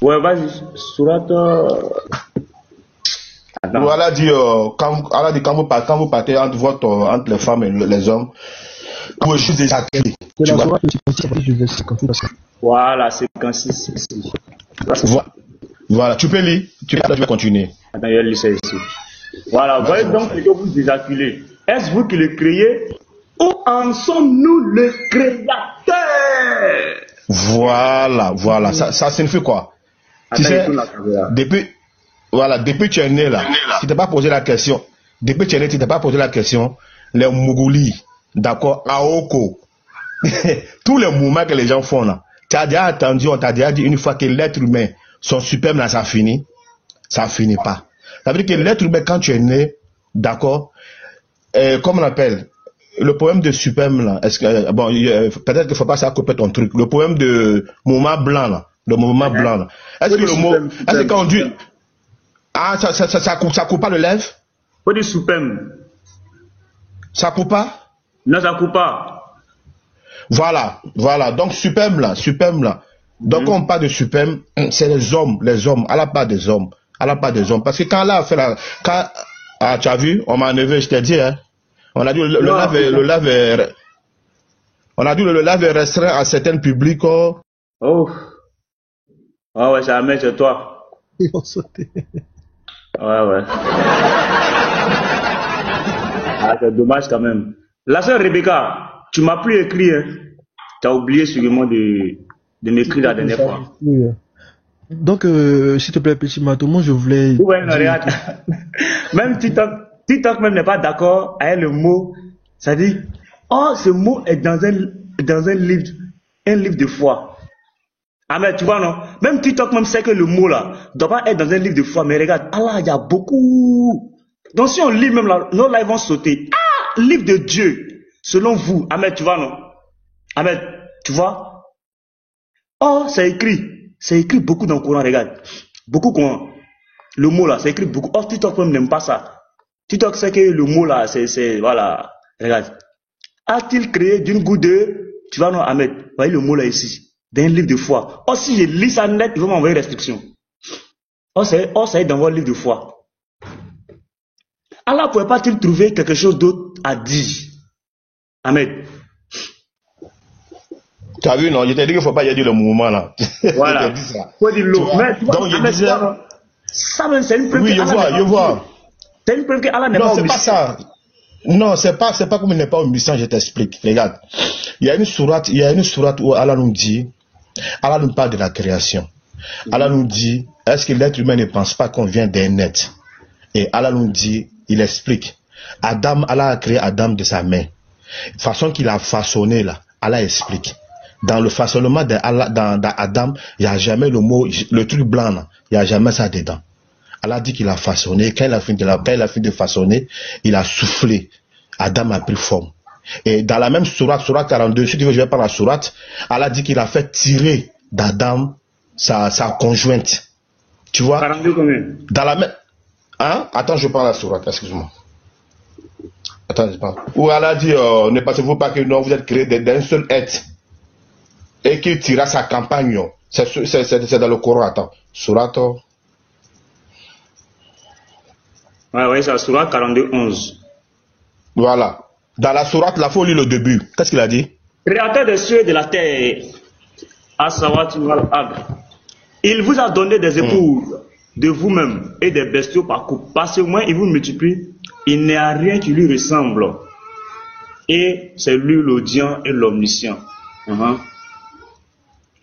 Ouais, vas-y, surat. Attends. Allah dit, quand vous partez entre les femmes et les hommes, vous êtes déjà clé. C'est Tu la vois? sourate 56, du verset 58. Voilà, 56 ici. Voilà, tu peux lire, tu peux continuer. Attends, je vais lire ça ici. Voilà, voyez donc ce que vous éjaculez. Est-ce vous qui le créez ou en sommes-nous le créateur? Voilà, ça signifie quoi? Tu Attends, sais, je tourne la caméra. depuis que tu es né là, tu t'es pas posé la question. Depuis que tu es né, tu t'es pas posé la question. Les Mougouli, d'accord, Aoko, tous les mouvements que les gens font là, tu as déjà attendu, on t'a déjà dit une fois que l'être humain, son superbe là, ça finit pas. Ça veut dire que l'être humain, quand tu es né, d'accord, comment on appelle, le poème de superbe là, est-ce que, bon, peut-être qu'il ne faut pas ça couper ton truc, le poème de mouvement blanc là, le mouvement blanc là, est-ce que le mot, est-ce que quand on dit, ah, ça coupe pas le lèvre? Faut dire soupem. Ça coupe pas? Non, ça coupe pas. Voilà. Donc, superbe là. Donc, quand on parle de superbe, c'est les hommes. Allah parle des hommes. Parce que quand Allah a fait tu as vu, on m'a enlevé, je t'ai dit, hein. On a dit le lave est restreint à certains publics. Oh. Ah ouais, ça met chez toi. Ils vont sauter. Ouais. Ah, c'est dommage quand même. La sœur Rebecca, tu m'as plus écrit, hein. Tu as oublié sûrement de m'écrire la dernière fois. Oui. Donc, s'il te plaît, petit Matou, moi je voulais. Ouais, non, regarde. Même TikTok même n'est pas d'accord avec le mot. Ça dit, oh, ce mot est dans un livre de foi. Ah, mais tu vois, non? Même TikTok même sait que le mot là doit pas être dans un livre de foi. Mais regarde, Allah, il y a beaucoup. Donc si on lit même là, nos lives vont sauter. Ah, livre de Dieu, selon vous. Ahmed, tu vois, non? Ahmed, tu vois? Oh, c'est écrit beaucoup dans le Coran, regarde. Beaucoup Coran. Le mot là, c'est écrit beaucoup. Oh, TikTok même n'aime pas ça. TikTok sait que le mot là, c'est, voilà. Regarde. A-t-il créé d'une goutte de, tu vois, non, Ahmed? Voyez le mot là ici. D'un livre de foi. Oh, si je lis ça net, ils vont m'envoyer restriction. Oh, c'est dans votre livre de foi. Allah ne pouvait pas-il trouver quelque chose d'autre à dire? Ahmed. Tu as vu, non? Je t'ai dit qu'il ne faut pas y dire le mouvement là. Voilà. Il faut dire l'eau. Mais tu vois, donc, Ahmed, disais... ça même, c'est une preuve. Oui, je vois. C'est une preuve que Allah n'est pas omniscient. Non, c'est pas ça. Non, c'est pas comme il n'est pas omniscient, je t'explique. Regarde. Il y a une sourate où Allah nous dit, Allah nous parle de la création. Allah nous dit, est-ce que l'être humain ne pense pas qu'on vient d'un être? Et Allah nous dit, il explique. Allah a créé Adam de sa main. Façon qu'il a façonné là, Allah explique. Dans le façonnement d'Adam, il n'y a jamais le truc blanc là, il n'y a jamais ça dedans. Allah dit qu'il a façonné. Quand il a fini de façonner, il a soufflé. Adam a pris forme. Et dans la même sourate 42, si tu veux, je vais prendre la sourate. Allah dit qu'il a fait tirer d'Adam sa conjointe. Tu vois? 42 combien? Dans la même. Hein? Attends, je prends la sourate, excuse-moi. Attends, je prends. Où Allah dit, ne pensez-vous pas que non, vous êtes créés d'un seul être et qu'il tira sa campagne. C'est dans le Coran, attends. Sourate. Ouais, c'est la sourate 42, 11. Voilà. Dans la sourate, la faut lire le début. Qu'est-ce qu'il a dit? Créateur des cieux et de la terre, il vous a donné des épouses de vous-même et des bestiaux par couple. Parce que moins il vous multiplie, il n'y a rien qui lui ressemble. Et c'est lui l'audient et l'omniscient.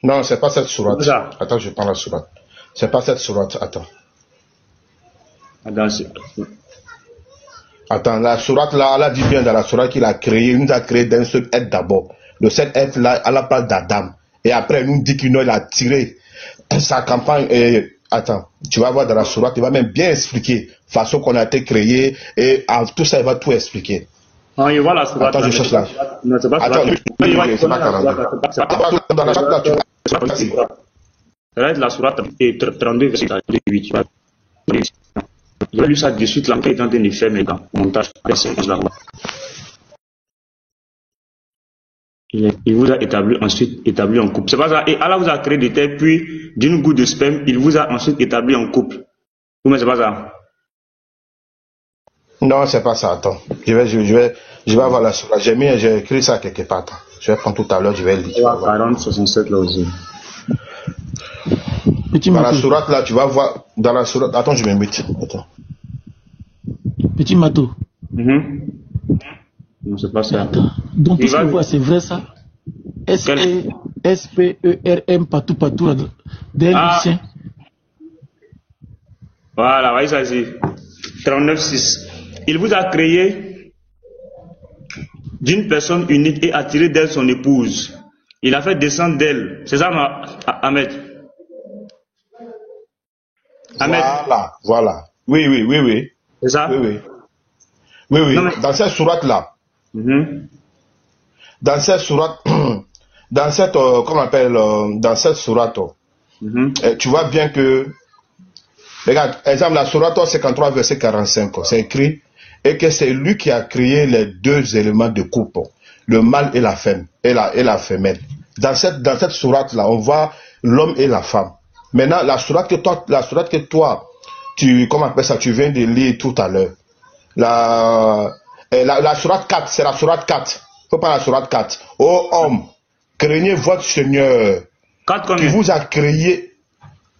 Non, c'est pas cette sourate. Attends, je prends la sourate. C'est pas cette sourate. Attends, la sourate là, Allah dit bien dans la sourate qu'il a créé, il nous a créé d'un seul être d'abord. Le seul être là, Allah parle d'Adam. Et après, il nous dit qu'il a tiré sa campagne. Attends, tu vas voir dans la sourate, il va même bien expliquer façon qu'on a été créé et tout ça, il va tout expliquer. Non, il voit la sourate. Attends, je cherche là. Non, c'est pas attends, c'est pas 42. Dans la sourate là, ça va être la sourate 32, verset 8. Il a lu ça de suite, là, quand il est en train de faire mes gants. Montage, là. Il vous a ensuite établi en couple. C'est pas ça. Et Allah vous a créé de terre, puis d'une goutte de sperme, il vous a ensuite établi en couple. Ou mais c'est pas ça? Non, c'est pas ça. Attends. Je vais avoir la sourate. J'ai écrit ça quelque part. Attends. Je vais prendre tout à l'heure, je vais le lire. 40, 67 là aussi. Dans la sourate là, tu vas voir. Dans la sourate. Attends, je m'invite. Attends. Petit Mato. Non, c'est pas ça. Attends. Donc, tout ce que voit, c'est vrai ça? S-P-E-R-M, partout, là. D'un Voilà, voyez ça ici. 39.6. Il vous a créé d'une personne unique et a tiré d'elle son épouse. Il a fait descendre d'elle. C'est ça, Ahmed? Ahmed. Voilà. Oui. C'est ça? Oui. Non, mais... Dans cette sourate-là, dans cette sourate, dans cette, comment on appelle, dans cette sourate, tu vois bien que, regarde, exemple, la sourate 53, verset 45, c'est écrit, et que c'est lui qui a créé les deux éléments de couple, le mâle et la femme, et la femelle. Dans cette sourate-là, on voit l'homme et la femme. Maintenant, la sourate que toi, comment on appelle ça, tu viens de lire tout à l'heure. La sourate 4, c'est la sourate 4. Faut pas la sourate 4. Ô homme, craignez votre Seigneur. 4 qui vous a créé.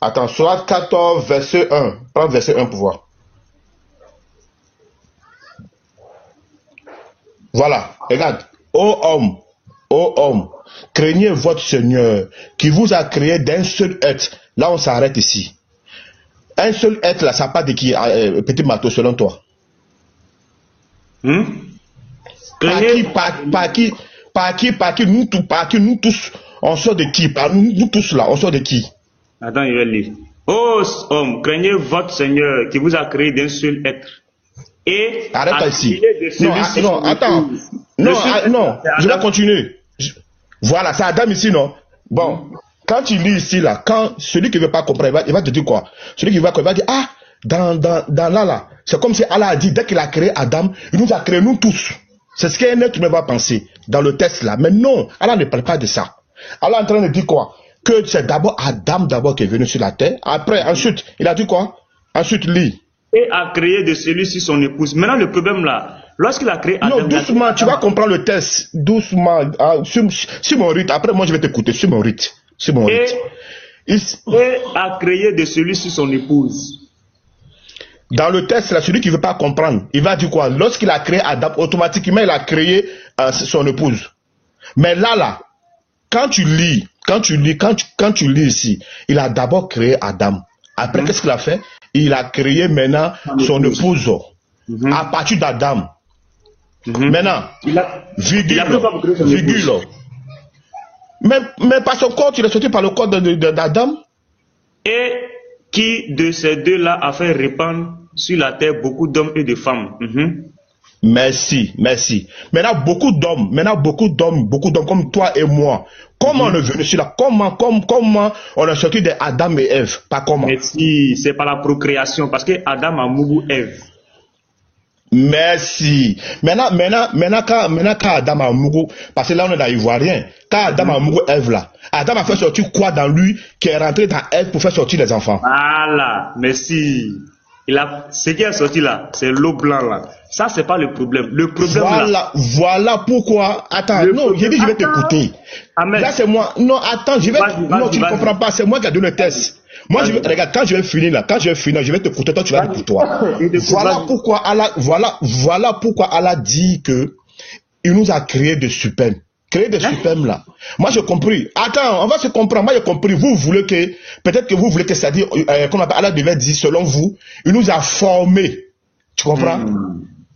Attends, sourate 14, verset 1. Prends verset 1 pour voir. Voilà, regarde. Ô homme, craignez votre Seigneur qui vous a créé d'un seul être. Là, on s'arrête ici. Un seul être, là, ça part de qui, petit Mato, selon toi? Par qui, nous tous, on sort de qui? Nous tous là, on sort de qui? Attends, je vais lire. Ô homme, craignez votre Seigneur qui vous a créé d'un seul être. Et arrête ici. Non, attends. Non, je vais continuer. Voilà, c'est Adam ici, non? Bon, quand tu lis ici, là, quand celui qui ne veut pas comprendre, il va te dire quoi? Celui qui va comprendre, il va dire, dans là, c'est comme si Allah a dit, dès qu'il a créé Adam, il nous a créé nous tous. C'est ce qu'un être humain va penser dans le texte là. Mais non, Allah ne parle pas de ça. Allah est en train de dire quoi? Que c'est d'abord Adam qui est venu sur la terre. Après, ensuite, il a dit quoi? Ensuite, lit. Et a créé de celui-ci son épouse. Maintenant, le problème là, lorsqu'il a créé Adam... Non, doucement, tu vas comprendre le texte. Doucement, sur mon rythme. Après, moi, je vais t'écouter sur mon rythme. Et a créé de celui-ci son épouse. Dans le texte, là, celui qui ne veut pas comprendre, il va dire quoi? Lorsqu'il a créé Adam, automatiquement, il a créé son épouse. Mais là, quand tu lis ici, il a d'abord créé Adam. Après, qu'est-ce qu'il a fait? Il a créé maintenant son épouse. À partir d'Adam. Maintenant, virgule. Mais par son corps, il est sorti par le corps d'Adam. Et qui de ces deux-là a fait répandre sur la terre beaucoup d'hommes et de femmes. Merci. Maintenant, beaucoup d'hommes comme toi et moi. Comment on est venu sur là? Comment on est sorti d'Adam et Ève? Pas comment? Merci, c'est par la procréation, parce que Adam a mouru Ève. Merci. Maintenant, quand Adam a mouru, parce que là on est dans l'Ivoirien, quand Adam a mouru Ève là, Adam a fait sortir quoi dans lui qui est rentré dans Ève pour faire sortir les enfants? Voilà, merci. Ce qui est sorti là, c'est l'eau blanche là. Ça, c'est pas le problème. Le problème voilà pourquoi. Attends, non, j'ai dit je vais t'écouter. Là, c'est moi. Non, attends, tu ne comprends pas. C'est moi qui ai donné le test. Moi, regarde, quand je vais finir, je vais t'écouter. Toi, tu vas dire pour toi. Voilà pourquoi Allah dit que il nous a créé de superbes. Créer des superbes là. Moi, j'ai compris. Attends, on va se comprendre. Moi, j'ai compris. Peut-être que vous voulez que ça dise, comme Allah devait dire, selon vous, il nous a formés. Tu comprends?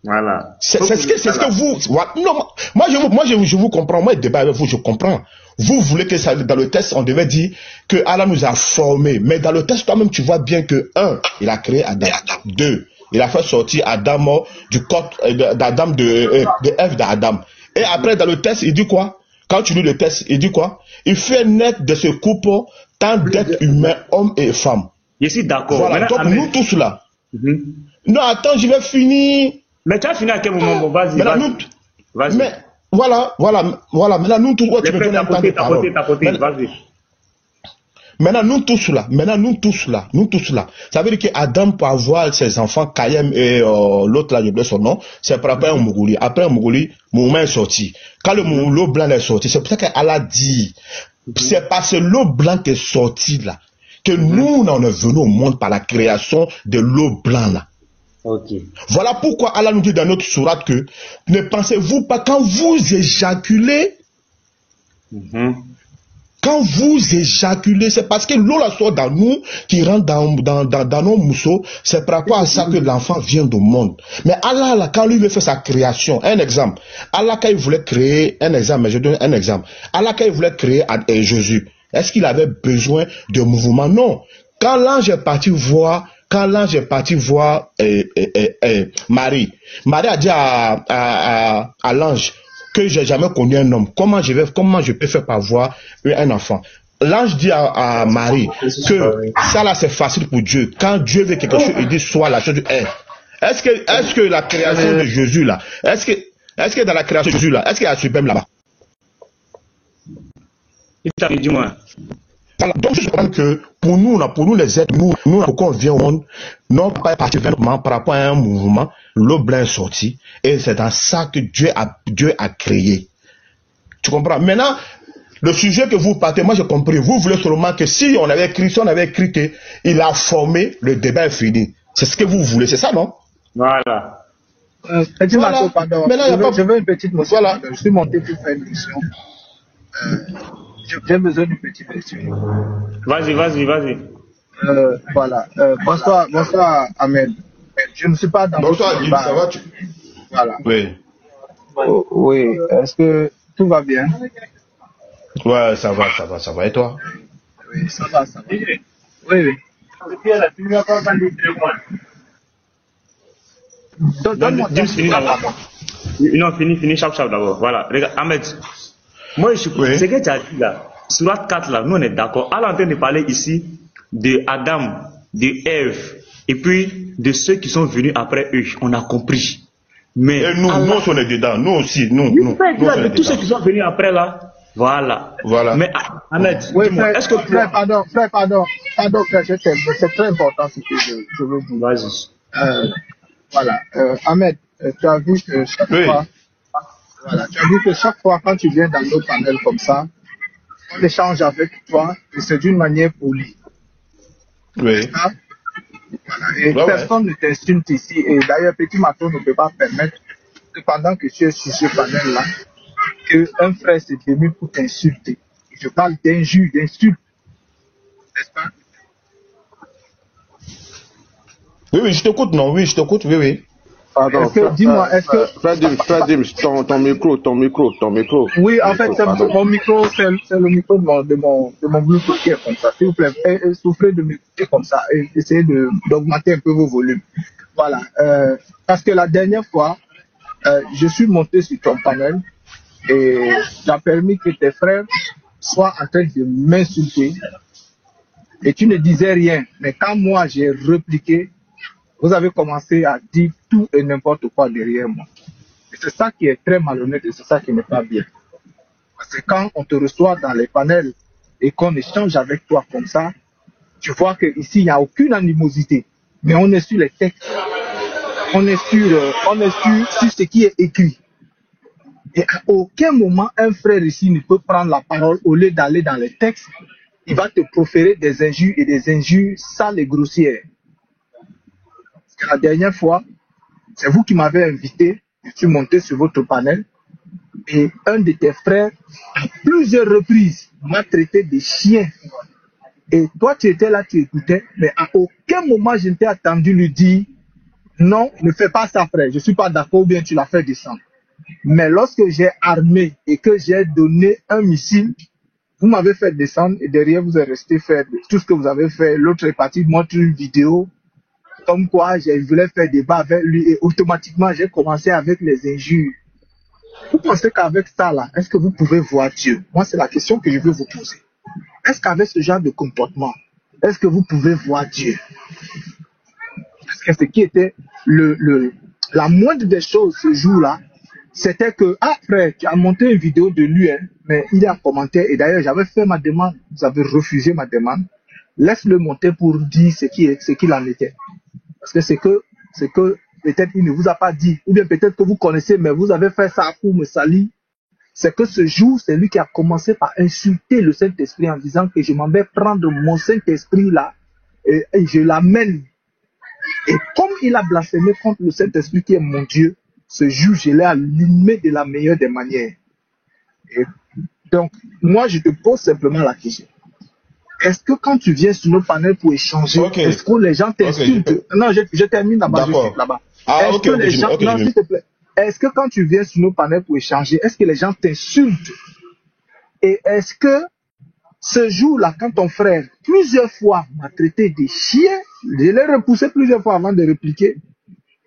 Voilà. C'est ce que vous. Non, moi, je vous comprends. Moi, je débat avec vous, je comprends. Vous voulez que ça, dans le test, on devait dire que Allah nous a formés. Mais dans le test, toi-même, tu vois bien que, 1, il a créé Adam. 2, il a fait sortir Adam du corps d'Adam, de Ève d'Adam. Et après, dans le test, il dit quoi? Quand tu lis le test, il dit quoi? Il fait naître de ce couple tant d'êtres humains, hommes et femmes. Je suis d'accord. Voilà, donc nous tous là. Non, attends, je vais finir. Mais tu as fini à quel moment? Bon, vas-y. Mais Voilà. Maintenant, nous tous, Les tu me frères, donnes un temps de parole. tapoter, vas-y. Maintenant, nous tous là. Ça veut dire que Adam, pour avoir ses enfants, Kayem et l'autre là, je oublié son nom, c'est par rapport à un Mogoli. Après un Mogoli, Mouma est sorti. Quand l'eau blanc est sorti, c'est pour ça qu'Allah dit, c'est parce que l'eau blanche est sortie là, que nous, on est venus au monde par la création de l'eau blanche là. Ok. Voilà pourquoi Allah nous dit dans notre sourate que ne pensez-vous pas quand vous éjaculez, quand vous éjaculez, c'est parce que l'eau la sort dans nous, qui rentre dans nos mousseaux, c'est par rapport à ça que l'enfant vient au monde. Mais Allah, là, quand lui veut faire sa création, un exemple, Allah quand il voulait créer, un exemple, mais je donne un exemple, Allah quand il voulait créer Jésus, est-ce qu'il avait besoin de mouvement? Non. Quand l'ange est parti voir Marie a dit à l'ange que j'ai jamais connu un homme. Comment je peux faire pour avoir un enfant? L'ange dit à Marie que ça là c'est facile pour Dieu. Quand Dieu veut quelque chose, il dit soit la chose est. Est-ce que la création de Jésus là, est-ce que dans la création de Jésus là, est-ce qu'il y a suprême là-bas? Dis-moi. Donc je comprends que pour nous les êtres, nous pourquoi on vient au monde, non pas particulièrement par rapport à un mouvement, l'eau blanche est sortie, et c'est dans ça que Dieu a créé. Tu comprends? Maintenant, le sujet que vous partez, moi j'ai compris, vous voulez seulement que si on avait écrit que il a formé, le débat est fini. C'est ce que vous voulez, c'est ça, non? Voilà. Petit Marco, pardon. Je veux une petite motion. Voilà. Je suis monté pour faire une mission. J'ai besoin d'une petite question. Vas-y. Voilà. Bonsoir Ahmed. Je ne suis pas dans bonsoir Jim, ça va? Voilà. Oui. Oui. Est-ce que tout va bien? Ouais, ça va. Et toi? Oui, ça va. Oui. Jim, fini d'abord. Non, fini, chap d'abord. Voilà. Regarde, Ahmed. Moi, ce que tu as dit là, Sourate 4 là, nous on est d'accord. Allah est en train de parler ici de Adam, de Ève, et puis de ceux qui sont venus après eux. On a compris. Mais et nous, Allah, nous on est dedans, nous aussi, nous. De tous ceux qui sont venus après là, voilà. Mais Ahmed, oui, dis-moi, est-ce que frère, pardon, frère, c'est très important ce que je veux dire. Vas-y. Voilà. Ahmed, tu as vu que chaque fois. Voilà, tu as vu que chaque fois quand tu viens dans nos panels comme ça, on échange avec toi et c'est d'une manière polie. Oui. Voilà. Et personne ne t'insulte ici. Et d'ailleurs, Petit Marteau ne peut pas permettre que pendant que tu es sur ce panel-là, qu'un frère se démule pour t'insulter. Je parle d'injures, d'insultes. N'est-ce pas? Oui, je t'écoute, non? Oui, je t'écoute, oui. Pardon, dis-moi, est-ce que... Frère James, ton micro. Oui, en fait, mon micro, c'est le micro de mon Bluetooth qui est comme ça. S'il vous plaît, soufflez de m'écouter comme ça et essayez d'augmenter un peu vos volumes. Voilà. Parce que la dernière fois, je suis monté sur ton panel et tu as permis que tes frères soient en train de m'insulter et tu ne disais rien. Mais quand moi, j'ai répliqué, vous avez commencé à dire tout et n'importe quoi derrière moi. Et c'est ça qui est très malhonnête et c'est ça qui n'est pas bien. Parce que quand on te reçoit dans les panels et qu'on échange avec toi comme ça, tu vois qu'ici, il n'y a aucune animosité. Mais on est sur les textes. On est sur ce qui est écrit. Et à aucun moment, un frère ici ne peut prendre la parole au lieu d'aller dans les textes. Il va te proférer des injures et des injures sales et grossières. La dernière fois, c'est vous qui m'avez invité, je suis monté sur votre panel et un de tes frères, à plusieurs reprises, m'a traité de chien. Et toi, tu étais là, tu écoutais, mais à aucun moment, je ne t'ai entendu lui dire non, ne fais pas ça, frère, je ne suis pas d'accord, ou bien tu l'as fait descendre. Mais lorsque j'ai armé et que j'ai donné un missile, vous m'avez fait descendre et derrière, vous êtes resté faire tout ce que vous avez fait. L'autre est parti montrer une vidéo. Comme quoi, je voulais faire débat avec lui et automatiquement, j'ai commencé avec les injures. Vous pensez qu'avec ça, là, est-ce que vous pouvez voir Dieu? Moi, c'est la question que je veux vous poser. Est-ce qu'avec ce genre de comportement, est-ce que vous pouvez voir Dieu? Parce que ce qui était la moindre des choses ce jour-là, c'était que, ah frère, tu as monté une vidéo de lui, hein, mais il a commenté, et d'ailleurs j'avais fait ma demande, vous avez refusé ma demande, laisse-le monter pour dire ce qu'il en était. Parce que c'est que peut-être il ne vous a pas dit, ou bien peut-être que vous connaissez, mais vous avez fait ça pour me salir. C'est que ce jour, c'est lui qui a commencé par insulter le Saint-Esprit en disant que je m'en vais prendre mon Saint-Esprit là, et je l'amène. Et comme il a blasphémé contre le Saint-Esprit qui est mon Dieu, ce jour, je l'ai allumé de la meilleure des manières. Et donc, moi, je te pose simplement la question. Est-ce que quand tu viens sur nos panels pour échanger, est-ce que les gens t'insultent? Non, je termine là-bas, je suis là-bas. Ah, est-ce que les gens, non, s'il te plaît. Est-ce que quand tu viens sur nos panels pour échanger, est-ce que les gens t'insultent? Et est-ce que ce jour-là, quand ton frère, plusieurs fois, m'a traité de chien, je l'ai repoussé plusieurs fois avant de répliquer,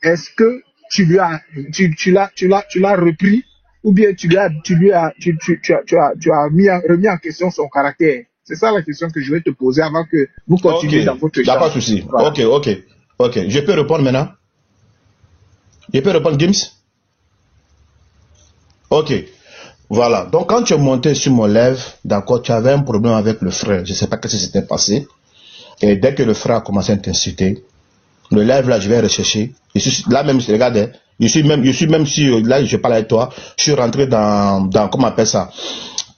est-ce que tu l'as repris, ou bien tu as remis en question son caractère? C'est ça la question que je vais te poser avant que vous continuiez dans votre échange. Pas de souci. Voilà. Ok. Je peux répondre maintenant? Je peux répondre, Gims? Ok. Voilà. Donc, quand tu es monté sur mon live, d'accord, tu avais un problème avec le frère. Je ne sais pas ce qui s'était passé. Et dès que le frère a commencé à t'insulter, le live là, je vais rechercher. Je suis là même, regardez, je suis même sur, là, je parle avec toi, je suis rentré dans comment on appelle ça?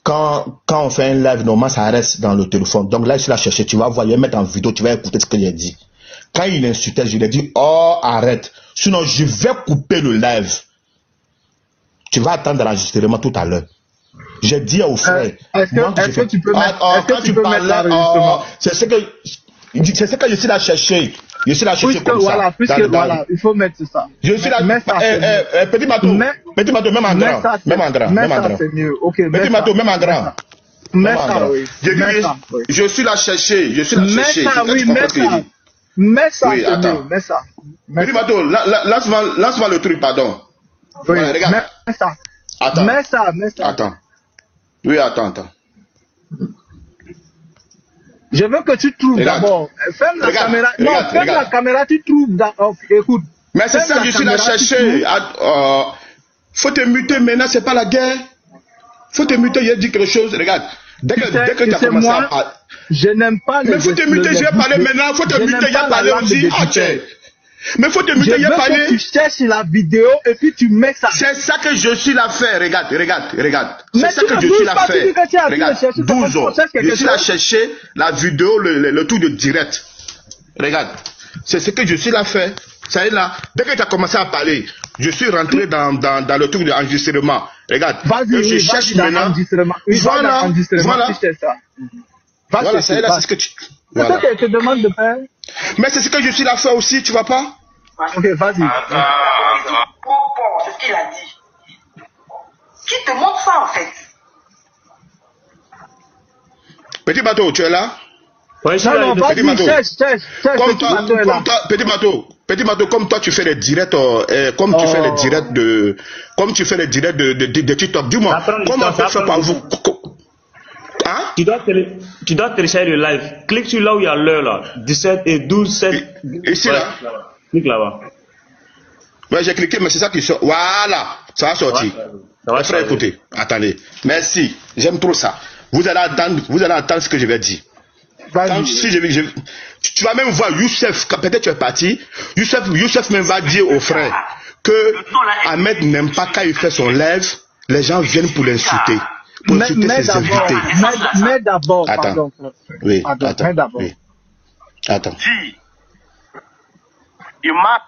Quand on fait un live, normalement, ça reste dans le téléphone. Donc là, je suis là chercher, tu vas voir, je vais mettre en vidéo, tu vas écouter ce que j'ai dit. Quand il insultait, je lui ai dit, oh, arrête. Sinon, je vais couper le live. Tu vas attendre l'enregistrement tout à l'heure. J'ai dit au frère. Est-ce que tu peux mettre l'enregistrement? C'est ce que je suis là chercher. Je suis là chercher comme ça. Voilà, il faut mettre ça. Je suis là. Petit Matou, même en grand. Même en grand. C'est mieux. Ok. Petit Matou, même en grand. Je suis là chercher. Mets ça, c'est mieux. Mets ça. Petit Matou, lance-moi le truc, pardon. Oui, voilà, regarde. Mets ça. Attends. Mets ça. Attends. Oui, attends. Je veux que tu trouves d'abord. Ferme la caméra. Non, ferme la caméra, tu trouves. Écoute. Mais c'est ça que je suis là chercher. Faut te muter maintenant, c'est pas la guerre. Faut te muter, il a dit quelque chose. Regarde. Dès que tu as commencé à parler. Je n'aime pas les. Mais faut te muter, j'ai parlé maintenant. Faut te muter, il a parlé aussi. Mais faut te muter, il a parlé. Tu cherches la vidéo et puis tu mets ça. C'est ça que je suis là faire. Regarde. C'est ça que je suis là faire. Regarde. 12 ans. Je suis là chercher la vidéo, le tout de direct. Regarde. C'est ce que je suis là faire. Ça est là. Dès que tu as commencé à parler, je suis rentré dans le truc de enregistrement. Regarde. Vas-y, je cherche maintenant. Voilà. Voilà, ça est là, c'est ce que tu. C'est ça qu'elle te demande de faire. Mais c'est ce que je suis là faire aussi, tu vois pas? Ok, vas-y. C'est ce qu'il a dit. Qui te montre ça en fait? Petit bateau, tu es là? Ouais, je suis là. Petit bateau. Petit bateau, comme toi tu fais les directs, comme tu fais les directs de TikTok, dis-moi, comment on peut faire par vous? Hein? Tu dois télécharger le live. Clique sur là où il y a l'heure là. 17 et 12, 7. Ici là? Clique là-bas. Ouais, j'ai cliqué, mais c'est ça qui sort. Voilà, ça va sortir. Ouais, frère, écoutez, attendez. Merci, j'aime trop ça. Vous allez entendre ce que je vais dire. Tu vas même voir Youssef, quand peut-être tu es parti, Youssef même va dire au frère que Ahmed n'aime pas quand il fait son live, les gens viennent pour l'insulter. Mais d'abord, pardon. Oui, attends. Oui. Attends. Il m'a.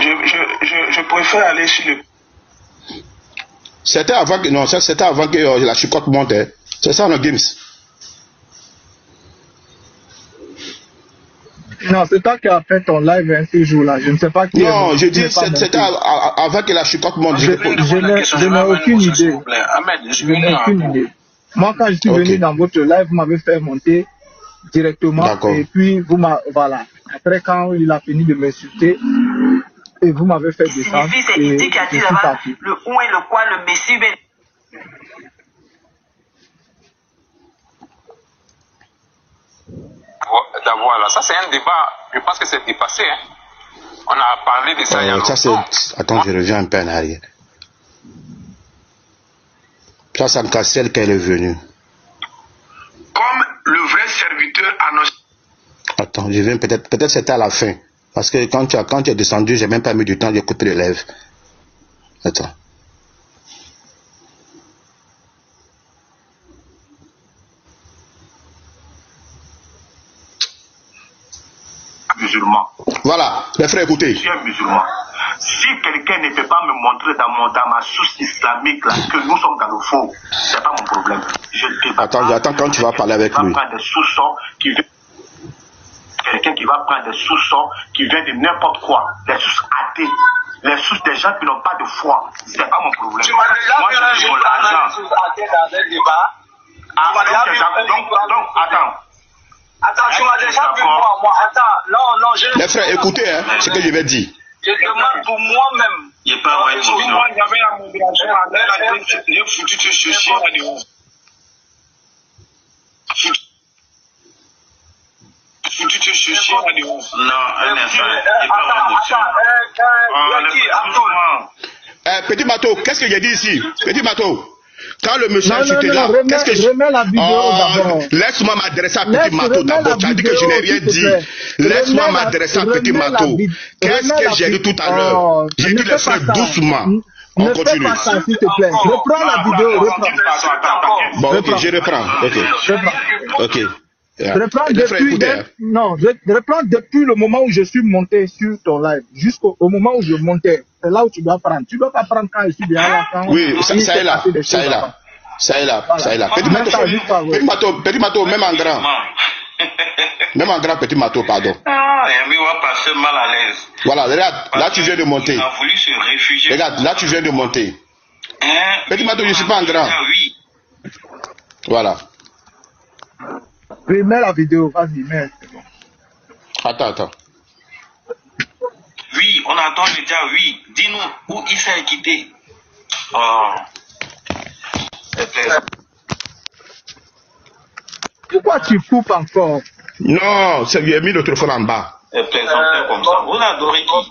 Je préfère aller sur le. C'était avant que la chicotte monte. Hein. C'est ça, nos games. Non, c'est toi qui as fait ton live ce jour-là. Je ne sais pas qui. Non, je dis c'était avant que la chicotte monte. Je n'ai aucune idée. Je n'ai aucune idée. Moi, quand je suis venu dans votre live, vous m'avez fait monter directement. Et puis, voilà. Après, quand il a fini de m'insulter, et vous m'avez fait descendre. C'est Didi qui a dit là-bas le où et le quoi, le Messie. d'avoir là. Ça, c'est un débat, je pense que c'est dépassé. Hein. On a parlé de ça il y a longtemps. Attends, je reviens un peu en arrière. Ça, c'est Cassel qu'elle est venue. Comme le vrai serviteur annonce. Attends, je viens peut-être c'était à la fin. Parce que quand tu es descendu, j'ai même pas mis du temps, j'ai coupé les lèvres. Attends. Musulman. Voilà, les frères, écoutez. Je suis un musulman. Si quelqu'un ne peut pas me montrer dans ma source islamique là, que nous sommes dans le faux, c'est pas mon problème. Attends quand tu vas parler avec lui. Quelqu'un qui va prendre des soupçons qui viennent de n'importe quoi, des sources athées, les sources des gens qui n'ont pas de foi, c'est pas mon problème. Tu m'as déjà Moi, vu je veux l'argent. dans un débat. Donc, attends. Attends, tu m'as déjà vu moi. Attends, non, je... Les frères, écoutez, hein, ce que je vais dire. Je demande pour moi-même. Il n'est pas vrai, moi, j'avais la modération à l'air, j'ai foutu ce chien à dehors. Foutu ce chien à dehors. Non, un instant. Petit Mato, qu'est-ce que j'ai dit ici? Petit Mato. Quand le monsieur est là, qu'est-ce que je... remets la vidéo d'abord. Laisse-moi m'adresser à Petit Mato d'abord. Tu as dit que je n'ai rien dit. Laisse-moi m'adresser à Petit Mato. Qu'est-ce que j'ai dit tout à l'heure? J'ai dit les frères doucement. On Ne continue. fais pas ça, s'il te plaît. Reprends la vidéo, reprends. Bon, ok, je reprends. Ok. Reprends depuis le moment où je suis monté sur ton live, jusqu'au moment où je montais. C'est là où tu dois prendre. Tu ne dois pas prendre quand je suis bien là. Oui, ça est là. Petit Mato, même en grand. Même en grand, Petit Mato, pardon. Yami va passer mal à l'aise. Voilà, regarde, là tu viens de monter. Il a voulu se réfugier. Regarde, là tu viens de monter. Petit Mato, je ne suis pas en grand. Oui. Voilà. Oui, mets la vidéo, vas-y, mets. Attends. Oui, on attend déjà, oui. Dis-nous où il s'est quitté. Oh. Pourquoi tu coupes encore? Non, il a mis le téléphone en bas. Plaisanter comme ça. Vous adorez qui?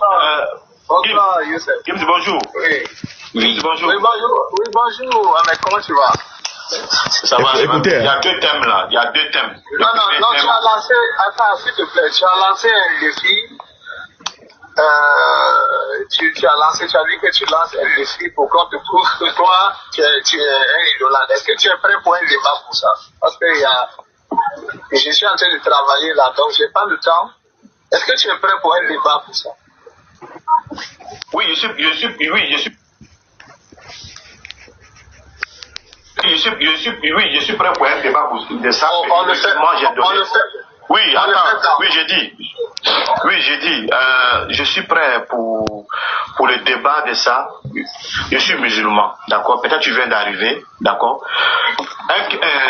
Gims, bonjour. Oui, bonjour. Oui, bonjour. Mais comment tu vas? Ça va, écoutez, il y a deux thèmes là. Il y a deux thèmes. Non, tu as lancé, attends, s'il te plaît, tu as lancé un défi. Tu as dit que tu lances un défi pour qu'on te prouve que toi, tu es un idolâtre. Est-ce que tu es prêt pour un débat pour ça? Parce que je suis en train de travailler là, donc je n'ai pas le temps. Est-ce que tu es prêt pour un débat pour ça? Oui, je suis prêt pour un débat de ça. On le fait. Oui, attends, j'ai dit, je suis prêt pour le débat de ça. Je suis musulman, d'accord? Peut-être tu viens d'arriver, d'accord?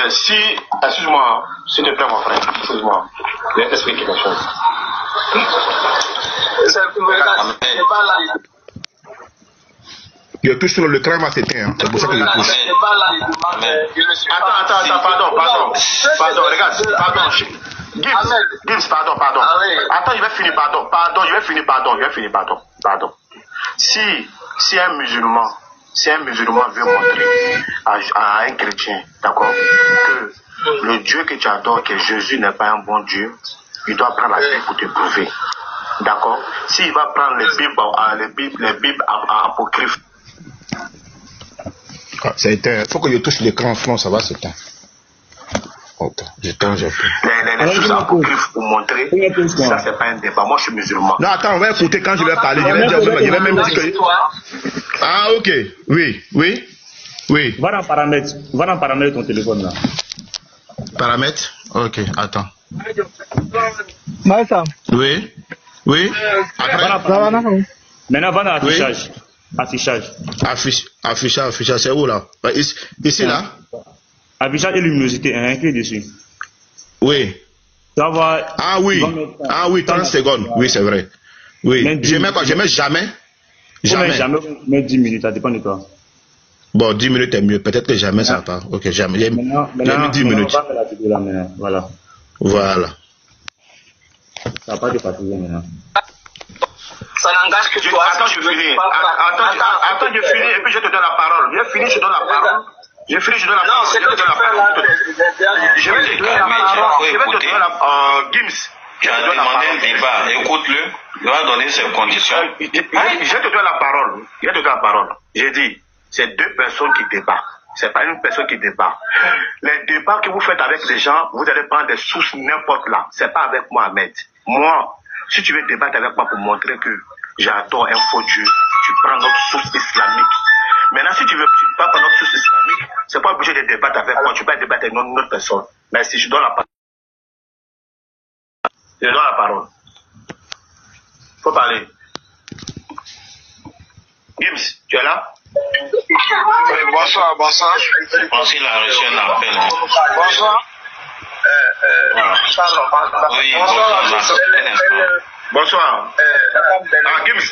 Excuse-moi, s'il te plaît, mon frère, excuse-moi. Je vais t'expliquer quelque chose. Il touche sur le crâne à s'éteindre, c'est pour ça que je touche. Attends, pardon, regarde, pardon. Gims, pardon. Attends, je vais finir, pardon. Si un musulman veut montrer à un chrétien, d'accord, que le Dieu que tu adores, que Jésus n'est pas un bon Dieu, il doit prendre la Bible pour te prouver. D'accord? S'il va prendre les Bibles apocryphes. Il faut que je touche l'écran en front, ça va s'éteindre. Ok, j'éteins. Les choses apocryphes pour montrer, ça c'est pas un débat. Moi je suis musulman. Non, attends, on va écouter quand je vais parler. Je vais même dire que. Ah, ok. Oui. Va dans paramètres ton téléphone là. Paramètres? Ok, attends. Maïssa. Oui. Maintenant, va dans affichage. Affichage, c'est où là? Ici là? Affichage et luminosité, un clic dessus. Oui. Tu vas voir. Ah oui, 30 secondes. Oui, c'est vrai. Oui. Je mets quoi? Je mets jamais. Jamais. Mais 10 minutes, ça dépend de toi. Bon, 10 minutes est mieux. Peut-être que jamais ça part. Ok, jamais. J'ai mis 10 minutes. On va faire la vidéo là maintenant. Voilà. Ça va pas te fatiguer maintenant. Ça n'engage que toi. Attends, je finis. Attends, je finis et puis je te donne la parole. J'ai fini, je donne la parole. J'ai fini, je donne la parole. Non, c'est que tu fais là. Je vais te donner la parole. Je vais te donner la parole. Gims. Tu as demandé un débat. Écoute-le. Il va donner ses conditions. Je te donne la parole. Je te donne la parole. J'ai dit, c'est deux personnes qui débattent. C'est pas une personne qui débat. Les débats que vous faites avec les gens, vous allez prendre des sources n'importe là. C'est pas avec moi, Ahmed. Moi, si tu veux débattre avec moi pour montrer que j'adore un faux Dieu, tu prends notre source islamique. Maintenant, si tu veux pas prendre notre source islamique, c'est pas obligé de débattre avec moi. Tu peux débattre avec une autre personne. Mais si je donne la parole, je donne la parole. Faut parler. Gims, tu es là? Bonsoir. Je pense qu'il a reçu un appel. Bonsoir. Oui, bonsoir. Gims.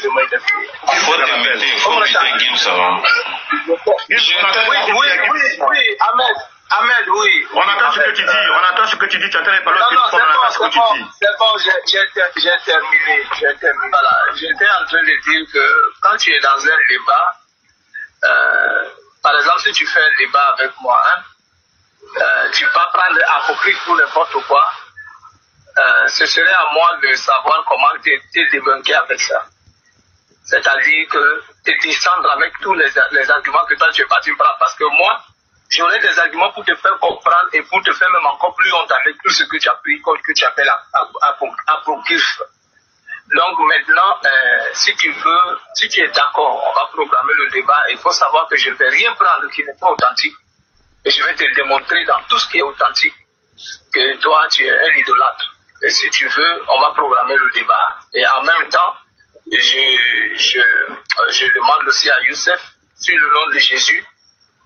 Il faut t'inviter Gims avant. Oui, Ahmed, oui. On entend ce que tu dis, tu es en train de parler au téléphone, on entend ce que tu dis. C'est bon, j'ai terminé. Voilà, j'étais en train de dire que quand tu es dans un débat, par exemple, si tu fais un débat avec moi, tu ne vas pas prendre apocryphe pour n'importe quoi. Ce serait à moi de savoir comment te débunker avec ça. C'est-à-dire que te descendre avec tous les arguments que toi tu es parti prendre. Parce que moi, j'aurai des arguments pour te faire comprendre et pour te faire même encore plus honte avec tout ce que tu as pris, que tu appelles apocryphe. Donc maintenant, si tu es d'accord, on va programmer le débat. Il faut savoir que je ne vais rien prendre qui n'est pas authentique. Et je vais te démontrer dans tout ce qui est authentique que toi, tu es un idolâtre. Et si tu veux, on va programmer le débat. Et en même temps, je demande aussi à Youssef, sur le nom de Jésus,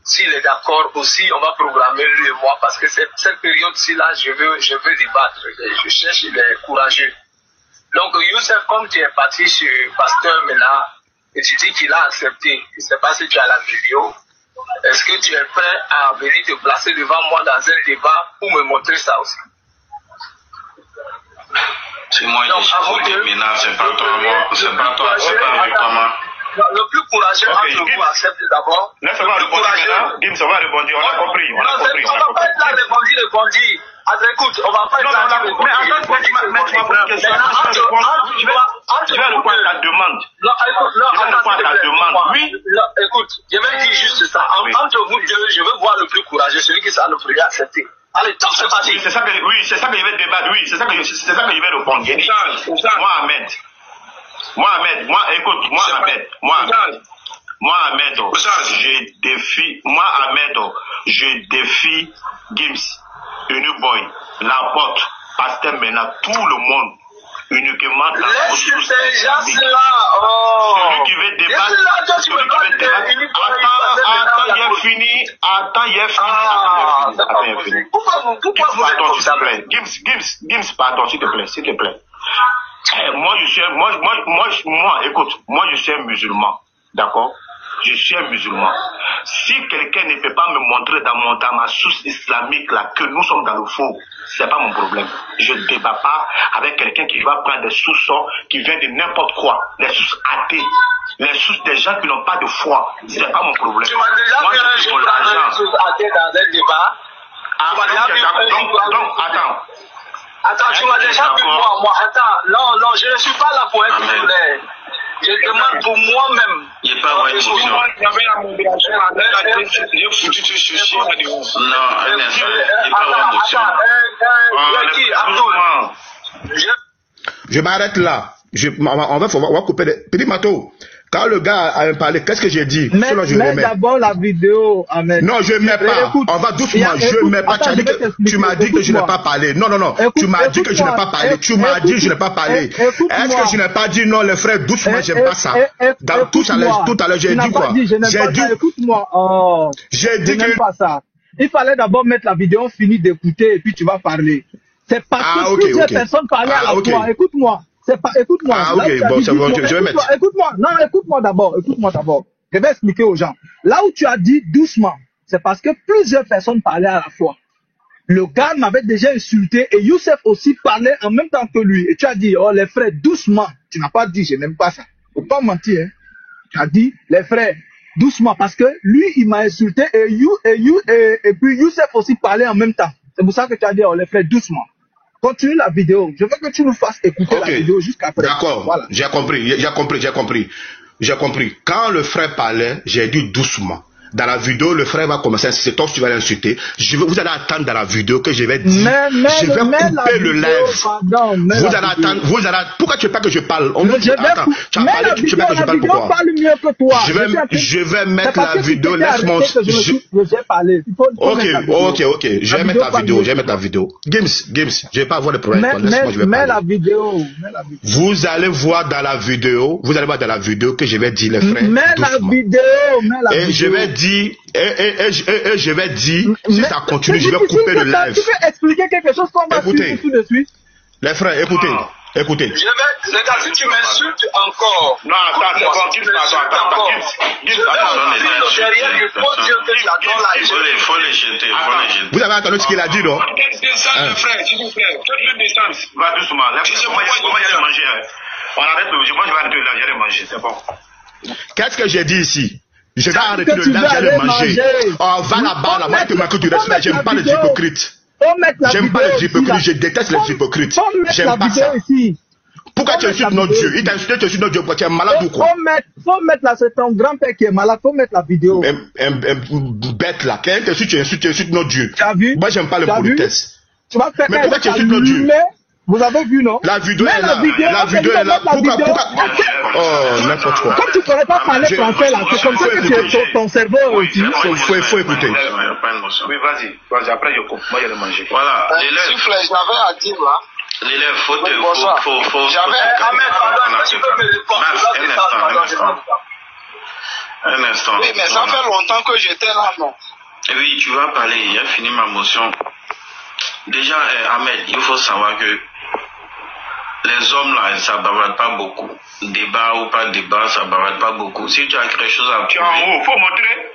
s'il est d'accord aussi, on va programmer lui et moi. Parce que cette période-ci, là, je veux débattre. Je cherche les courageux. Donc, Youssef, comme tu es parti sur Pasteur maintenant, et tu dis qu'il a accepté, je ne sais pas si tu as la vidéo, est-ce que tu es prêt à venir te placer devant moi dans un débat pour me montrer ça aussi? C'est moi qui maintenant, c'est pas toi, c'est pas avec toi. Le plus courageux entre vous accepte d'abord. Laisse-moi répondre maintenant. Gims, on va répondre. On a compris. On va pas être là répondre. Écoute, on va pas être là répondre. Mais attends, mais tu m'as posé une question. Je vais répondre à ta demande. Non, écoute, je vais répondre à ta demande. Oui. Écoute, je vais dire juste ça. Entre vous deux, je veux voir le plus courageux, celui qui sera le premier accepté. Allez, top, c'est parti. Oui, c'est ça que je vais débattre. Oui, c'est ça que je vais répondre. Je défie Gims, Unuboy, Laporte, Pasteur Mena, tout le monde, uniquement dans la laisse ces gens-là. Celui qui veut débattre. Attends, il est fini. Pourquoi vous êtes comme ça? Gims, pardon, s'il te plaît. Moi, je suis un musulman, d'accord? Je suis un musulman. Si quelqu'un ne peut pas me montrer dans ma source islamique là que nous sommes dans le faux, c'est pas mon problème. Je ne débat pas avec quelqu'un qui va prendre des sources qui viennent de n'importe quoi, des sources athées, les sources des gens qui n'ont pas de foi. C'est pas mon problème. Tu m'as déjà moi, fait un jour source athée dans un débat. Donc, attends. Attends, tu m'as déjà vu moi. Attends, non, je ne suis pas là pour être populaire. Je demande pour moi-même. Il n'est pas ouais, émotion. J'avais la modération à l'air. Il faut que tu te suicides. Non, un instant. Il n'est pas ouais émotion. Je m'arrête là. On va couper les... Petit Mato, quand le gars a parlé, qu'est-ce que j'ai dit? Mets d'abord la vidéo, Ahmed. Non, je ne mets pas. Écoute, on va doucement. Je ne mets pas. Tu m'as dit que je n'ai pas parlé. Non. Tu m'as dit que je n'ai pas parlé. Tu m'as dit que je n'ai pas parlé. Est-ce que je n'ai pas dit non, les frères, doucement, j'aime pas ça. Dans tout à l'heure, j'ai dit quoi? J'ai dit. Écoute-moi. J'ai dit que. Pas ça. Il fallait d'abord mettre la vidéo, finir d'écouter, et puis tu vas parler. C'est parce que plusieurs personnes parlaient à la fois. Écoute-moi. Écoute-moi. Ah, ok, bon, c'est bon, je vais mettre. Écoute-moi d'abord. Je vais expliquer aux gens. Là où tu as dit doucement, c'est parce que plusieurs personnes parlaient à la fois. Le gars m'avait déjà insulté et Youssef aussi parlait en même temps que lui. Et tu as dit, oh les frères, doucement. Tu n'as pas dit, je n'aime pas ça. Faut pas mentir. Hein. Tu as dit, les frères, doucement. Parce que lui, il m'a insulté et puis Youssef aussi parlait en même temps. C'est pour ça que tu as dit, oh les frères, doucement. Continue la vidéo. Je veux que tu nous fasses écouter la vidéo jusqu'après. D'accord. Voilà. J'ai compris. Quand le frère parlait, j'ai dit doucement. Dans la vidéo, le frère va commencer à insister. Toi, tu vas l'insulter. Vous allez attendre dans la vidéo que je vais dire. Je vais couper le live. Vous allez attendre. Pourquoi tu veux pas que je parle? On me dit, attends, tu as parlé, tu veux pas que je parle, pourquoi? Je vais mettre la vidéo. Laisse-moi. Ok. Je vais mettre la vidéo. Gims, je vais pas avoir de problème. Laisse-moi, je vais parler. La vidéo. Vous allez voir dans la vidéo. Que je vais dire les frères. Mets la vidéo. Et je vais dire, et je vais dire, si ça continue, je vais couper le live. Tu peux expliquer quelque chose qu'on va suivre tout de suite? Les frères, écoutez. Les gars, si tu m'insultes encore. Non, attends, il faut les jeter. Vous avez entendu ce qu'il a dit, non? Descends, frère, s'il vous plaît. Va doucement. Moi, je vais manger. On arrête le. Moi, je vais arrêter le live, j'allais manger, c'est bon. Qu'est-ce que j'ai dit ici? Je vais arrêter le live, j'allais manger. Oh, va là-bas, moi, tu manques du respect. J'aime pas les hypocrites. J'aime pas les hypocrites, je déteste les hypocrites. J'aime pas ça. Pourquoi tu insultes notre Dieu? Il t'a insulté, tu insultes notre Dieu, tu es malade ou quoi? Faut mettre là, c'est ton grand-père qui est malade, faut mettre la vidéo. Bête là, quand tu insultes notre Dieu. Tu as vu? Moi, j'aime pas le politesse. Mais pourquoi tu insultes notre Dieu? Vous avez vu, non? La vidéo est là. La vidéo est là. Pourquoi? Oh, n'importe quoi. Comme tu ne pourrais pas parler français là, c'est comme ça que ton cerveau aussi. Il faut écouter. Oui, vas-y, après je coupe. Moi, je vais manger. Voilà, l'élève. J'avais à dire là. L'élève, faut. J'avais. Ahmed, tu peux me répondre. Un instant. Oui, mais ça fait longtemps que j'étais là, non? Oui, tu vas parler. J'ai fini ma motion. Déjà, Ahmed, il faut savoir que les hommes là, ça ne bavarde pas beaucoup. Débat ou pas débat, ça ne bavarde pas beaucoup. Si tu as quelque chose à prouver, tu es en haut, faut montrer.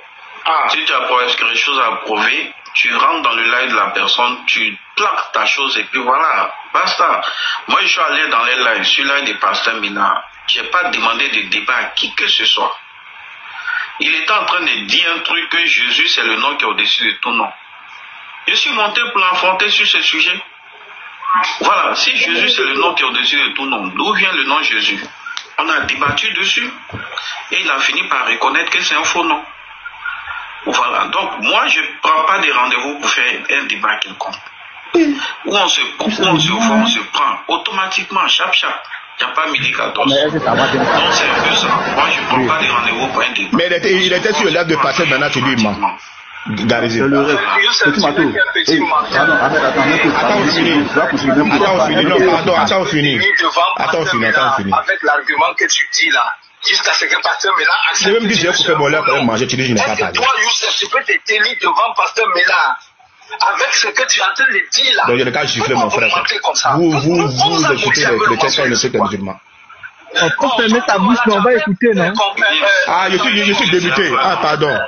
Si tu as quelque chose à prouver, tu rentres dans le live de la personne, tu plaques ta chose et puis voilà, basta. Moi, je suis allé dans les lives, sur live des pasteurs Mina. Je n'ai pas demandé de débat à qui que ce soit. Il était en train de dire un truc que Jésus, c'est le nom qui est au-dessus de tout nom. Je suis monté pour l'enfanter sur ce sujet. Voilà, si Jésus c'est le nom qui est au-dessus de tout nom, d'où vient le nom Jésus? On a débattu dessus et il a fini par reconnaître que c'est un faux nom. Voilà, donc moi je ne prends pas des rendez-vous pour faire un débat quelconque. Où on se prend automatiquement, chap. Il n'y a pas midi 14. Donc c'est un peu ça. Moi je ne prends pas des rendez-vous pour un débat. Mais il était sur le live de passer maintenant, tu lui mens. Garizé. Attends, on finit. Avec l'argument que tu dis là, jusqu'à ce que Pasteur Mela accepte. Je vais me dire, j'ai coupé mon lait pour manger, tu dis, je n'ai pas parlé. Toi, Youssef, tu peux te tenir devant Pasteur Mela. Avec ce que tu es en train de dire là. Donc, il y a le cas de gifler mon frère. Vous écoutez les chrétiens et le secteur musulman. On peut fermer ta bouche, mais on va écouter, non? Ah, je suis débuté. Ah, pardon.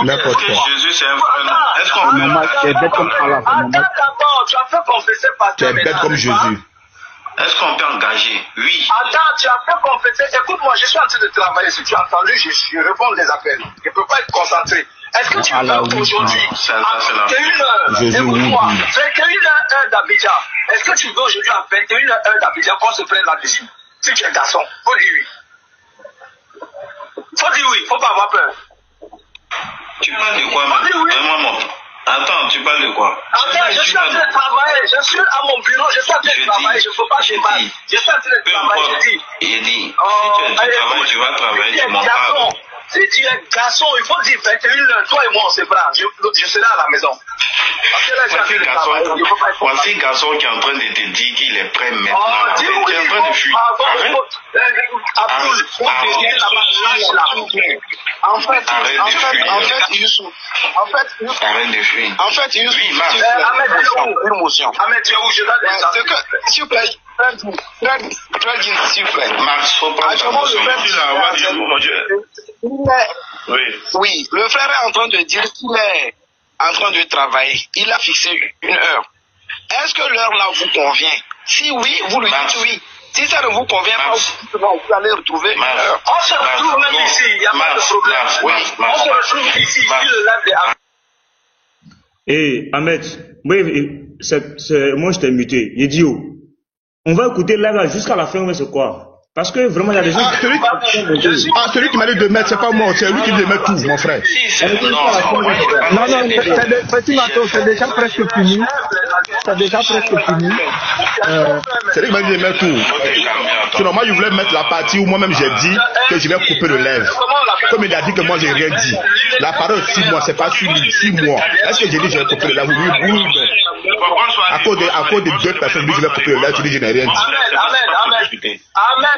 N'importe quoi. Jésus, c'est un vrai nom. Est-ce qu'on peut engager? Tu as fait confesser Pasteur Mela. Tu es bête comme Jésus. Est-ce qu'on peut engager? Oui. Attends, tu as fait confesser. Écoute-moi, je suis en train de travailler. Si tu as entendu, je réponds les appels. Je ne peux pas être concentré. Est-ce que tu veux aujourd'hui, à 21h, écoute-moi, 21h d'Abidjan, est-ce que tu veux aujourd'hui à 21h d'Abidjan qu'on se prenne là-dessus? Si tu es garçon, faut dire oui. Faut dire oui, faut pas avoir peur. Tu parles de quoi, même? Attends, tu parles de quoi? Attends, je suis en train de travailler, je suis à mon bureau, je suis en train de travailler, je ne peux pas chez moi. Je suis en train de travailler, je dis. Il dit, si tu travailles, tu vas travailler, tu m'en parles. Si tu es garçon, il faut dire 21h, toi et moi on se prend, je serai à la maison. Voici garçon qui est en train de te dire qu'il est prêt maintenant. Tu es en train de fuir. En fait, Youssou. Arrête de fuir. En fait, Youssou. Émotion. Ahmed, tu es où? Je dois descendre. S'il vous plaît. Très bien, s'il vous plaît. Max, faut pas. Oui, le frère est en train de dire qu'il est en train de travailler. Il a fixé 1 heure. Est-ce que l'heure là vous convient? Si oui, vous lui dites oui. Si ça ne vous convient pas, vous allez retrouver une heure. On se retrouve même ici, il n'y a pas de problème. On se retrouve ici, le live de Et Ahmed, moi je t'ai muté. Il dit, on va écouter là jusqu'à la fin, mais c'est quoi? Parce que vraiment, il y a des gens celui qui m'a dit de mettre, c'est pas moi, c'est lui qui dit de mettre tout, mon frère. Non, petit Mato, c'est déjà presque fini. C'est déjà presque fini. C'est lui qui m'a dit de mettre tout. Sinon, moi, je voulais mettre la partie où moi-même j'ai dit que je vais couper le live. Comme il a dit que moi, j'ai rien dit. La parole 6 mois, c'est pas sur 6 mois. Est-ce que j'ai dit que je vais couper le live? Oui. À cause de 2 personnes, je vais couper le live, tu dis que je n'ai rien dit.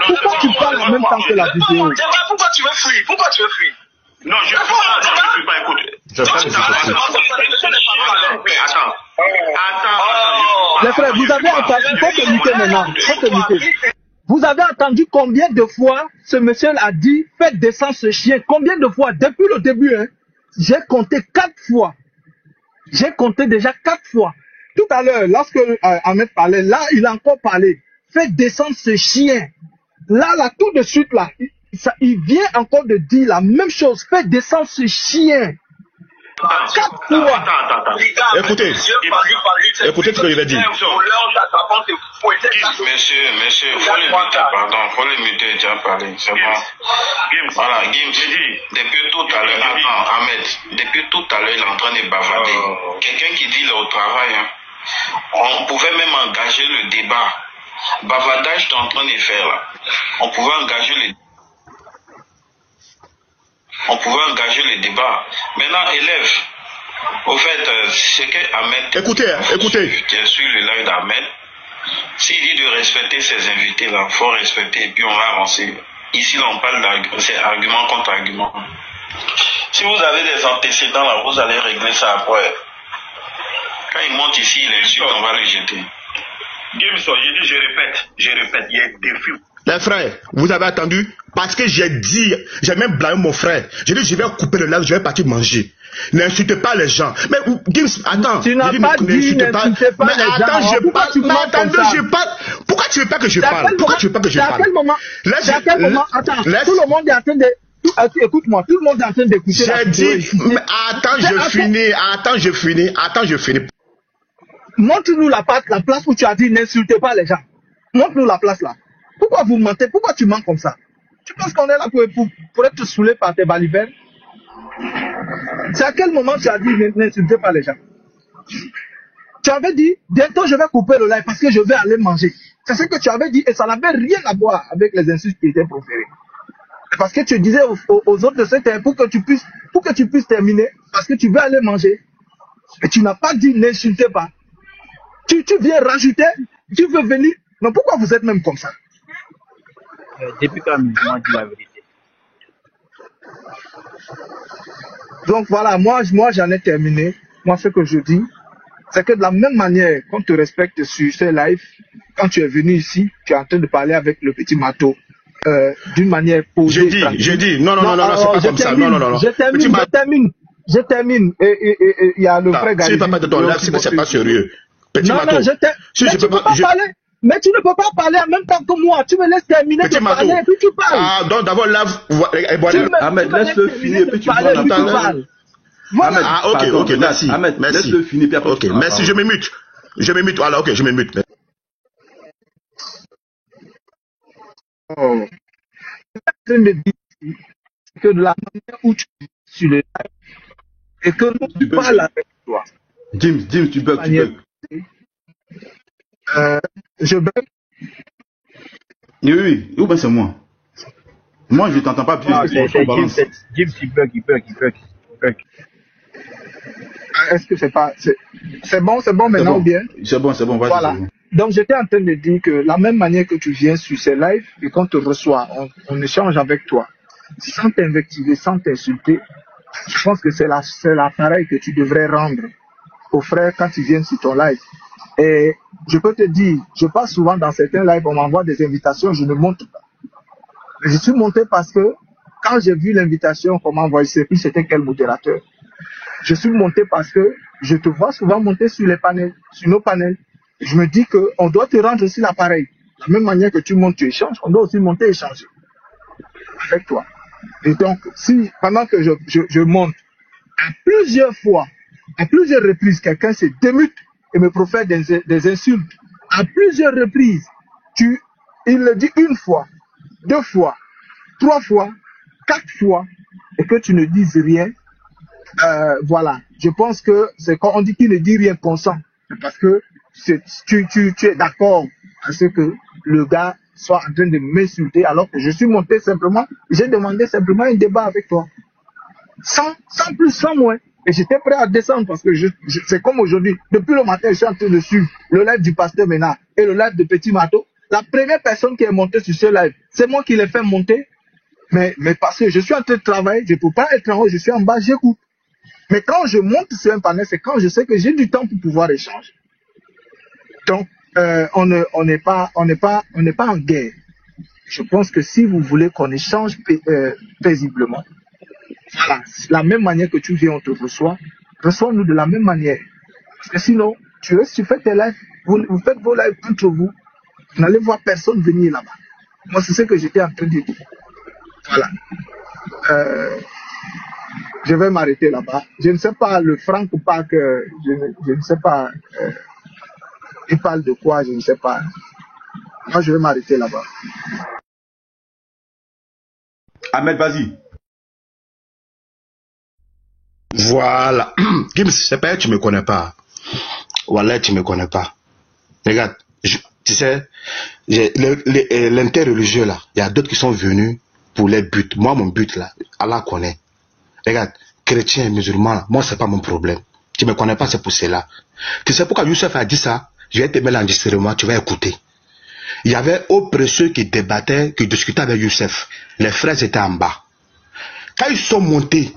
Pourquoi tu parles en même temps que la vidéo? Pourquoi tu veux fuir? Non, je ne fuis pas, écoute. Attends. Les frères, vous avez entendu, il faut te muter maintenant. Vous avez entendu combien de fois ce monsieur a dit, faites descendre ce chien? Combien de fois? Depuis le début, hein, j'ai compté 4 fois. J'ai compté déjà 4 fois. Tout à l'heure, lorsque Ahmed parlait, là, il a encore parlé. Faites descendre ce chien. Là, tout de suite, là, il vient encore de dire la même chose. Faites descendre ce chien. 4 fois. Écoutez ce que je vais dire. Monsieur, faut le muter, pardon, faut le muter, déjà parlé, c'est bon. Voilà, Gims, depuis tout à l'heure, attends, Ahmed, depuis tout à l'heure, il est en train de bavarder. Quelqu'un qui dit là au travail, hein, on pouvait même engager le débat. Bavardage, tu es en train de faire là. On pouvait engager le débat. Maintenant, élève, au fait, ce que Ahmed... Écoutez. J'ai suivi le live d'Ahmed. S'il dit de respecter ses invités là, il faut respecter et puis on va avancer. Ici, là, on parle d'argument contre argument. Si vous avez des antécédents là, vous allez régler ça après. Quand il monte ici, il insulte, on va le jeter. Gameson, je répète, il y a des films. Les frères, vous avez attendu? Parce que j'ai même blâmé mon frère. J'ai dit, je vais couper le live, je vais partir manger. N'insultez pas les gens. Mais Gims, attends. Tu n'as pas dit n'insultez pas les gens. Attends, je parle. Pourquoi tu veux pas que je parle? C'est à quel moment? Attends, tout le monde est en train de... Écoute-moi, tout le monde est en train d'écouter. J'ai dit, mais attends, je finis. Montre-nous la place où tu as dit n'insultez pas les gens. Montre-nous la place là. Pourquoi vous mentez? Pourquoi tu mens comme ça? Tu penses qu'on est là pour être saoulé par tes balivernes? C'est à quel moment tu as dit n'insultez pas les gens? Tu avais dit bientôt je vais couper le live parce que je vais aller manger. C'est ce que tu avais dit et ça n'avait rien à voir avec les insultes qui étaient proférées. Parce que tu disais aux autres de cette pour que tu puisses terminer parce que tu veux aller manger. Et tu n'as pas dit n'insultez pas. Tu viens rajouter, tu veux venir. Non, pourquoi vous êtes même comme ça? Depuis quand même, moi, dis la vérité. Donc voilà, moi j'en ai terminé. Moi, ce que je dis, c'est que de la même manière qu'on te respecte sur ces lives, quand tu es venu ici, tu es en train de parler avec le petit Mato d'une manière posée. J'ai dit, non, c'est pas comme ça. Non. Je termine. Et il y a le frère Gary. Si papa de ton live, c'est pas sérieux. Petit Mato. Parler. Mais tu ne peux pas parler en même temps que moi. Tu me laisses terminer de parler et puis tu parles. Ah, donc d'abord là, Ahmed, laisse-le finir et puis tu parles. Voilà. Ah, ok, merci. Ahmed, laisse-le finir puis après. Ok, merci, je me mute. Voilà, ok, je me mute. Oh. Je suis en train de dire que de la manière où tu es sur le live et que nous tu parles avec toi. James, tu bugs. Je bug. Oui, ou bien c'est moi. Moi, je t'entends pas bien. C'est James, il bug. Est-ce que c'est pas... C'est bon maintenant ou bien? C'est bon, vas-y. Voilà. Donc, j'étais en train de dire que la même manière que tu viens sur ces lives et qu'on te reçoit, on échange avec toi, sans t'invectiver, sans t'insulter, je pense que c'est l'appareil que tu devrais rendre aux frères quand ils viennent sur ton live. Et je peux te dire, je passe souvent dans certains lives, on m'envoie des invitations, je ne monte pas. Je suis monté parce que quand j'ai vu l'invitation qu'on m'a envoyée, c'est puis c'était quel modérateur. Je suis monté parce que je te vois souvent monter sur les panels, sur nos panels. Je me dis qu'on doit te rendre aussi l'appareil. De la même manière que tu montes, tu échanges, on doit aussi monter et échanger avec toi. Et donc, si pendant que je monte, à plusieurs fois, à plusieurs reprises, quelqu'un se démute et me profère des insultes, à plusieurs reprises, il le dit une fois, 2 fois, 3 fois, 4 fois, et que tu ne dises rien, voilà. Je pense que c'est quand on dit qu'il ne dit rien consent, c'est parce que tu es d'accord à ce que le gars soit en train de m'insulter alors que je suis monté simplement, j'ai demandé simplement un débat avec toi. Sans plus, sans moins. Et j'étais prêt à descendre parce que c'est comme aujourd'hui. Depuis le matin, je suis en train de suivre le live du pasteur Ménard et le live de Petit Mato. La première personne qui est montée sur ce live, c'est moi qui l'ai fait monter. Mais parce que je suis en train de travailler, je ne peux pas être en haut, je suis en bas, j'écoute. Mais quand je monte sur un panel, c'est quand je sais que j'ai du temps pour pouvoir échanger. Donc, on n'est pas en guerre. Je pense que si vous voulez qu'on échange paisiblement, voilà, la même manière que tu viens, on te reçoit, reçois-nous de la même manière. Parce que sinon, tu fais tes lives, vous faites vos lives entre vous, vous n'allez voir personne venir là-bas. Moi, c'est ce que j'étais en train de dire. Voilà. Je vais m'arrêter là-bas. Je ne sais pas, le Frank Park, je ne sais pas, il parle de quoi, je ne sais pas. Moi, je vais m'arrêter là-bas. Ahmed, vas-y. Voilà. Gims, c'est pas, tu me connais pas. Wallah, tu me connais pas. Regarde, tu sais, l'interreligieux là, il y a d'autres qui sont venus pour les buts. Moi, mon but là, Allah connaît. Regarde, chrétien, musulman là, moi, c'est pas mon problème. Tu me connais pas, c'est pour cela. Tu sais pourquoi Youssef a dit ça? Je vais te mettre l'enregistrement, tu vas écouter. Il y avait oppresseurs qui débattaient, qui discutaient avec Youssef. Les frères étaient en bas. Quand ils sont montés,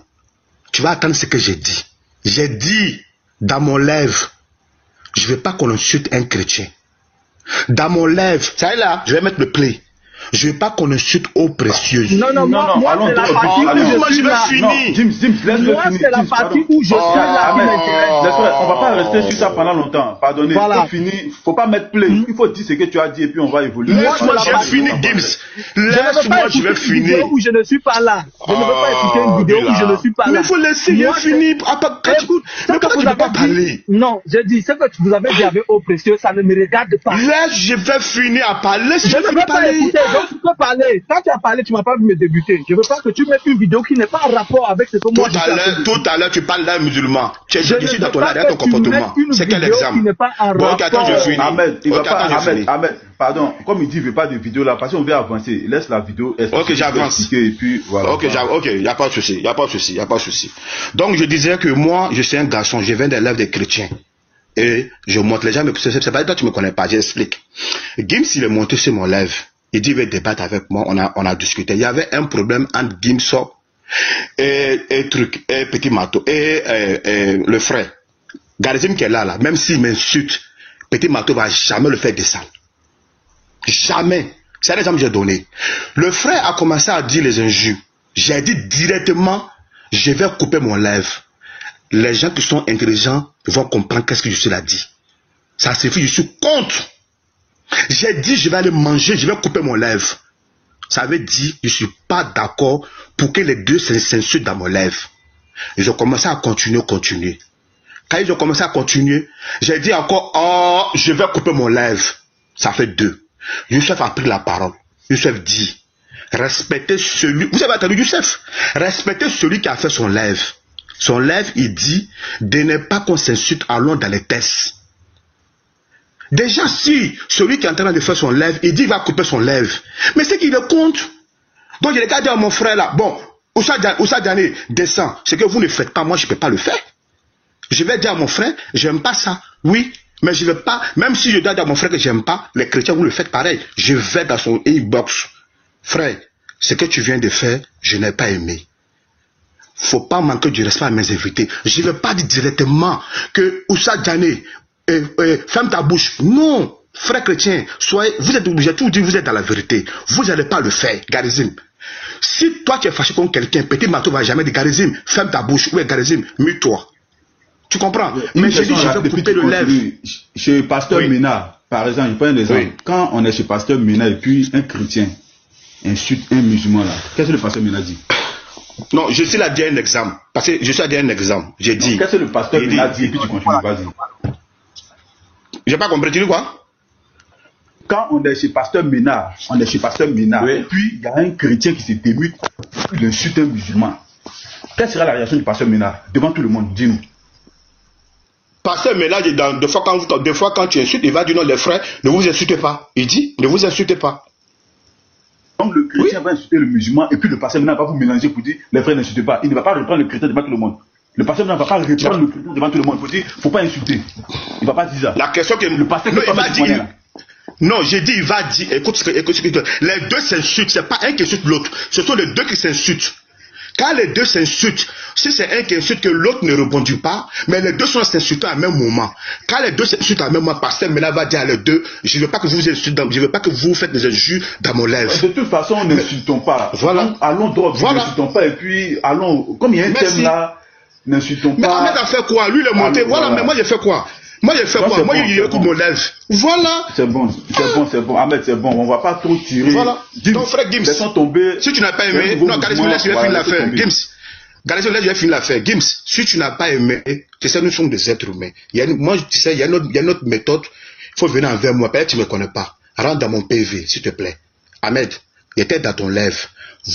tu vas attendre ce que j'ai dit. J'ai dit, dans mon lèvre, je ne veux pas qu'on insulte un chrétien. Dans mon lèvre, ça y est là, je vais mettre le play. Je ne veux pas qu'on insulte aux précieuses. Non, moi c'est la partie où je suis là. Moi, c'est la partie où je suis là qui m'intéresse. On ne va pas rester sur ça pendant longtemps. Pardonnez, voilà. Il ne faut pas mettre play. Il faut dire ce que tu as dit et puis on va évoluer. Laisse-moi, j'ai fini, Gims. Laisse-moi, je vais finir. Où je ne suis pas là. Je ne veux pas écouter une vidéo où je ne suis pas là. Mais il faut laisser, j'ai fini. Mais pourquoi tu ne peux pas parler? Non, j'ai dit, ce que vous avez dit avec eau précieuse, ça ne me regarde pas. Laisse, je vais finir à parler. Je ne veux pas écouter. Donc, tu peux parler. Quand tu as parlé, tu ne m'as pas vu me débuter. Je ne veux pas que tu mettes une vidéo qui n'est pas en rapport avec ce que moi je fais. Tout à l'heure, tu parles d'un musulman. Tu es ici dans ton ton comportement. C'est quel exemple? Bon, attends, je finis. Ahmed, pardon, comme il dit, il ne veut pas de vidéo là, parce qu'on veut avancer. Laisse la vidéo. Ok, j'avance. Et puis, voilà. Ok, il n'y a pas de souci. Il n'y a pas de souci. Donc, je disais que moi, je suis un garçon. Je viens des lèvres des chrétiens. Et je montre les gens, mais c'est pas toi, tu ne me connais pas. J'explique. Gims, il est monté sur mon lèvre. Il dit, il veut débattre avec moi. On a discuté. Il y avait un problème entre Gimso et Petit Mato et le frère. Garizim qui est là, même s'il m'insulte, Petit Mato va jamais le faire descendre. Jamais. C'est l'exemple que j'ai donné. Le frère a commencé à dire les injures. J'ai dit directement, je vais couper mon lèvre. Les gens qui sont intelligents vont comprendre qu'est-ce que je suis là dit. Ça suffit, je suis contre. J'ai dit, je vais aller manger, je vais couper mon lèvre. Ça veut dire, je ne suis pas d'accord pour que les deux s'insultent dans mon lèvre. Ils ont commencé à continuer. Quand ils ont commencé à continuer, j'ai dit encore, oh, je vais couper mon lèvre. Ça fait 2. Youssef a pris la parole. Youssef dit, respectez celui, vous avez entendu Youssef, respectez celui qui a fait son lèvre. Son lèvre, il dit, de ne pas qu'on s'insulte, allons dans les tests. Déjà, si celui qui est en train de faire son lèvre, il dit qu'il va couper son lèvre, mais c'est qu'il le compte. Donc, je regarde à mon frère là, bon, Oussa Diané, descend. Ce que vous ne faites pas, moi, je ne peux pas le faire. Je vais dire à mon frère, j'aime pas ça. Oui, mais je ne vais pas, même si je dois dire à mon frère que j'aime pas, les chrétiens, vous le faites pareil. Je vais dans son inbox. Frère, ce que tu viens de faire, je n'ai pas aimé. Faut pas manquer du respect à mes invités. Je ne vais pas dire directement que Oussa Diané, ferme ta bouche. Non, frère chrétien, vous êtes obligé, tout dit, vous êtes dans la vérité. Vous n'allez pas le faire, Garizim. Si toi tu es fâché contre quelqu'un, Petit Mato va jamais dire Garizim, ferme ta bouche. Oui, Garizim, mute-toi. Tu comprends? Mais j'ai dit, je vais couper le lèvre. Chez Pasteur Ménard, par exemple, je prends un exemple. Oui. Quand on est chez Pasteur Ménard et puis un chrétien insulte un musulman là, qu'est-ce que le Pasteur Ménard dit? Non, je suis là à dire un exemple. Parce que je suis là à dire un exemple. J'ai dit. Qu'est-ce que le Pasteur Ménard dit et puis tu continues, vas-y. J'ai pas compris, tu dis quoi? Quand on est chez Pasteur Ménard, oui. Et puis il y a un chrétien qui se démute, il insulte un musulman. Quelle sera la réaction du Pasteur Ménard devant tout le monde? Dis-nous. Pasteur Ménard, des fois quand tu insultes, il va dire non, les frères, ne vous insultez pas. Il dit, ne vous insultez pas. Donc le chrétien va insulter le musulman et puis le Pasteur Ménard va vous mélanger pour dire les frères n'insultez pas. Il ne va pas reprendre le chrétien devant tout le monde. Le Pasteur Ménard ne va pas reprendre le chrétien devant tout le monde pour dire faut pas insulter. Il ne va pas dire ça. La question que le pasteur non, il va dire. Non, j'ai dit, il va dire, écoute, les deux s'insultent, c'est pas un qui insulte l'autre, ce sont les deux qui s'insultent. Quand les deux s'insultent, si c'est un qui insulte que l'autre ne rebondit pas, mais les deux sont s'insultés à même moment. Quand les deux s'insultent à même moment, Pasteur Ménard va dire à les deux, je ne veux pas que vous insultez, je ne veux pas que vous faites des injures dans mon lèvre. De toute façon, n'insultons pas. Voilà. Allons droit, n'insultons pas et puis allons, comme il y a un thème là, n'insultons pas. Mais Ahmed a fait quoi? Lui, il est monté. Voilà, mais moi, j'ai fait quoi? Moi, j'ai fait quoi? Moi, j'ai écouté mon lèvre. Voilà. C'est bon. Ahmed, c'est bon. On va pas trop tirer. Voilà. Donc, frère Gims, si tu n'as pas aimé, non, Galisme, laisse, je vais finir l'affaire. Gims, Galisme, laisse, je vais finir l'affaire. Gims, si tu n'as pas aimé, tu sais, nous sommes des êtres humains. Moi, tu sais, il y a notre méthode. Il faut venir envers moi. Peut-être que tu ne me connais pas. Rentre dans mon PV, s'il te plaît. Ahmed, il était dans ton lèvre.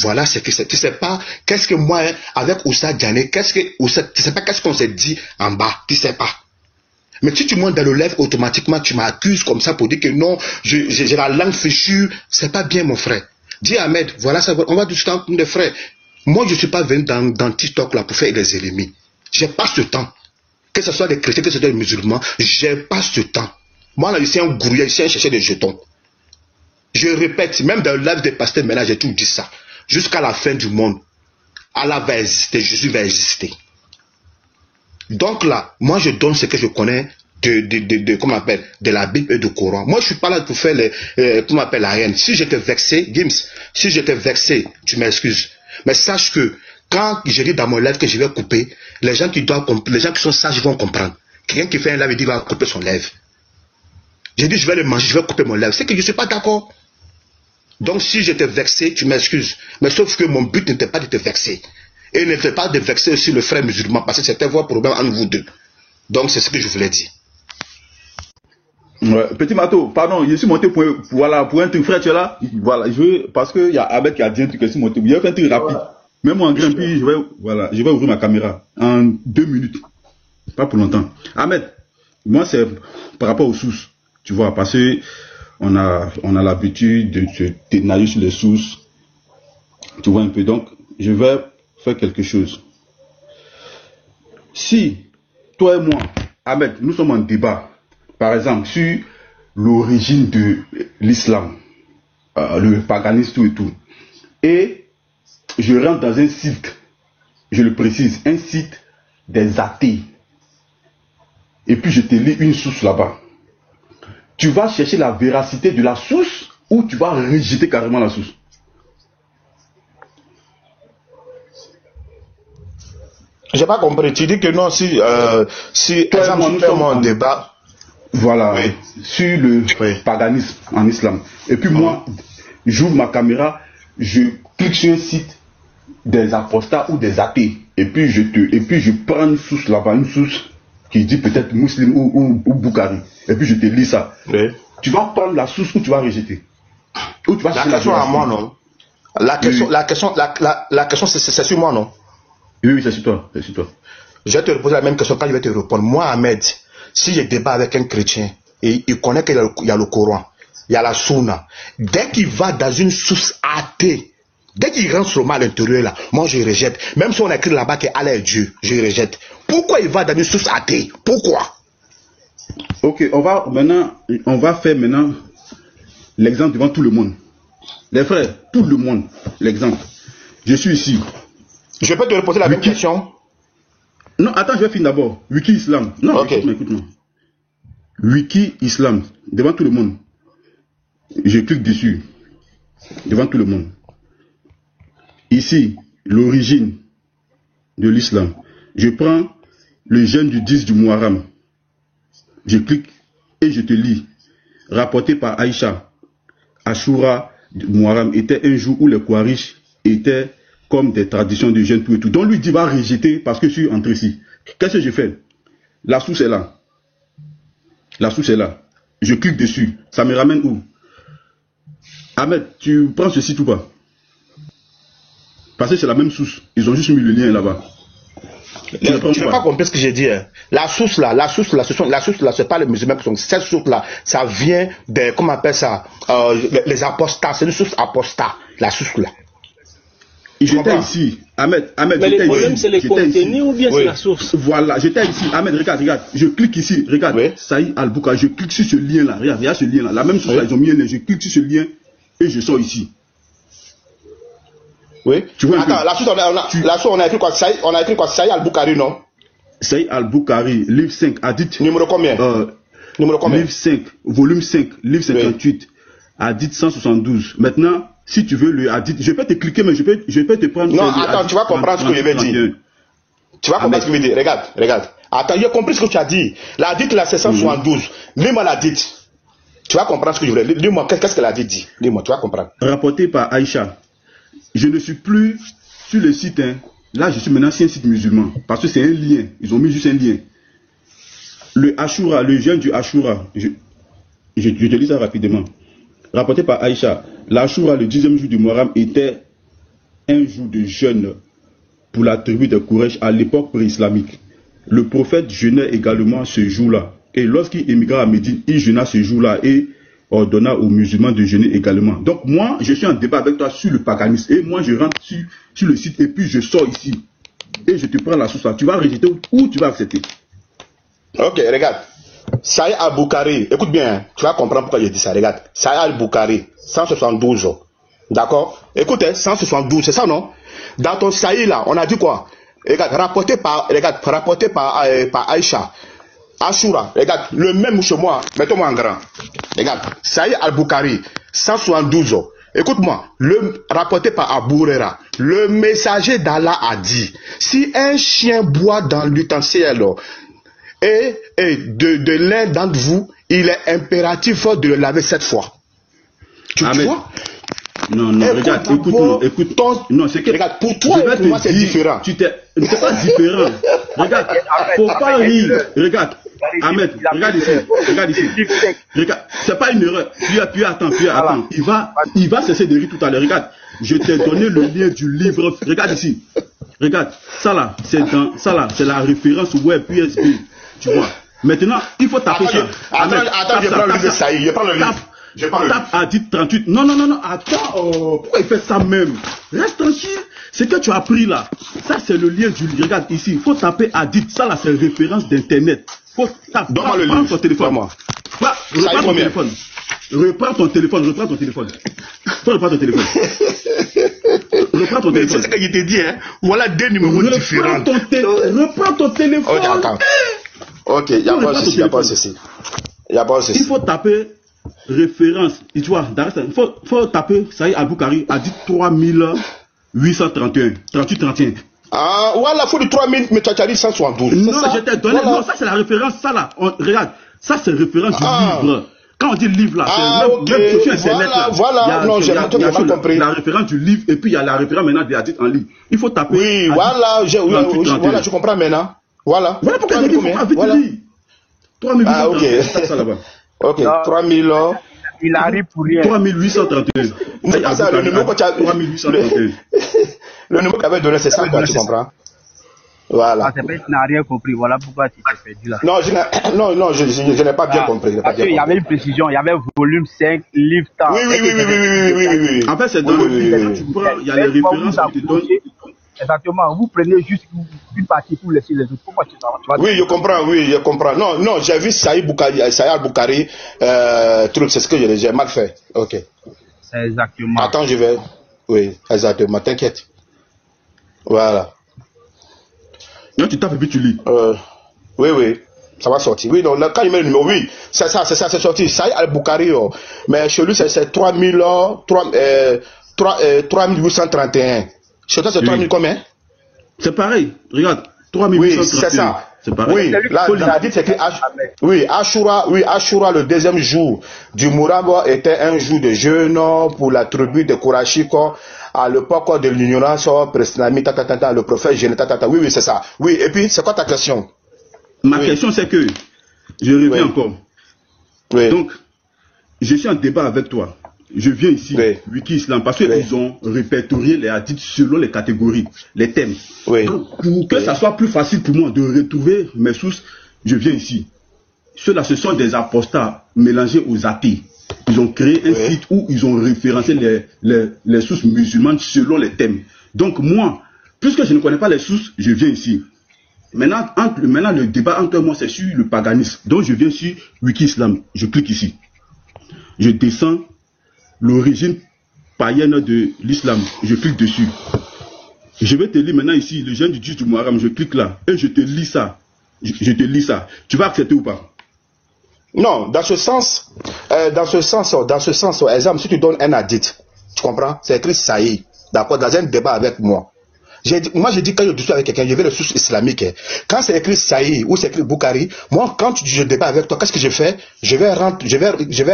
Voilà ce que c'est. Tu sais pas, qu'est-ce que moi, avec Oussa Diané, tu sais pas qu'est-ce qu'on s'est dit en bas. Tu sais pas. Mais si tu montes dans le lèvre, automatiquement, tu m'accuses comme ça pour dire que non, j'ai la langue fichue. C'est pas bien, mon frère. Dis Ahmed, voilà ça, on va du temps comme des frères. Moi, je ne suis pas venu dans TikTok là pour faire des ennemis. J'ai pas ce temps. Que ce soit des chrétiens, que ce soit des musulmans, j'ai pas ce temps. Moi, là, je suis un gourou, je suis un chercheur de jetons. Je répète, même dans le live des pasteurs, mais là, j'ai tout dit ça. Jusqu'à la fin du monde. Allah va exister, Jésus va exister. Donc là, moi je donne ce que je connais comment on appelle, de la Bible et du Coran. Moi je suis pas là pour faire comment on appelle, la haine. Si j'étais vexé, Gims, si j'étais vexé, tu m'excuses. Mais sache que quand je dis dans mon lèvre que je vais couper, les gens qui sont sages vont comprendre. Quelqu'un qui fait un lèvre, il dit qu'il va couper son lèvre. J'ai dit je vais le manger, je vais couper mon lèvre. C'est que je ne suis pas d'accord. Donc si j'étais vexé, tu m'excuses. Mais sauf que mon but n'était pas de te vexer. Et ne fait pas de vexer aussi le frère musulman, parce que c'était votre problème entre vous deux. Donc c'est ce que je voulais dire. Ouais, petit Mato, pardon, je suis monté pour un truc, frère, tu es là? Voilà, parce qu'il y a Ahmed qui a dit un truc, je suis monté. Je vais faire un truc rapide. Même moi en grand, puis je vais ouvrir ma caméra en 2 minutes. Pas pour longtemps. Ahmed, moi c'est par rapport aux sources, tu vois, parce que on a l'habitude de se dénailler sur les sources. Tu vois un peu, donc je vais faire quelque chose. Si toi et moi, Ahmed, nous sommes en débat, par exemple, sur l'origine de l'islam, le paganisme, tout et tout, et je rentre dans un site, je le précise, un site des athées, et puis je te lis une source là-bas, tu vas chercher la véracité de la source ou tu vas rejeter carrément la source? J'ai pas compris. Tu dis que non, si toi nous sommes en débat. Voilà, oui. Sur le paganisme en islam. Et puis moi, j'ouvre ma caméra, je clique sur un site des apostats ou des athées. Et puis je prends une source là-bas, une source qui dit peut-être musulman ou Boukhari. Et puis je te lis ça. Oui. Tu vas prendre la source ou tu vas rejeter? Ou tu vas la question à moi, non? La question c'est sur moi, non? Oui, c'est sur toi. Je vais te reposer la même question quand je vais te répondre. Moi, Ahmed, si je débat avec un chrétien et il connaît qu'il y a le Coran, il y a la Sunna, dès qu'il va dans une source athée, dès qu'il rentre sur à l'intérieur là, moi je rejette. Même si on écrit là-bas que Allah est Dieu, je rejette. Pourquoi il va dans une source athée? Pourquoi? Ok, on va faire maintenant l'exemple devant tout le monde. Les frères, tout le monde, l'exemple. Je suis ici. Je peux te reposer la même question? Non, attends, je vais finir d'abord. Wiki Islam. Non, okay. Écoute-moi. Wiki Islam, devant tout le monde. Je clique dessus. Devant tout le monde. Ici, l'origine de l'islam. Je prends le jeûne du 10 du Muharram. Je clique et je te lis. Rapporté par Aïcha, Ashura du Muharram était un jour où les Quraysh étaient comme des traditions de jeûne, tout et tout. Donc lui dit va rejeter parce que je suis entré ici. Qu'est-ce que je fais? La source est là. La source est là. Je clique dessus. Ça me ramène où? Ahmed, tu prends ce site ou pas? Parce que c'est la même source. Ils ont juste mis le lien là-bas. Tu n'as pas compris ce que j'ai dit. Hein. La source là, c'est pas les musulmans qui sont. Cette source là, ça vient de, comment on appelle ça, les apostats. C'est une source apostat. La source là. J'étais ici. Ahmed, mais le problème c'est le contenu ou bien c'est la source? Voilà, j'étais ici. Ahmed, regarde. Je clique ici. Regarde. Oui. Saïd Al-Boukhari. Je clique sur ce lien là. Regarde ce lien là. La même source là, ils ont mis un lien. Je clique sur ce lien et je sors ici. Oui. Tu vois. Attends, la source on a écrit quoi? On a écrit quoi? Saïd Al-Boukhari, non? Saïd Al-Boukhari, livre 5, hadith. Numéro combien? Numéro combien? Livre 5, volume 5, livre 58, oui. Hadith 172. Maintenant, si tu veux le hadith, je peux te cliquer, mais je peux te prendre. Non, attends, tu vas comprendre ce que je vais dire. Tu vas comprendre ce que je vais dire. Regarde. Attends, j'ai compris ce que tu as dit. La hadith là, c'est 172. Lis-moi la hadith. Tu vas comprendre ce que je voulais. Lis-moi, qu'est-ce que la hadith dit? Lis-moi, tu vas comprendre. Rapporté par Aïcha. Je ne suis plus sur le site. Hein. Là, je suis maintenant sur un site musulman. Parce que c'est un lien. Ils ont mis juste un lien. Le Ashura, le jeûne du Ashura. Je te lis ça rapidement. Rapporté par Aïcha. L'Ashura, le 10e jour du Muharram, était un jour de jeûne pour la tribu de Quraysh à l'époque pré-islamique. Le prophète jeûnait également ce jour-là. Et lorsqu'il émigra à Médine, il jeûna ce jour-là et ordonna aux musulmans de jeûner également. Donc moi, je suis en débat avec toi sur le paganisme. Et moi, je rentre sur le site et puis je sors ici. Et je te prends la source là. Tu vas rejeter ou tu vas accepter. Ok, regarde. Saïd Al-Boukhari, écoute bien, tu vas comprendre pourquoi j'ai dit ça. Regarde. Saïd Al-Boukhari, 172. D'accord? Écoute, 172, c'est ça, non? Dans ton Saïd là, on a dit quoi? Regarde, rapporté par Aïcha. Ashura, regarde, le même chez moi, mettez-moi en grand. Regarde, Saïd Al-Boukhari, 172. Écoute-moi, rapporté par Abu Huraira, le messager d'Allah a dit, si un chien boit dans l'utensile et de l'un d'entre vous, il est impératif de le laver 7 fois. Tu vois? Non, regarde, écoute. Non, c'est que. Regarde, pour toi et pour moi, c'est différent. C'est pas différent. Regarde, faut pas rire. Regarde, Ahmed, regarde ici. Regarde, c'est pas une erreur. Puis attends. Il va cesser de rire tout à l'heure. Regarde, je t'ai donné le lien du livre. Regarde ici. Regarde, ça là, c'est la référence web USB. Tu vois. Maintenant, il faut taper ça. Attends, je prends le livre Saïd. Je prends le livre. Tape Hadith 38. Non, attends. Pourquoi il fait ça même? Reste tranquille. Ce que tu as pris là, ça c'est le lien du livre. Regarde ici. Il faut taper Hadith. Ça là, c'est référence d'internet. Faut taper. Prends ton téléphone. Reprends ton téléphone. Reprends ton téléphone. C'est ce que je t'ai dit, hein. Voilà deux numéros différents. Reprends ton téléphone. Ok, attends. Ok, il n'y a pas de souci. Il faut taper référence. Tu vois, il faut taper Saïd Al-Boukhari a dit 3831. 3831. Ah, voilà, il faut du 3000, mais tu as dit 172. Non, je t'ai donné. Voilà. Non, ça c'est la référence. Ça là, regarde, ça c'est référence du livre. Quand on dit livre là, c'est sur Internet. Voilà, non, j'ai mal compris. La référence du livre et puis il y a la référence maintenant des hadiths en ligne. Il faut taper. Oui, voilà, je comprends maintenant. Voilà. Voilà pourquoi j'ai dit qu'il faut vite lire. 3000. Ah, ok. Ça là-bas. Ok, 3000. Il arrive pour rien. 3831. C'est pas ça, le numéro que tu as. 3831. Le numéro que tu avais donné, c'est ça, tu comprends? Voilà. Tu n'as rien compris, voilà pourquoi tu t'es perdu là. Non, je n'ai pas bien compris. Parce qu'il y avait une précision, il y avait volume 5, livre temps. Oui. En fait, c'est dans le livre. Il y a les références qui te donnent. Exactement, vous prenez juste une partie pour laisser les autres. Pourquoi tu vas? Oui, je comprends. Non, j'ai vu Saïd Al-Boukhari, truc, c'est ce que j'ai mal fait. Ok. Exactement. Attends, je vais. Oui, exactement, t'inquiète. Voilà. Non, tu tapes et puis tu lis. Oui, ça va sortir. Oui, donc quand il met le numéro, oui, c'est ça, c'est sorti. Saïd Al-Boukhari, mais chez lui, c'est 3831. Chez toi, c'est 3000 combien? C'est pareil, regarde, 3831. Oui, c'est ça. C'est pareil. Oui, là, la dit c'est que Ashura, le deuxième jour du Muharram était un jour de jeûne pour la tribu de Kourachiko à l'époque de l'ignorance pré-islamique, le prophète Jésus, oui, c'est ça. Oui, et puis, c'est quoi ta question? Ma question, c'est que, je reviens encore. Oui. Donc, je suis en débat avec toi. Je viens ici, Wiki Islam, parce qu'ils ont répertorié les hadiths selon les catégories, les thèmes. Donc, pour que ça soit plus facile pour moi de retrouver mes sources, je viens ici. Ceux-là, ce sont des apostats mélangés aux athées. Ils ont créé un site où ils ont référencé les sources musulmanes selon les thèmes. Donc moi, puisque je ne connais pas les sources, je viens ici. Maintenant le débat entre moi, c'est sur le paganisme. Donc je viens sur Wiki Islam. Je clique ici. Je descends l'origine païenne de l'islam. Je clique dessus. Je vais te lire maintenant ici le jeûne du 10 du Muharram. Je clique là et je te lis ça. Je te lis ça. Tu vas accepter ou pas? Non, dans ce sens, exemple, si tu donnes un hadith, tu comprends? C'est écrit Saïd, d'accord, dans un débat avec moi. Moi, j'ai dit quand je discute avec quelqu'un, je vais les sources islamiques. Quand c'est écrit Saïd ou c'est écrit Bukhari, moi, quand je débat avec toi, qu'est-ce que je fais? Je vais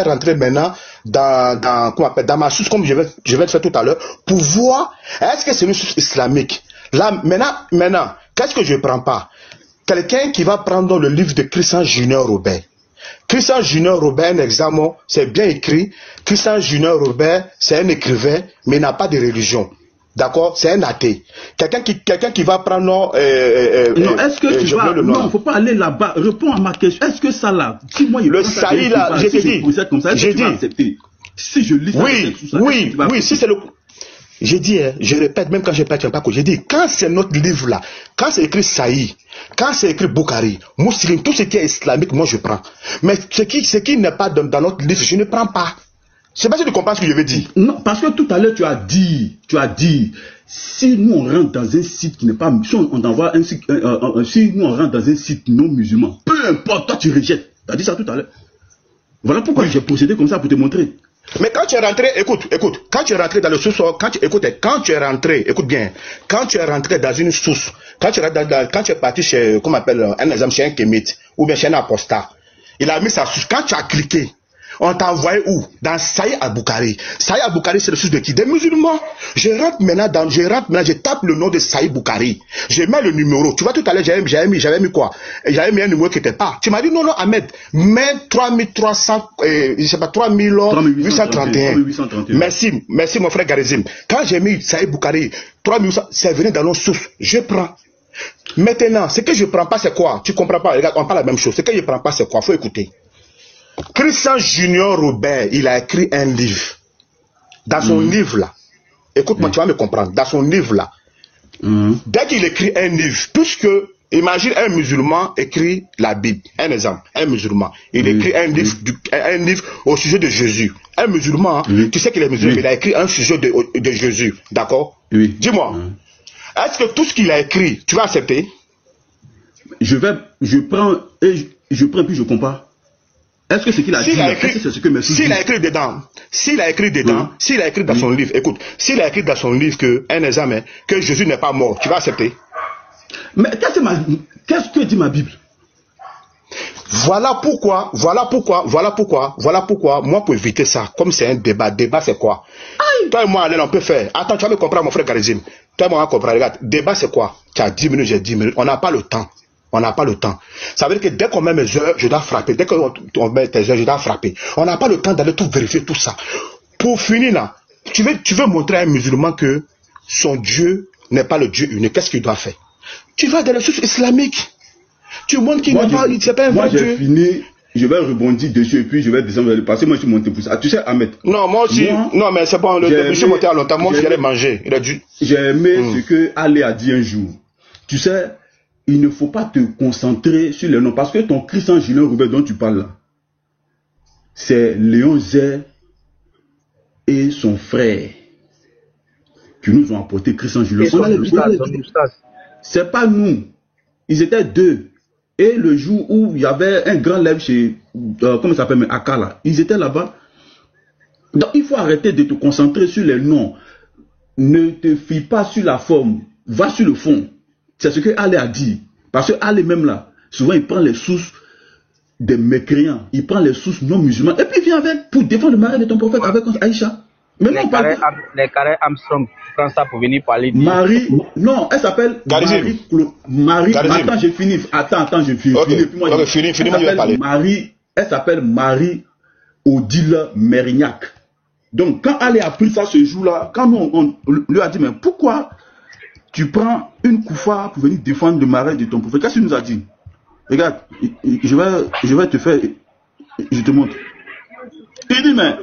rentrer maintenant dans ma source, comme je vais le faire tout à l'heure, pour voir, est-ce que c'est une source islamique? Là, maintenant, qu'est-ce que je ne prends pas? Quelqu'un qui va prendre le livre de Christian Junior Robert. Christian Junior Robert, un examen, c'est bien écrit. Christian Junior Robert, c'est un écrivain, mais il n'a pas de religion. D'accord? C'est un athée. Quelqu'un qui va prendre... non, est-ce que tu vas... Non, il ne faut pas aller là-bas. Réponds à ma question. Est-ce que ça là... Si moi, le Saïd là, je te dis... J'ai dit... Si je lis ça... Oui, si c'est le... J'ai dit, je répète, même quand je répète, j'ai dit, quand c'est notre livre là, quand c'est écrit Saïd, quand c'est écrit Bukhari, Muslim, tout ce qui est islamique, moi je prends. Mais ce qui n'est pas dans notre livre, je ne prends pas. Je ne sais pas si tu comprends ce que je veux dire. Non, parce que tout à l'heure tu as dit, si nous on rentre dans un site qui n'est pas, si on envoie un site, si nous on rentre dans un site non musulman, peu importe, toi tu rejettes. Tu as dit ça tout à l'heure. Voilà pourquoi j'ai procédé comme ça pour te montrer. Mais quand tu es rentré, écoute, quand tu es rentré dans le sous-sol, quand tu es rentré, écoute bien, quand tu es rentré dans une source, quand tu es parti chez, comment on appelle, un exemple, chez un kémite, ou bien chez un apostat, il a mis sa source, quand tu as cliqué, on t'a envoyé où? Dans Saïd al-Bukhari. Saïd al-Bukhari, c'est le source de qui? Des musulmans. Je rentre maintenant, je tape le nom de Saïd Bukhari. Je mets le numéro. Tu vois, tout à l'heure, j'avais mis quoi? J'avais mis un numéro qui n'était pas. Tu m'as dit, non, Ahmed, mets 3300, je sais pas, 3831. Merci, mon frère Garizim. Quand j'ai mis Saïd Bukhari, 3800, c'est venu dans nos sources. Je prends. Maintenant, ce que je prends pas, c'est quoi? Tu comprends pas? Regarde, on parle la même chose. Ce que je prends pas, c'est quoi? Faut écouter. Christian Junior Robert, il a écrit un livre. Dans son livre là, écoute-moi, tu vas me comprendre. Dans son livre là, dès qu'il écrit un livre, puisque, imagine un musulman écrit la Bible. Un exemple, un musulman, il écrit un livre au sujet de Jésus. Un musulman, tu sais qu'il est musulman, il a écrit un sujet de Jésus. D'accord? Dis-moi, est-ce que tout ce qu'il a écrit, tu vas accepter? Je prends puis je compare. Est-ce que ce qu'il a dit, c'est ce que mes sources disent? S'il a écrit dans son livre, écoute, s'il a écrit dans son livre que, un examen, que Jésus n'est pas mort, tu vas accepter? Mais qu'est-ce que dit ma Bible? Voilà pourquoi, moi pour éviter ça, comme c'est un débat c'est quoi? Toi et moi, Alain, on peut faire. Attends, tu vas me comprendre, mon frère Garizim. Toi et moi, on va comprendre. Regarde, débat c'est quoi? Tu as 10 minutes, j'ai 10 minutes. On n'a pas le temps. Ça veut dire que dès qu'on met mes heures, je dois frapper. Dès qu'on met tes heures, je dois frapper. On n'a pas le temps d'aller tout vérifier, tout ça. Pour finir là, tu veux montrer à un musulman que son Dieu n'est pas le Dieu unique. Qu'est-ce qu'il doit faire? Tu vas dans les sources islamiques. Tu montres qu'il n'est pas, c'est pas un vrai Dieu. Moi, j'ai fini. Je vais rebondir dessus et puis je vais descendre vers le passé. Moi, je suis monté pour ça. Tu sais, Ahmed. Non, moi aussi. Non, mais c'est pas je suis monté à longtemps. Moi, je vais manger. J'ai aimé ce que Ali a dit un jour. Tu sais, il ne faut pas te concentrer sur les noms. Parce que ton Christian Julien Robert dont tu parles là, c'est Léon Zé et son frère qui nous ont apporté Christian Julien. C'est pas nous. Ils étaient deux. Et le jour où il y avait un grand lève chez, comment ça s'appelle, Akala, ils étaient là-bas. Donc il faut arrêter de te concentrer sur les noms. Ne te fie pas sur la forme. Va sur le fond. C'est ce que Ali a dit. Parce que Ali même là, souvent il prend les sources des mécréants, il prend les sources non musulmanes, et puis il vient avec pour défendre le mari de ton prophète avec Aïcha. Mais non, les carrés Armstrong, prends ça pour venir parler de Marie, non, elle s'appelle Marie. Attends, j'ai fini. Attends, j'ai fini. Fini, moi je vais parler. Elle s'appelle Marie Odile Mérignac. Donc, quand elle a appris ça ce jour-là, quand on lui a dit, mais pourquoi tu prends une koufa pour venir défendre le mari de ton prophète? Qu'est-ce qu'il nous a dit? Regarde, je vais te faire, je te montre. Il dit, mais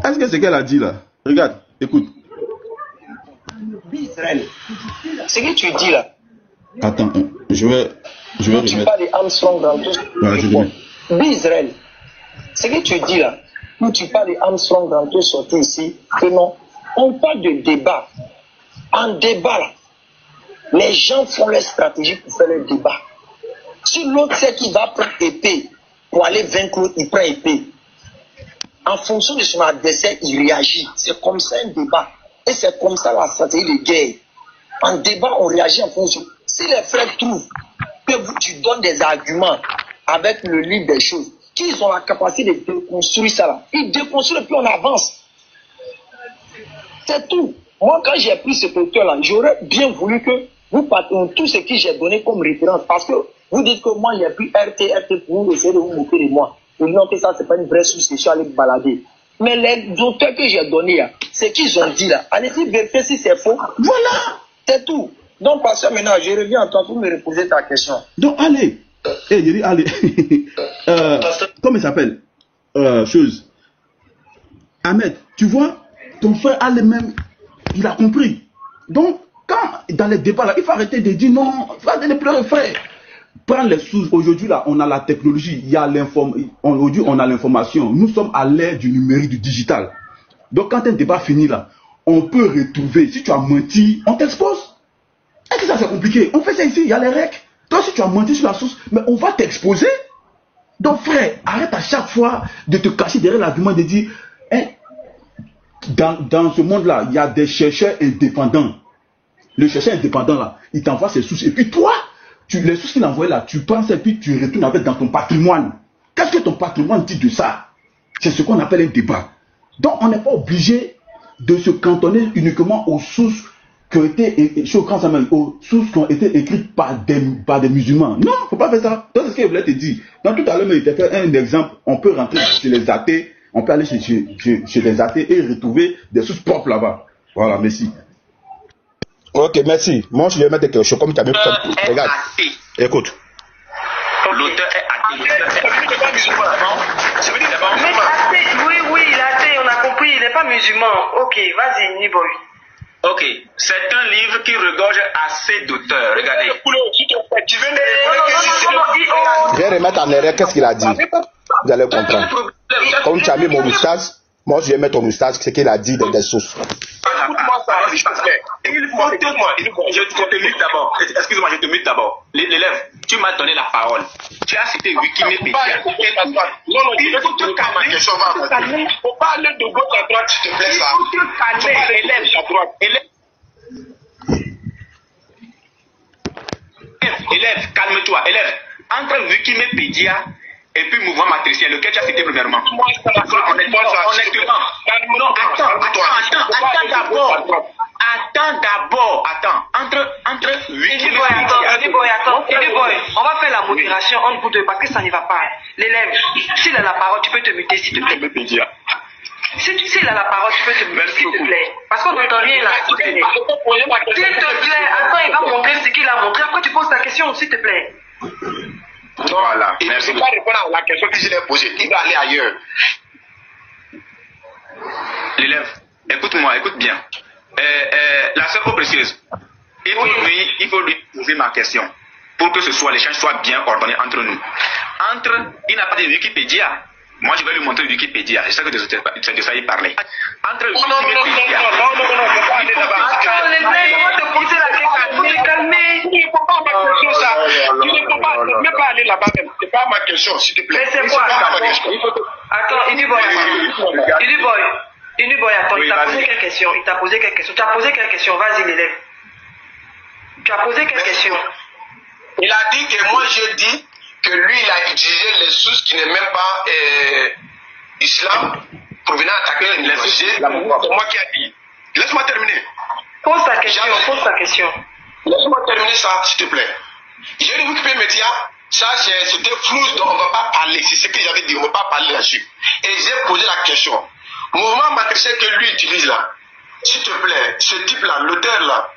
est-ce que c'est qu'elle a dit là? Regarde, écoute. Israël. Ce que tu dis là. Attends, je vais tu remettre. parles d'Armstrong dans tout. Israël. Ce que tu dis là. Quand tu parles d'Armstrong dans tout sorti ici, que non. On parle de débat. En débat là, les gens font leur stratégie pour faire le débat. Si l'autre sait qu'il va prendre épée pour aller vaincre l'autre, il prend épée. En fonction de son adversaire, il réagit. C'est comme ça un débat. Et c'est comme ça la stratégie de guerre. En débat, on réagit en fonction. Si les frères trouvent que tu donnes des arguments avec le livre des choses, qu'ils ont la capacité de déconstruire ça là, ils déconstruisent et puis on avance. C'est tout. Moi, quand j'ai pris ce docteur-là, j'aurais bien voulu que vous partagez tout ce que j'ai donné comme référence. Parce que vous dites que moi, j'ai pris RT pour vous essayer de vous moquer de moi. Vous dites que ça, c'est pas une vraie source que je suis allé me balader. Mais les docteurs que j'ai donnés là, c'est qu'ils ont dit là. Allez-y vérifier si c'est faux. Voilà. C'est tout. Donc, pasteur, maintenant, je reviens à toi pour me reposer ta question. Donc, allez. Eh, j'ai dit, allez. Comment il s'appelle? Chose. Ahmed, tu vois, ton frère a les mêmes. Il a compris. Donc, quand, dans les débats là, il faut arrêter de dire non, il faut arrêter de pleurer, frère. Prends les sources. Aujourd'hui, là, on a la technologie. Il y a aujourd'hui, on a l'information. Nous sommes à l'ère du numérique, du digital. Donc, quand un débat finit là, on peut retrouver. Si tu as menti, on t'expose. Est-ce que ça c'est compliqué? On fait ça ici, il y a les règles. Toi, si tu as menti sur la source, mais on va t'exposer. Donc, frère, arrête à chaque fois de te cacher derrière l'argument de dire, hein, dans ce monde-là, il y a des chercheurs indépendants. Le chercheur indépendant là, il t'envoie ses sources. Et puis toi, les sources qu'il envoie là, tu prends ça et puis tu retournes avec dans ton patrimoine. Qu'est-ce que ton patrimoine dit de ça? C'est ce qu'on appelle un débat. Donc on n'est pas obligé de se cantonner uniquement aux sources qui ont été, aux sources qui ont été écrites par des musulmans. Non, il ne faut pas faire ça. C'est ce que je voulais te dire. Dans tout à l'heure, il t'a fait un exemple. On peut rentrer chez les athées, on peut aller chez les athées et retrouver des sources propres là-bas. Voilà, merci. Ok, merci. Moi, je vais mettre quelque chose comme tu as mis. Regarde. Écoute. L'auteur est athée. Il n'est pas musulman. Ça veut dire qu'il n'est pas Mais musulman. athée, oui, il est athée, on a compris, il n'est pas musulman. Ok, vas-y, Niboy. Ok, c'est un livre qui regorge assez d'auteurs. Regardez. Tu veux Je vais remettre en erreur qu'est-ce qu'il a dit. Vous allez comprendre. Comme tu as mis mon moustache, moi je vais mettre ton moustache, ce qu'il a dit des sources. Écoute-moi ça, s'il te plaît. Je te mute d'abord. Excuse-moi, je te mute d'abord. L'élève, tu m'as donné la parole. Tu as cité Wikipédia. Non, il faut te calmer. Il ne faut pas aller de gauche à droite, s'il te plaît. Ça. Il faut te calmer, élève, calme-toi. Élève, entre Wikipédia et puis mouvement matriciel, lequel tu as cité premièrement? Non, attends, entre Wikipédia. On va faire la modération entre vous deux parce que ça n'y va pas. L'élève, s'il a la parole, tu peux te muter s'il te plaît. S'il a la parole, tu peux te muter s'il te plaît. Parce qu'on n'entend rien là. S'il te plaît, attends, il va montrer ce qu'il a montré. Après, tu poses ta question, s'il te plaît. Voilà. Il ne peut pas répondre à la question que je lui ai posée. Il va aller ailleurs. L'élève, écoute bien. La sœur précieuse, il faut lui poser ma question pour que l'échange soit bien coordonné entre nous. Il n'a pas de Wikipédia. Moi, je vais lui montrer Wikipédia. Je sais que c'est de ça il parlait. Entre Wikipédia. Attends, les mecs, on va te poser la question. Calmez. Il ne faut pas ma question, ça. Tu ne peux pas même pas aller là-bas. Ce n'est pas ma question, s'il te plaît. Mais c'est quoi? Attends, Inuboy, attends, il t'a posé quelle question? Tu as posé quelle question? Vas-y, l'élève. Tu as posé quelle question? Il a dit que moi j'ai dit que lui il a utilisé les sources qui n'est même pas islam pour venir attaquer les sources. C'est moi qui a dit. Laisse-moi terminer. Pose ta question, pose ta question. Laisse-moi terminer ça, s'il te plaît. J'ai dit Wikipédia Média, ça c'était flou, donc on ne va pas parler. C'est ce que j'avais dit, on ne va pas parler là-dessus. Et j'ai posé la question. Mouvement matricien que lui utilise là, s'il te plaît, ce type-là, l'auteur-là,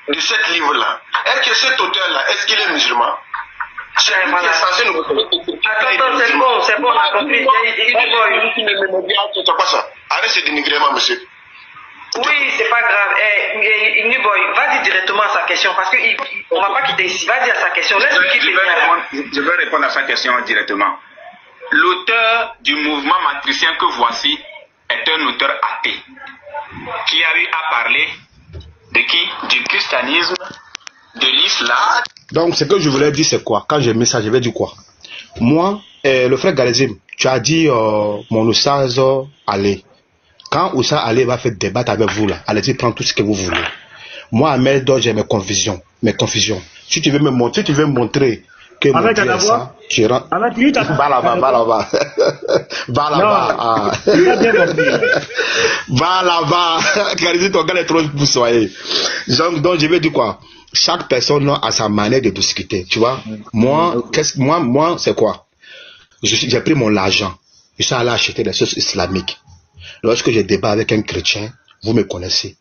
de ce livre-là, est-ce que cet auteur-là, est-ce qu'il est musulman? C'est lui qui est censé nous reconnaître. Attends, c'est bon, on a compris. C'est quoi ça? Arrête ce dénigrement, monsieur. Oui, c'est pas grave. Nuboy, vas-y directement à sa question parce qu'on ne va pas quitter ici. Vas-y à sa question. Je vais répondre à sa question directement. L'auteur du mouvement matricien que voici est un auteur athée qui a eu à parler de qui? Du christianisme, de l'islam. Donc, ce que je voulais dire, c'est quoi? Quand j'ai mis ça, je vais dire quoi? Moi, le frère Galezim, tu as dit mon Oussaz, allez. Quand Oussa allez va faire débattre avec vous, là, allez-y prendre tout ce que vous voulez. Moi, Ahmed, j'ai mes confusions. Si tu veux me montrer, que mon Dieu est ça, tu rentres. Va là-bas. Va là-bas. Va là-bas. Car ton gars est trop boussoyé. Donc, je vais dire quoi? Chaque personne a sa manière de discuter, tu vois. Moi, c'est quoi? J'ai pris mon argent. Je suis allé acheter des choses islamiques. Lorsque je débat avec un chrétien, vous me connaissez.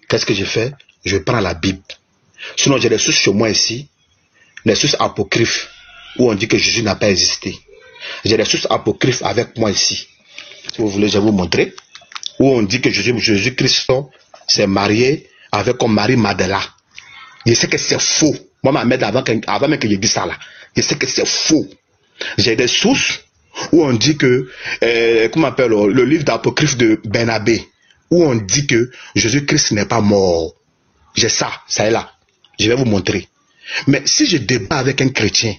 Qu'est-ce que je fais? Je prends la Bible. Sinon, j'ai des sources chez moi ici, les sources apocryphes, où on dit que Jésus n'a pas existé. J'ai des sources apocryphes avec moi ici. Si vous voulez, je vais vous montrer. Où on dit que Jésus-Christ s'est marié avec comme Marie Madela. Je sais que c'est faux. Moi, ma mère, avant même que je dise ça là, je sais que c'est faux. J'ai des sources où on dit que, comment on appelle, le livre d'apocryphe de Bernabé, où on dit que Jésus-Christ n'est pas mort. J'ai ça est là. Je vais vous montrer. Mais si je débat avec un chrétien,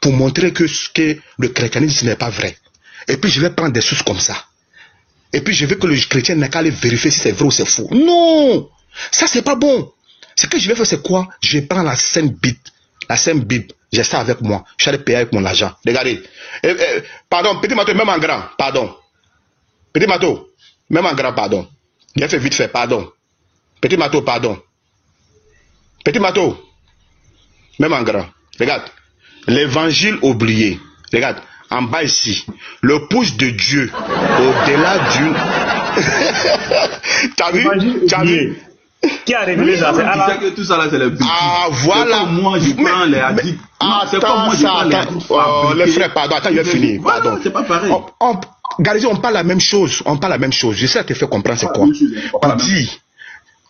pour montrer que le christianisme n'est pas vrai, et puis je vais prendre des sources comme ça, et puis je veux que le chrétien n'a qu'à aller vérifier si c'est vrai ou c'est faux. Non! Ça, c'est pas bon. Ce que je vais faire, c'est quoi? Je prends la Sainte Bible. La Sainte Bible. J'ai ça avec moi. Je suis allé payer avec mon argent. Regardez. Pardon, petit matou, même en grand. Pardon. Petit matou, même en grand, pardon. J'ai fait vite fait, pardon. Petit matou, pardon. Petit matou, même en grand. Regarde. L'évangile oublié. Regarde. En bas ici. Le pouce de Dieu. Au-delà d'une. T'as vu? T'as vu? Qui a révélé ça? C'est Allah. Que tout ça là, c'est le but. Ah, voilà. Moi, je prends les hadiths. Le frère, pardon, attends, je vais finir. Pardon. C'est pas pareil. Regardez, on parle la même chose. J'essaie de te faire comprendre c'est quoi. On dit,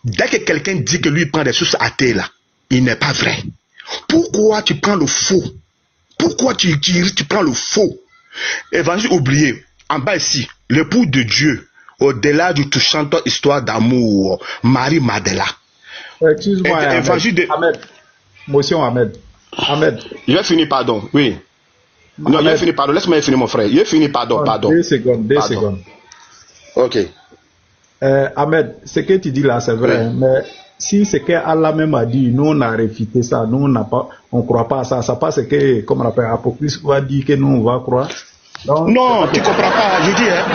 dès que quelqu'un dit que lui prend des sources athées là, il n'est pas vrai. Pourquoi tu prends le faux? Pourquoi tu prends le faux? Évangile oublié. En bas ici, l'époux de Dieu. Au-delà du touchante histoire d'amour, Marie Madela. Excuse-moi, Ahmed. Motion Ahmed. Je vais finir, pardon. Oui. Non, je vais finir, pardon. Laisse-moi finir, mon frère. Je vais finir, pardon. 2 secondes. Ok. Ahmed, ce que tu dis là, c'est vrai. Oui. Mais si c'est qu'Allah même a dit, nous on a réfuté ça, nous on ne croit pas à ça. Ça passe que, comme on appelle, Apocryphe va dire que nous on va croire. Donc, non, tu comprends pas, je dis, hein.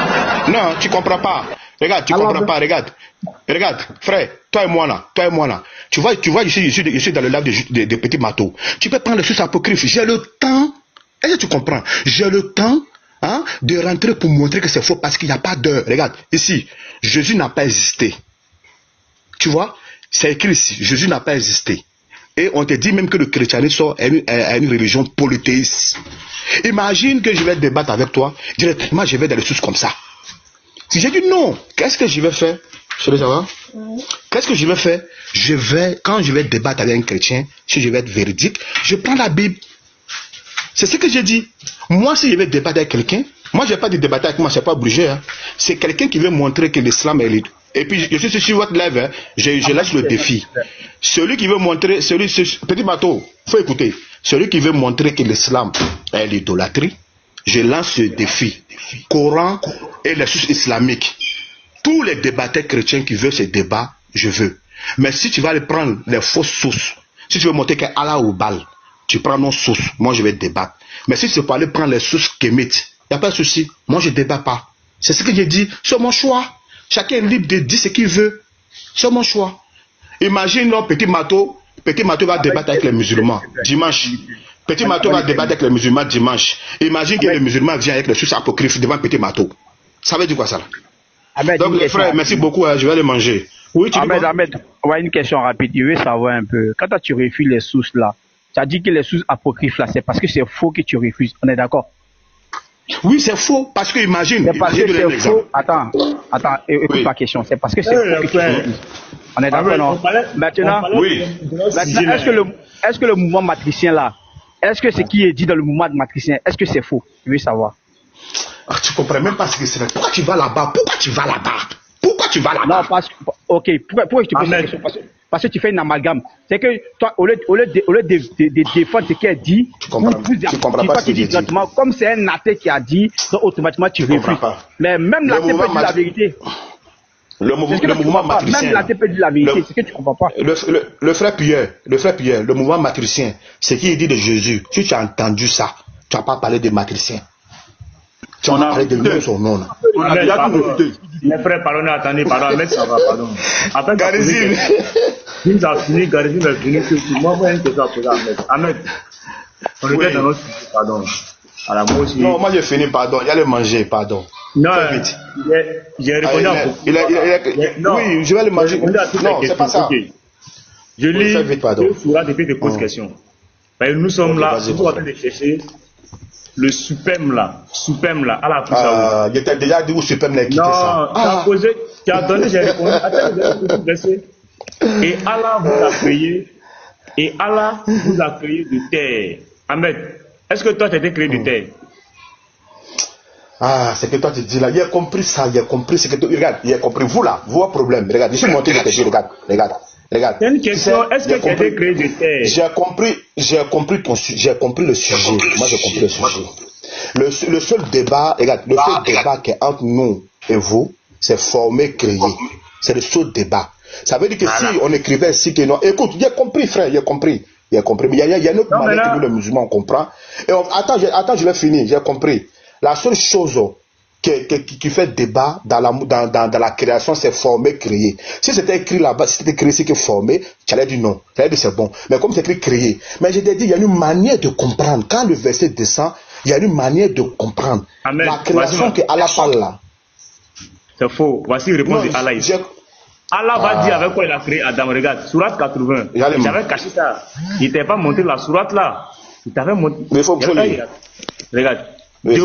Non, tu comprends pas. Regarde, tu comprends pas, regarde. Regarde, frère, toi et moi là. Tu vois, je suis dans le lac des petits bateaux. Tu peux prendre les sources apocryphes. J'ai le temps. Est-ce que tu comprends? J'ai le temps, hein, de rentrer pour montrer que c'est faux parce qu'il n'y a pas d'heure. Regarde, ici, Jésus n'a pas existé. Tu vois? C'est écrit ici, Jésus n'a pas existé. Et on te dit même que le christianisme est une religion polythéiste. Imagine que je vais débattre avec toi, directement je vais dans les sources comme ça. Si j'ai dit non, qu'est-ce que je vais faire? Je veux savoir. Qu'est-ce que je vais faire? Quand je vais débattre avec un chrétien, si je vais être véridique, je prends la Bible. C'est ce que j'ai dit. Moi, si je vais débattre avec quelqu'un, moi je n'ai pas de débattre avec moi, c'est pas obligé. Hein. C'est quelqu'un qui veut montrer que l'islam est libre. Et puis, je suis sur votre live, hein. Je lâche le défi. Celui qui veut montrer, petit bateau, faut écouter. Celui qui veut montrer que l'islam est l'idolâtrie, je lance ce défi. Coran et les sources islamiques. Tous les débatteurs chrétiens qui veulent ce débat, je veux. Mais si tu vas aller prendre les fausses sources, si tu veux montrer qu'Allah ou Baal, tu prends nos sources, moi je vais débattre. Mais si c'est pour aller prendre les sources kémites, il n'y a pas de souci, moi je ne débat pas. C'est ce que j'ai dit, c'est mon choix. Chacun est libre de dire ce qu'il veut. C'est mon choix. Imagine Petit Mato va débattre avec les musulmans dimanche. Petit Mato va débattre avec les musulmans dimanche. Imagine que les musulmans viennent avec les sources apocryphes devant Petit Mato. Ça veut dire quoi ça là? Donc les frères, merci beaucoup, je vais aller manger. Oui, tu Ahmed, on va une question rapide. Je veux savoir un peu. Quand tu refuses les sources là, tu as dit que les sources apocryphes là, c'est parce que c'est faux que tu refuses. On est d'accord? Oui, c'est faux. Parce que imagine. C'est parce que c'est faux. Attends, écoute ma question. C'est parce que c'est faux que tu refuses. On est d'accord, non? Maintenant, est-ce que le mouvement matricien là, est-ce que ce qui est dit dans le mouvement matricien, est-ce que c'est faux? Je veux savoir. Ah, tu comprends même pas ce que c'est. Pourquoi tu vas là-bas? Non, parce que. Ok, pourquoi je te pose cette question? Parce que tu fais une amalgame. C'est que toi, au lieu de défendre ce qui est dit, tu comprends pas ce qu'il dit directement. Comme c'est un athée qui a dit, donc automatiquement tu refuses. Mais même l'athée peut dire la vérité. Le mouvement matricien. Même l'athée peut dire la vérité, c'est ce que tu comprends pas. Le frère Pierre, le mouvement matricien, ce qu'il dit de Jésus, si tu as entendu ça, tu n'as pas parlé de matricien. Tu as parlé de son nom. On a déjà tout écouté. Mes frères, pardonnez, attendez, pardon, Ahmed, ça va, pardon. Après, Garizine. Nous avons fini, Garizine va finir. Moi, j'ai une question à poser à Ahmed. Ahmed, on était dans notre sujet, pardon. Alors, moi aussi. Non, moi j'ai fini, pardon. Il allait manger, pardon. Non, j'ai répondu à beaucoup. Oui, je vais le manger. Non, c'est pas ça. Je lis deux sourates et puis je te pose question. Nous sommes là, nous sommes en train de chercher le suprême là, Allah a pris ça. Il était déjà dit où suprême l'a quitté ça. Non, tu as donné, j'ai répondu. Attends, et Allah vous a créé, de terre. Ahmed, est-ce que toi tu as été créé de terre? Ah, c'est que toi tu dis là, il a compris ça, il a compris ce que tu regarde, il a compris vous là, vous un problème, regarde, je suis monté de tes regarde. C'est une question, est-ce que tu as été créé de terre? J'ai compris le sujet. Moi j'ai compris le sujet. Le seul débat, regarde, le seul débat qui est entre nous et vous, c'est former, créer. C'est le seul débat. Ça veut dire que si on écrivait ici que non, écoute, il a compris frère, il a compris. Mais il y a une autre manière que nous les musulmans on comprend. Et attends, je vais finir, j'ai compris. La seule chose qui fait débat dans la création, c'est former, créer. Si c'était écrit là-bas, si c'était écrit c'est que former, tu allais dire non. Tu allais dire c'est bon. Mais comme c'est écrit créer. Mais je t'ai dit, il y a une manière de comprendre. Quand le verset descend, il y a une manière de comprendre. Amen. La création que Allah parle là. C'est faux. Voici une réponse de Allah ici. Allah va dire avec quoi il a créé Adam. Regarde, sourate 80. J'avais caché ça. Il t'avait pas montré la sourate là. Il t'avait montré. Mais il faut que je lise. Regarde. De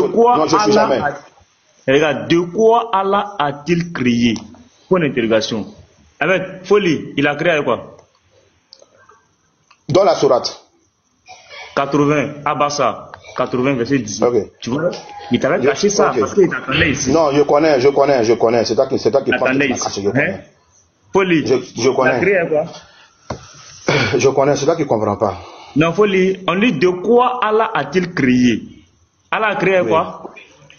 quoi Allah a-t-il créé? Point d'interrogation. Avec folie, il a créé avec quoi? Dans la sourate 80, Abassa, 80 verset 10. Okay. Tu vois? Il t'avait caché ça parce qu'il t'attendait ici. Non, je connais. C'est toi qui pense. Folie, je connais. Il a créé avec quoi? Je connais, c'est toi qui ne comprends pas. Non, folie, on dit de quoi Allah a-t-il créé? Allah a créé quoi?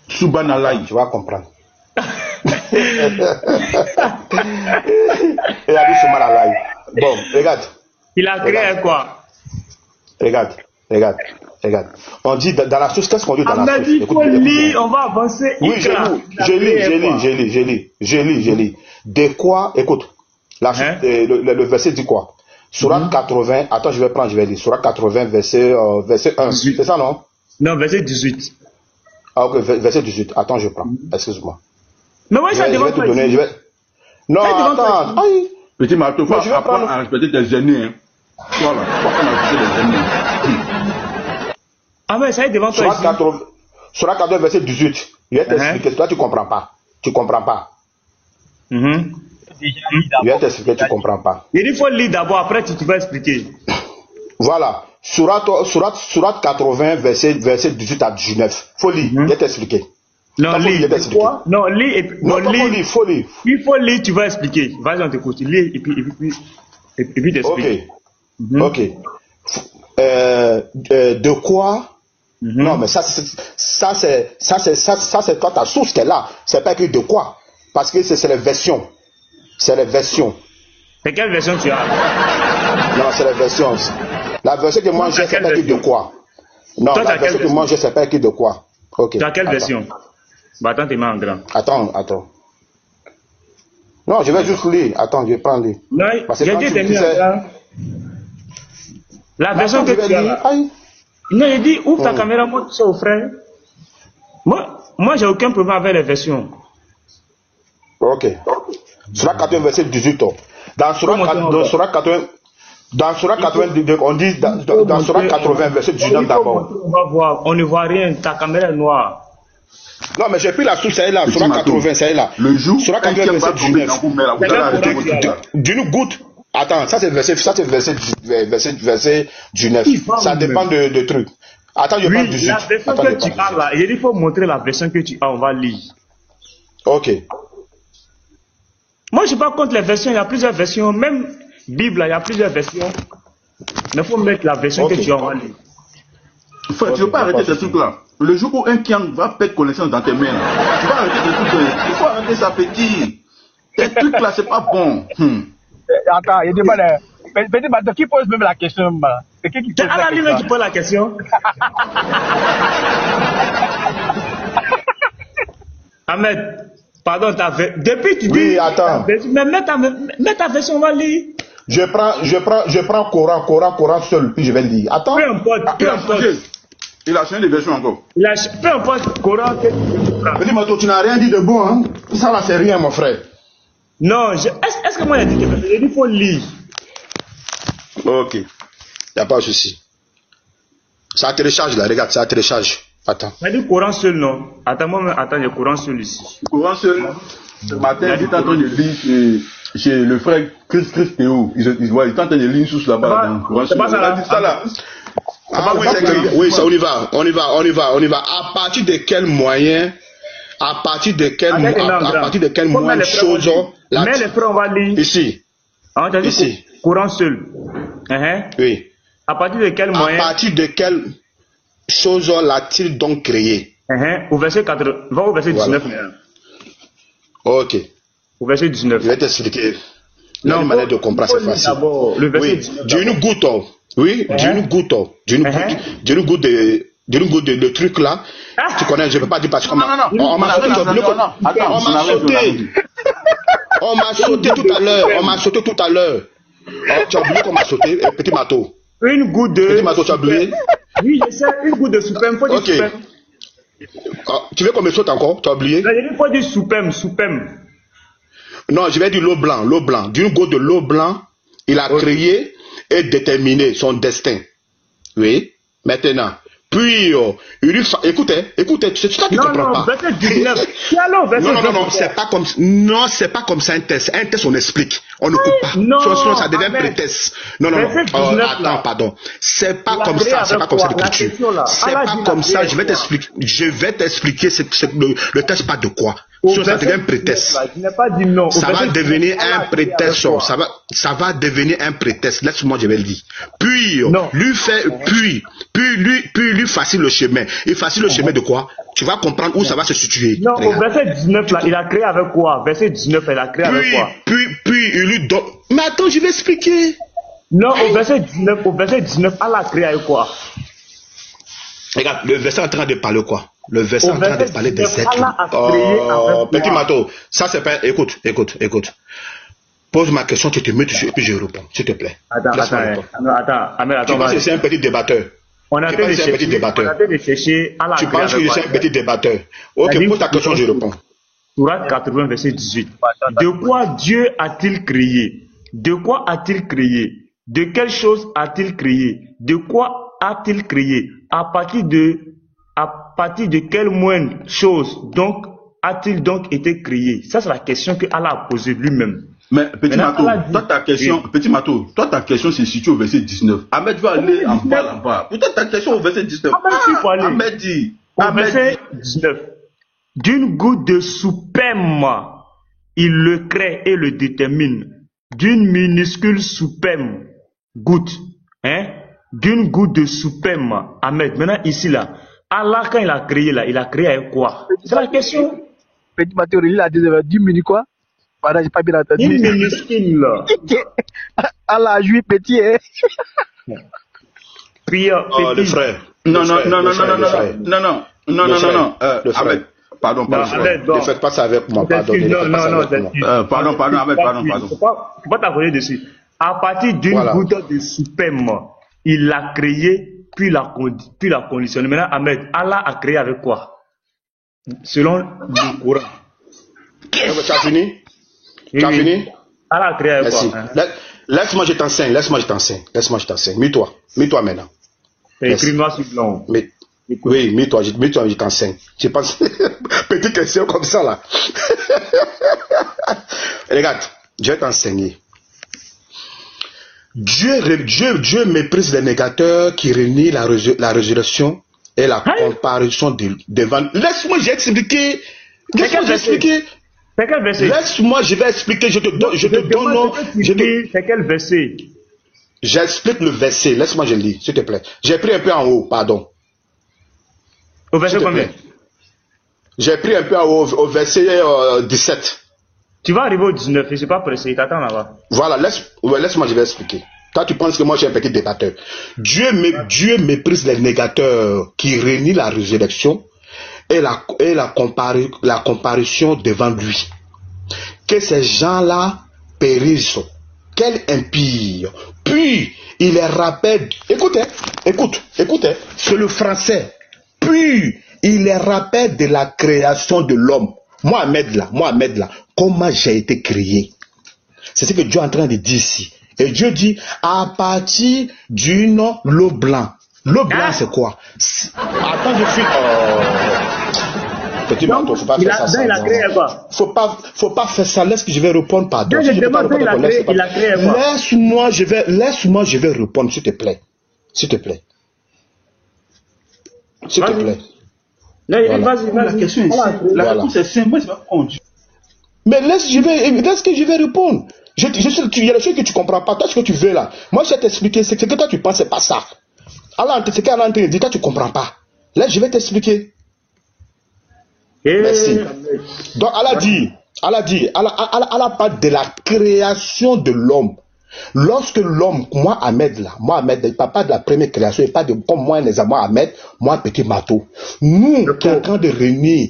Subhanallah, tu vas comprendre. Et il a dit Subhanallah. Bon, regarde. Il a créé quoi? Regarde. On dit dans la source, qu'est-ce qu'on dit dans la source? Il faut lire, on va avancer. Oui, je lis. De quoi, écoute, le verset dit quoi? Sourate 80, attends, je vais lire. Sourate 80, verset 1. 18. C'est ça, non? Non, verset 18. Ah, ok, verset 18. Attends, je prends. Excuse-moi. Mais oui, ça devant toi. Non, attends. Petit Marteau, il faut apprendre à respecter tes aînés. Voilà, il faut apprendre à respecter tes aînés. Ah, mais ça est devant toi. Sourate 80, verset 18. Je vais t'expliquer. Toi, tu ne comprends pas. Je vais t'expliquer, tu ne comprends pas. Il faut lire d'abord, après tu vas expliquer. Voilà. Sourate 80, verset 18 à 19. Faut lire, je vais t'expliquer. Non, lis. Non, lis et puis. Faut lire. Il faut lire, tu vas expliquer. Vas-y, on t'écoute. Lis et puis t'expliques. Ok. De quoi? Non, mais ça c'est toi ta source qui est là. C'est pas écrit de quoi. Parce que c'est les versions. C'est quelle version tu as? Non, c'est les versions. La version que moi j'ai, c'est pas écrit de quoi. Non, la version que moi j'ai, c'est pas écrit de quoi. Ok. Tu as quelle version? Bah, attends, tes mains en grand. Attends. Non, je vais juste lire. Attends, je vais prendre lire. Non, j'ai dit tes mains en grand. La version que tu as. Non, il dit, ouvre ta caméra, montre ça au frère. Moi, j'ai aucun problème avec les versions. Ok. Surah 80, verset 18. Dans Surah 80, on dit dans Surah 80, verset 19 d'abord. On va voir, on ne voit rien, ta caméra est noire. Non, mais j'ai pris la source, ça est là. Surah 80, ça est là. Le jour, Surah 80, verset 19. D'une goutte. Attends, ça c'est verset 19. Ça dépend de trucs. Attends, je parle 18. La version que tu as là, il faut montrer la version que tu as, on va lire. Ok. Moi, je ne suis pas contre les versions, il y a plusieurs versions. Même Bible, il y a plusieurs versions. Mais il faut mettre la version que tu as, on va lire. Frère, tu ne veux pas arrêter ces trucs-là. Le jour où un Kiang va perdre connaissance dans tes mains, tu vas arrêter ces trucs-là. Il faut arrêter ça, petit. Ces trucs-là, c'est pas bon. Attends, il demande. Petit bateau, qui pose même la question? C'est qui pose la question? Lui-même qui pose la question. Ahmed, pardon, depuis tu dis. Oui, attends. Mais mets ta version, on va lire. Je prends Coran seul, puis je vais lire. Attends. Peu importe. Il a changé de version encore. Peu importe, Coran. Petit Mato, tu n'as rien dit de bon, hein? Ça là, c'est rien, mon frère. Non, est-ce que moi j'ai dit qu'il faut lire? Ok. Il n'y a pas de souci. Ça télécharge là, regarde, ça télécharge. Attends. Ça dit Coran seul, non? Attends, j'ai Coran seul ici. Coran seul. Ce matin, j'étais en train de lire chez le frère Chris Théo. Il était en train de lire une source là-bas. C'est pas ça là. Oui, ça, on y va. À partir de quel moyen, chose là. Mais les frères, on va lire. Ici. Ici. Courant seul. Oui. À partir de quel moyen? À partir de quelle chose l'a-t-il donc créé? Au verset 4. Va au verset 19 maintenant. Ok. Au verset 19. Je vais t'expliquer. Il y a une manière de comprendre, c'est facile. Le verset 19. D'une goutte. Oui, d'une goutte de trucs là. Tu connais, je ne peux pas dire parce qu'on m'a sauté tout à l'heure. Tu as oublié qu'on m'a sauté, petit Mato. Une goutte de. Petit Mato, tu as oublié? Oui, je sais, une goutte de soupème. Faut dire soupème. Tu veux qu'on me saute encore? Tu as oublié? Il faut dire soupème. Non, je vais dire l'eau blanc. D'une goutte de l'eau blanc, il a créé et déterminé son destin. Oui, maintenant. Puis, écoutez, c'est ça qui ne comprend pas. Verset 19. Non, c'est pas comme ça un test. Un test, on explique. On ne coupe pas. Sinon, ça devient prétexte. Non. Attends, pardon. C'est pas comme ça, l'écriture. C'est pas comme ça, je vais t'expliquer le test pas de quoi. Sinon, ça devient un prétexte. Ça va devenir un prétexte. Ça va devenir un prétexte. Laisse-moi, je vais le dire. Puis, lui facile le chemin. Il facile le chemin de quoi? Tu vas comprendre où ça va se situer. Non, au verset 19 là, il a créé avec quoi? Verset 19, il a créé avec quoi? Puis il lui donne. Mais attends, je vais expliquer. Non, au verset 19, Allah a créé avec quoi? Regarde, le verset est en train de parler quoi? Le verset est en train de parler des êtres. Petit Mato, ça c'est pas. Écoute. Pose ma question, tu te mets et puis je réponds, s'il te plaît. Attends. Tu penses que c'est un petit débatteur? On a fait de chercher. Tu penses que c'est un petit débatteur? Ok, pose ta question, je réponds. Sourate 80, verset 18. De quoi Dieu a-t-il créé? De quoi a-t-il créé? De quelle chose a-t-il créé? De quoi a-t-il créé? À partir de quelle moindre chose donc a-t-il donc été créé? Ça, c'est la question que Allah a posée lui-même. Mais Petit Mato, toi ta question se situe au verset 19. Ahmed va aller en bas là-bas. Peut-être ta question au verset 19. Ahmed dit. Au verset 19. D'une goutte de soupème, il le crée et le détermine. D'une minuscule soupème, goutte, d'une goutte de soupème, Ahmed. Maintenant ici là, Allah quand il a créé avec quoi? C'est la question. Petit Mato, il a dit 10 minutes quoi? Voilà, j'ai pas bien entendu. Une minuscule. Allah a joué petit, prière, le frère. Non. Ahmed, pardon. Ne faites pas ça avec moi. Pardon. Pardon. Faut pas t'accorder dessus. À partir d'une goutte de sperme, il l'a créé, puis l'a conditionné. Maintenant, Ahmed, Allah a créé avec quoi? Selon le Coran. Tu as fini? Fini? Allah a créé avec quoi? Laisse-moi, je t'enseigne. Mets-toi maintenant. Écris noir sur blanc. Oui, mets-toi, je t'enseigne. Je pense, petite question comme ça là. Regarde, je vais t'enseigner. Dieu méprise les négateurs qui renient la résurrection et la comparaison devant. Laisse-moi, j'ai expliqué. C'est quel verset? Laisse-moi, je vais expliquer. Je te donne. C'est quel verset? J'explique le verset. Laisse-moi, je lis, s'il te plaît. J'ai pris un peu en haut, pardon. Au verset combien? J'ai pris un peu en haut, au verset 17. Tu vas arriver au 19, je ne suis pas pressé, t'attends là-bas. Voilà, laisse-moi, je vais expliquer. Toi, tu penses que moi, je suis un petit débatteur. Dieu méprise les négateurs qui renient la résurrection et la comparaison devant lui. Que ces gens-là périssent. Quel impie. Puis, il les rappelle. Écoute, c'est le français. Puis, il les rappelle de la création de l'homme. Mohamed là, comment j'ai été créé. C'est ce que Dieu est en train de dire ici. Et Dieu dit, à partir d'une l'eau blanc. L'eau blanc, c'est quoi? Attends, je suis... Petit manteau, faut pas faire ça. Il a créé quoi? Faut pas faire ça. Laisse que je vais répondre, pardon. Il a créé quoi? Laisse-moi, je vais répondre, s'il te plaît. S'il te plaît. Vas-y. La question est simple. La réponse est simple. Moi, je vais répondre. Mais laisse que je vais répondre. Il y a des choses que tu ne comprends pas. Toi, ce que tu veux là. Moi, je vais t'expliquer. C'est que toi, tu penses, c'est pas ça. Alors, c'est qu'Allah est en train de dire, toi, tu ne comprends pas. Là, je vais t'expliquer. Merci. Donc, Allah parle de la création de l'homme. Lorsque l'homme, Mohamed, il parle pas de la première création, il parle de comme moi, les amours Ahmed, moi, petit marteau. Nous, qui sommes en train de réunir.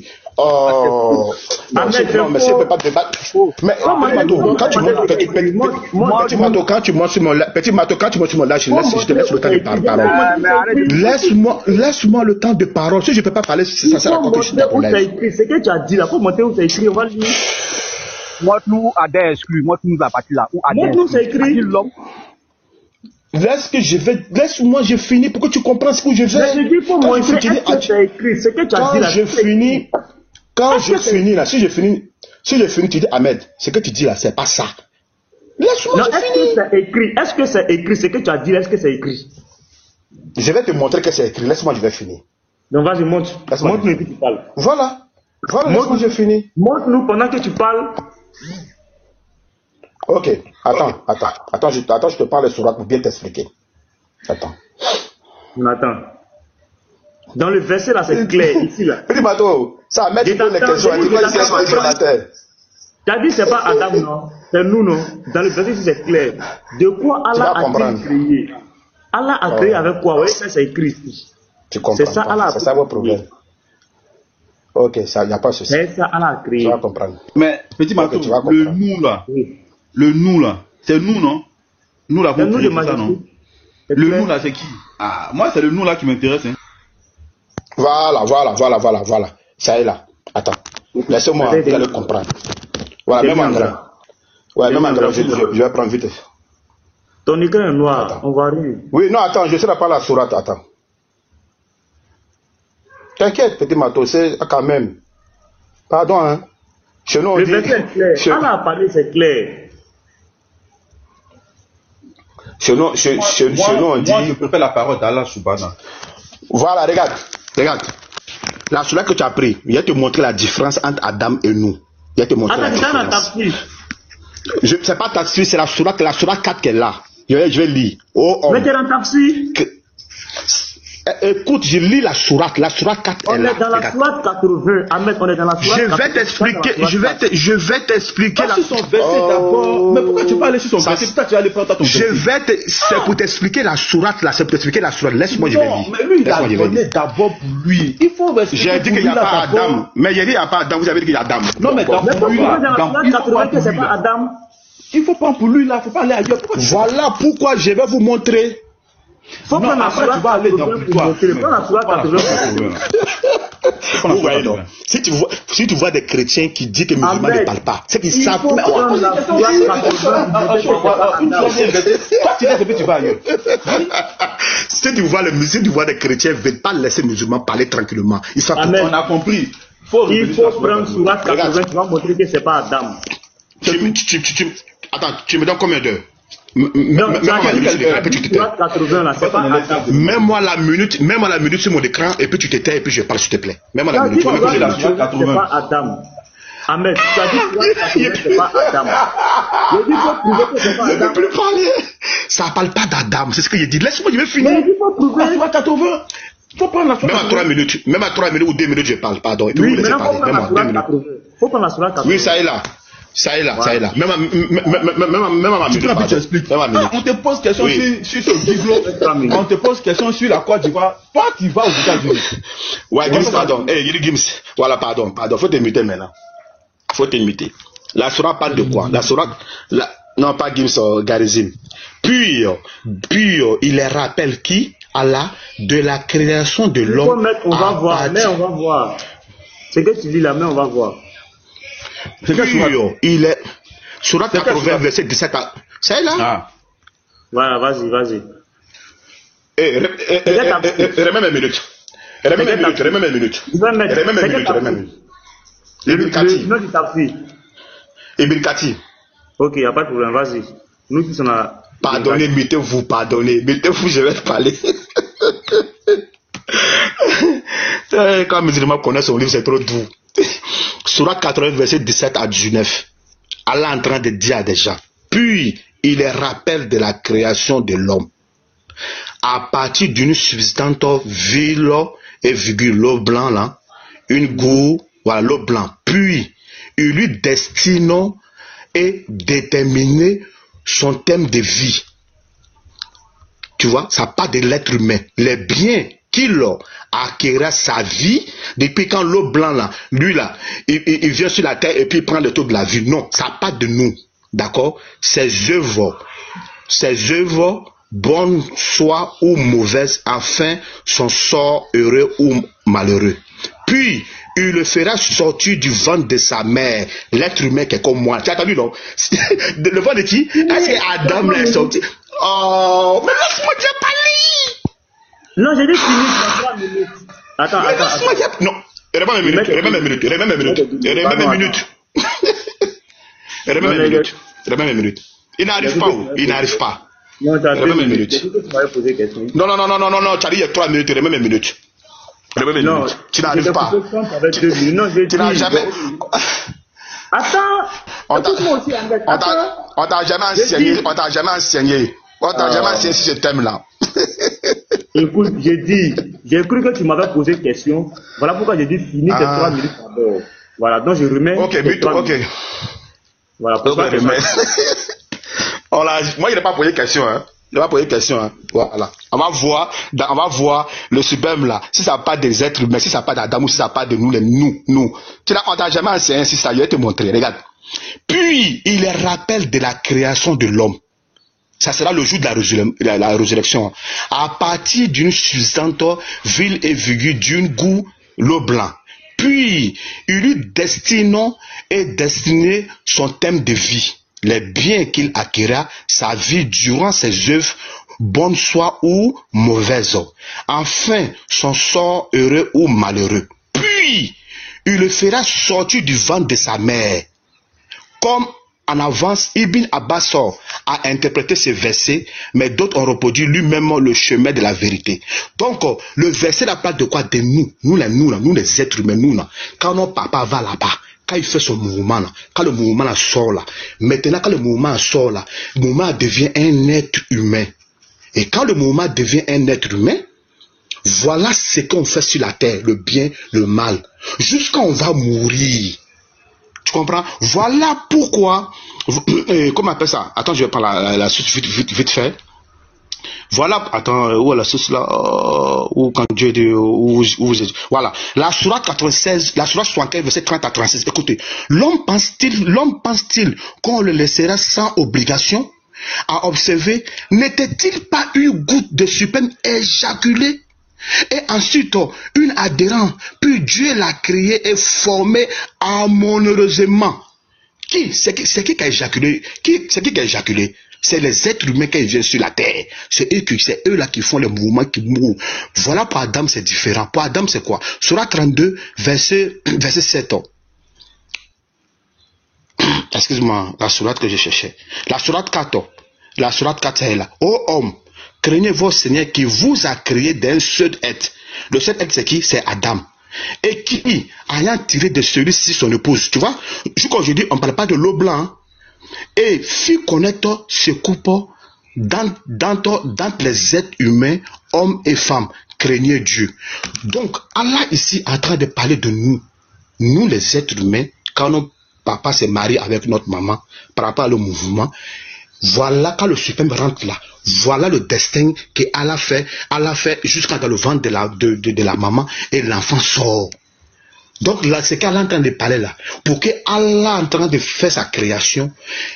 Mais si on ne peut pas débattre. Mais quand tu montes sur mon lâche, je te laisse le temps de parler. Laisse-moi le temps de parole. Si je ne peux pas parler, ça sert à quoi que je suis problème. C'est que tu as dit là, faut monter où tu as écrit, on va lire. Montre-nous Adès exclu, montre-nous la partie là. Montre-nous, c'est écrit. Laisse-moi, je finis pour que tu comprennes ce que je vais. Mais je dis, faut montrer ce que tu as écrit, ce que tu as dit là. Quand je finis là, si je finis, tu dis Ahmed, ce que tu dis là, c'est pas ça. Laisse-moi, je finis. Est-ce que c'est écrit, ce que tu as dit, est-ce que c'est écrit? Je vais te montrer que c'est écrit, laisse-moi, je vais finir. Donc vas-y, montre-nous et puis tu parles. Voilà, laisse-moi, je finis. Montre-nous pendant que tu parles. Ok, attends, je te parle de Sourate pour bien t'expliquer. Attends. Dans le verset là, c'est clair, ici là. Petit bateau, ça va mettre les questions, tu vas expliquer la terre. Tu as dit c'est pas Adam, non? C'est nous, non? Dans le verset ici, c'est clair. De quoi Allah a-t-il créé? Allah a créé avec quoi? Oui, ça c'est écrit ici. Tu comprends? C'est ça, Allah. C'est ça votre problème. Ok, ça, il n'y a pas de souci. C'est ça, Allah a créé. Tu vas comprendre. Mais, petit bateau, le nous là, c'est nous, non? Nous là, vous créez ça, non? Le nous là, c'est qui? Ah, moi, c'est le nous là qui m'intéresse, hein. Voilà. Ça est là. Attends. Laissez-moi le comprendre. Voilà, même en grand. Ouais, même en grand, je vais prendre vite. Ton écran est noir, attends. On va rien. Oui, non, attends, je ne serai pas la sourate, attends. T'inquiète, petit matos, c'est quand même. Pardon, hein. Chez nous, on dit. Allah a parlé, c'est clair. Chez nous, on dit. Moi, je préfère la parole d'Allah Subhanahu. Voilà, regarde. La sourate que tu as pris, il va te montrer la différence entre Adam et nous. Il va te montrer la différence. C'est pas tafsir, c'est la sourate 4 qu'elle est là. Je vais lire. Mais t'es dans tafsir. écoute, je lis la sourate 4. On est dans la sourate 80. Ahmed, on est dans la sourate 80. Je vais t'expliquer la son verset d'abord. Mais pourquoi tu vas aller sur son verset? Peut-être tu vas aller prendre ton verset. C'est pour t'expliquer la sourate là. C'est pour t'expliquer la sourate. Laisse-moi, je vais lire. Mais lui, il a donné d'abord pour lui. Il faut j'ai dit qu'il n'y a pas Adam. Mais j'ai dit qu'il n'y a pas Adam. Vous avez dit qu'il y a Adam. Non, mais dans lui, c'est pas Adam. Il faut prendre pour lui là. Il ne faut pas aller ailleurs. Voilà pourquoi je vais vous montrer. Faut prendre la sourate, tu vas aller dans toi. Vous voyez, non? Si tu vois des chrétiens qui disent que les musulmans ne parlent pas, c'est qu'ils savent pourquoi. Si tu vois des chrétiens ne veulent pas laisser les musulmans parler tranquillement, ils savent pourquoi. On a compris. Il faut prendre sourate 80, tu vas montrer que c'est pas Adam. Attends, tu me donnes combien d'heures? Mets-moi la minute sur mon écran et puis tu te tais et puis je parle s'il te plaît. Mets-moi la minute. C'est pas Adam. Ahmed, tu as dit que c'est pas Adam. Je dis faut prouver que c'est pas Adam. Je ne peux plus parler. Ça ne parle pas d'Adam, c'est ce que j'ai dit. Laisse-moi, je vais finir. Mais il faut prouver. Faut prendre la sourate. Même à 3 minutes ou 2 minutes je parle, pardon. Et puis vous laissez parler. Même à 2 minutes. Faut prendre la sourate 80. Oui, ça est là. Ça est là. Même à ma minute. On te pose question sur ce bibelots. On te pose question sur la Côte d'Ivoire. Toi, tu vas aux États-Unis. Ouais, Gims, pardon. Gims. Voilà, pardon. Faut t'imiter maintenant. Faut t'imiter. La sourate parle de quoi? La sourate. Non, pas Gims, Garizim. Puis, il les rappelle qui? Allah, de la création de l'homme. On va voir. C'est que tu dis là, mais on va voir. Puis, il est sur la 80 verset 17 à... C'est là. Voilà, vas-y. Remets mes minutes. Ibn Kati. Ok, il n'y a pas de problème, vas-y. Nous tous on a... Pardonnez, mettez-vous, je vais parler. Quand les musulmans connaissent son livre, c'est trop doux. Sourate 80, verset 17 à 19. Allah est en train de dire à des gens. Puis, il les rappelle de la création de l'homme. À partir d'une substance vile et virgule, l'eau blanc là, une goût, voilà l'eau blanc. Puis, il lui destine et déterminer son thème de vie. Tu vois, ça part de l'être humain. Les biens qu'il acquérera sa vie depuis quand l'eau blanc là, lui là, il vient sur la terre et puis il prend le taux de la vie. Non, ça part de nous. D'accord? Ses œuvres, bonnes soit ou mauvaises, enfin son sort heureux ou malheureux. Puis, il le fera sortir du ventre de sa mère, l'être humain qui est comme moi. Tu as entendu, non? Le ventre de qui? Est-ce que Adam est sorti? Oh, mais laisse-moi dire parler! Non, j'ai dit fini dans 3 minutes. Attends. Non, remets mes minutes. Il n'arrive pas. Non, remets mes minutes. Non, tu as dit il y a 3 minutes, remets mes minutes. Non, tu n'arrives pas. Tu n'as jamais... Attends, on t'a jamais enseigné sur ce thème-là. Écoute, j'ai cru que tu m'avais posé question. Voilà pourquoi j'ai dit finir tes 3 minutes d'abord. Voilà, donc je remets. Ok. Voilà, pourquoi je remets. Moi, il n'a pas posé question, hein. Voilà. On va voir le sublime là. Si ça part des êtres humains, si ça part d'Adam ou si ça part de nous, nous. Tu n'as jamais enseigné si ça, je vais te montrer. Regarde. Puis, il les rappelle de la création de l'homme. Ça sera le jour de la résurrection. À partir d'une substance vile et viguë, d'une goût, l'eau blanc. Puis, il lui destine son thème de vie. Les biens qu'il acquérera, sa vie durant ses œuvres, bonnes soient ou mauvaises. Enfin, son sort heureux ou malheureux. Puis, il le fera sortir du ventre de sa mère. Comme en avance, Ibn Abbas a interprété ce verset, mais d'autres ont reproduit lui-même le chemin de la vérité. Donc, le verset là parle de quoi? De nous les êtres humains, nous là. Quand notre papa va là-bas, quand il fait son mouvement là, quand le mouvement là sort là, maintenant quand le mouvement sort là, le mouvement devient un être humain. Et quand le mouvement devient un être humain, Voilà ce qu'on fait sur la terre, le bien, le mal, jusqu'à on va mourir. Tu comprends? Voilà pourquoi, comment on appelle ça? Attends, je vais prendre la suite vite fait. Voilà, attends, où est la source là? Où quand Dieu dit, où vous êtes? Voilà, la sourate 96, la sourate 75, verset 30 à 36. Écoutez, l'homme pense-t-il qu'on le laissera sans obligation à observer? N'était-il pas une goutte de sperme éjaculée? Et ensuite, une adhérente, puis Dieu l'a créé et formé harmonieusement. C'est qui qui a éjaculé? C'est qui a éjaculé? C'est les êtres humains qui viennent sur la terre. C'est eux là qui font les mouvements, qui mourent. Voilà, pour Adam, c'est différent. Pour Adam, c'est quoi? Surah 32, verset 7. Excuse-moi, la sourate que je cherchais. La sourate 4. La sourate 4, c'est là. Ô homme, craignez votre Seigneur qui vous a créé d'un seul être. Le seul être, c'est qui? C'est Adam. Et qui, ayant tiré de celui-ci son épouse, tu vois, quand je dis, on ne parle pas de l'eau blanche, et fit connaître ce couple dans les êtres humains, hommes et femmes, craignez Dieu. Donc, Allah ici est en train de parler de nous les êtres humains, quand notre papa s'est marié avec notre maman, par rapport au mouvement, voilà quand le suprême rentre là, voilà le destin qu'Allah fait jusqu'à dans le ventre de la maman et l'enfant sort. Donc là, c'est qu'Allah est en train de parler là. Pour que Allah est en train de faire sa création,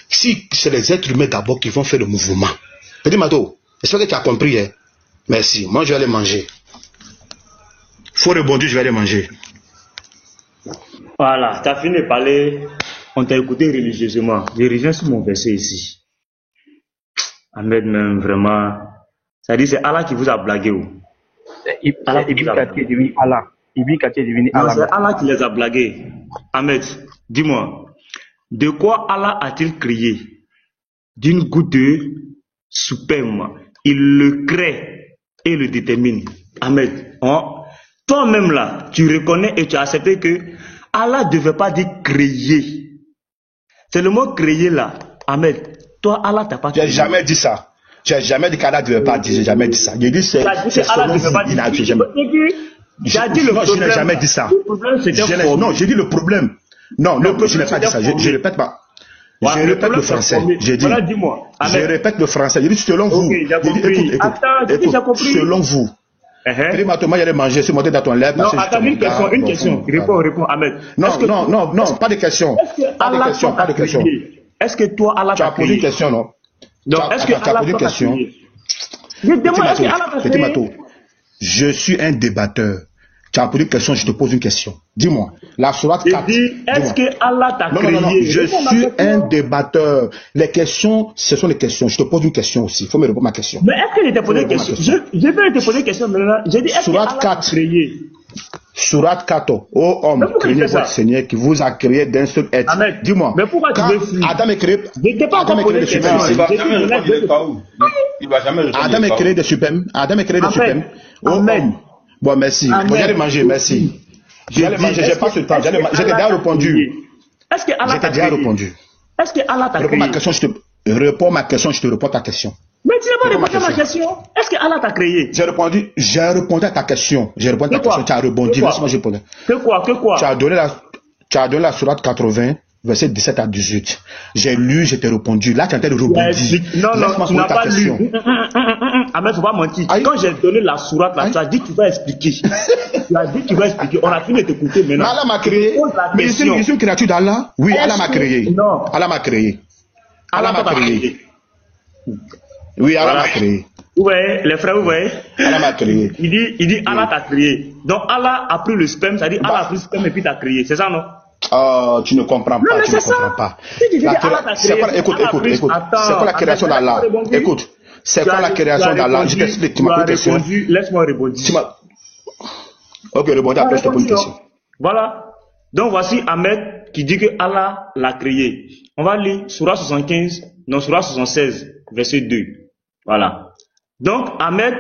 si c'est les êtres humains d'abord qui vont faire le mouvement. Petit Mato, j'espère que tu as compris. Hein? Merci. Moi, je vais aller manger. Faut rebondir, je vais aller manger. Voilà, tu as fini de parler. On t'a écouté religieusement. Je reviens sur mon verset ici. Ahmed, même vraiment. Ça dit, c'est Allah qui vous a blagué. Allah qui vous a blagué. Non, c'est Allah qui les a blagués. Ahmed, dis-moi, de quoi Allah a-t-il créé? D'une goutte de sperme. Il le crée et le détermine. Ahmed, toi-même là, tu reconnais et tu as accepté que Allah ne devait pas dire créer. C'est le mot créer là. Ahmed, toi, Allah t'a pas créé. J'ai jamais dit ça. J'ai jamais dit qu'Allah ne devait pas dire. J'ai jamais dit ça. J'ai dit c'est selon vous. J'ai dit le problème. Non, je n'ai jamais dit ça. Non, j'ai dit le problème. Non, je n'ai pas dit ça. Je répète pas. Je répète le français. J'ai dit. Je répète le français. J'ai dit selon vous. Écoute, j'ai compris. Selon vous. Moi, j'allais manger, se monter dans ton lait. Non, attends, une question. Réponds, Ahmed. Non, pas de question. Pas de question. Est-ce que toi, Allah t'a créé? Tu as posé une question, non? Donc, est-ce que Allah t'a créé? Je demande, est-ce que Allah t'a créé? Je suis un débatteur. Tu as posé une question, je te pose une question. Dis-moi, la sourate 4. Est-ce que Allah t'a créé? Non, je suis un débatteur. Les questions, ce sont les questions. Je te pose une question aussi. Il faut me répondre à ma question. Mais est-ce que je t'ai posé une question? Je vais te poser une question maintenant. J'ai dit, est-ce que Allah t'a créé? Sourate 4. Ô homme, craignez votre Seigneur qui vous a créé d'un seul être. Dis-moi. Mais pourquoi tu veux fuir? Adam est créé. Je t'ai pas encore posé une question. Adam est créé de suprême. Adam est créé de suprême. Ô homme. Bon, merci. J'allais manger, merci. J'allais manger, j'ai pas ce temps. J'ai déjà répondu. Est-ce que Allah t'a créé? J'ai déjà répondu. Est-ce que Allah t'a créé? Réponds ma question, je te réponds ta question. Mais tu n'as pas répondu à ma question. Est-ce que Allah t'a créé? J'ai répondu à ta question. J'ai répondu à ta question, tu as rebondi. Laisse-moi répondre. Que quoi? Tu as donné la sourate 80, verset 17 à 18. J'ai lu, je t'ai répondu. Là, tu es en train de rebondir. Non, tu n'as pas lu. Ahmed, faut pas mentir. Quand j'ai donné la sourate là, tu as dit que tu vas expliquer. On a fini de t'écouter maintenant. Allah m'a créé. Mais je suis une créature d'Allah. Oui, Allah m'a créé. Non. Allah m'a créé. Allah m'a créé. Oui, Allah m'a créé. Vous voyez, les frères, vous voyez? Allah m'a créé. Il dit Allah t'a créé. Donc Allah a pris le sperme, ça dit Allah a pris le sperme et puis t'a créé. C'est ça, non? Tu ne comprends pas. Tu ne comprends pas. Écoute. C'est quoi la création d'Allah? Écoute. C'est quoi la création d'Allah? Je t'explique. Tu m'as répondu. Laisse-moi répondre. Ok, répondez après, je te pose une question. Voilà. Donc voici Ahmed qui dit que Allah l'a créé. On va lire Surah 75, non, Surah 76, verset 2. Voilà. Donc Ahmed,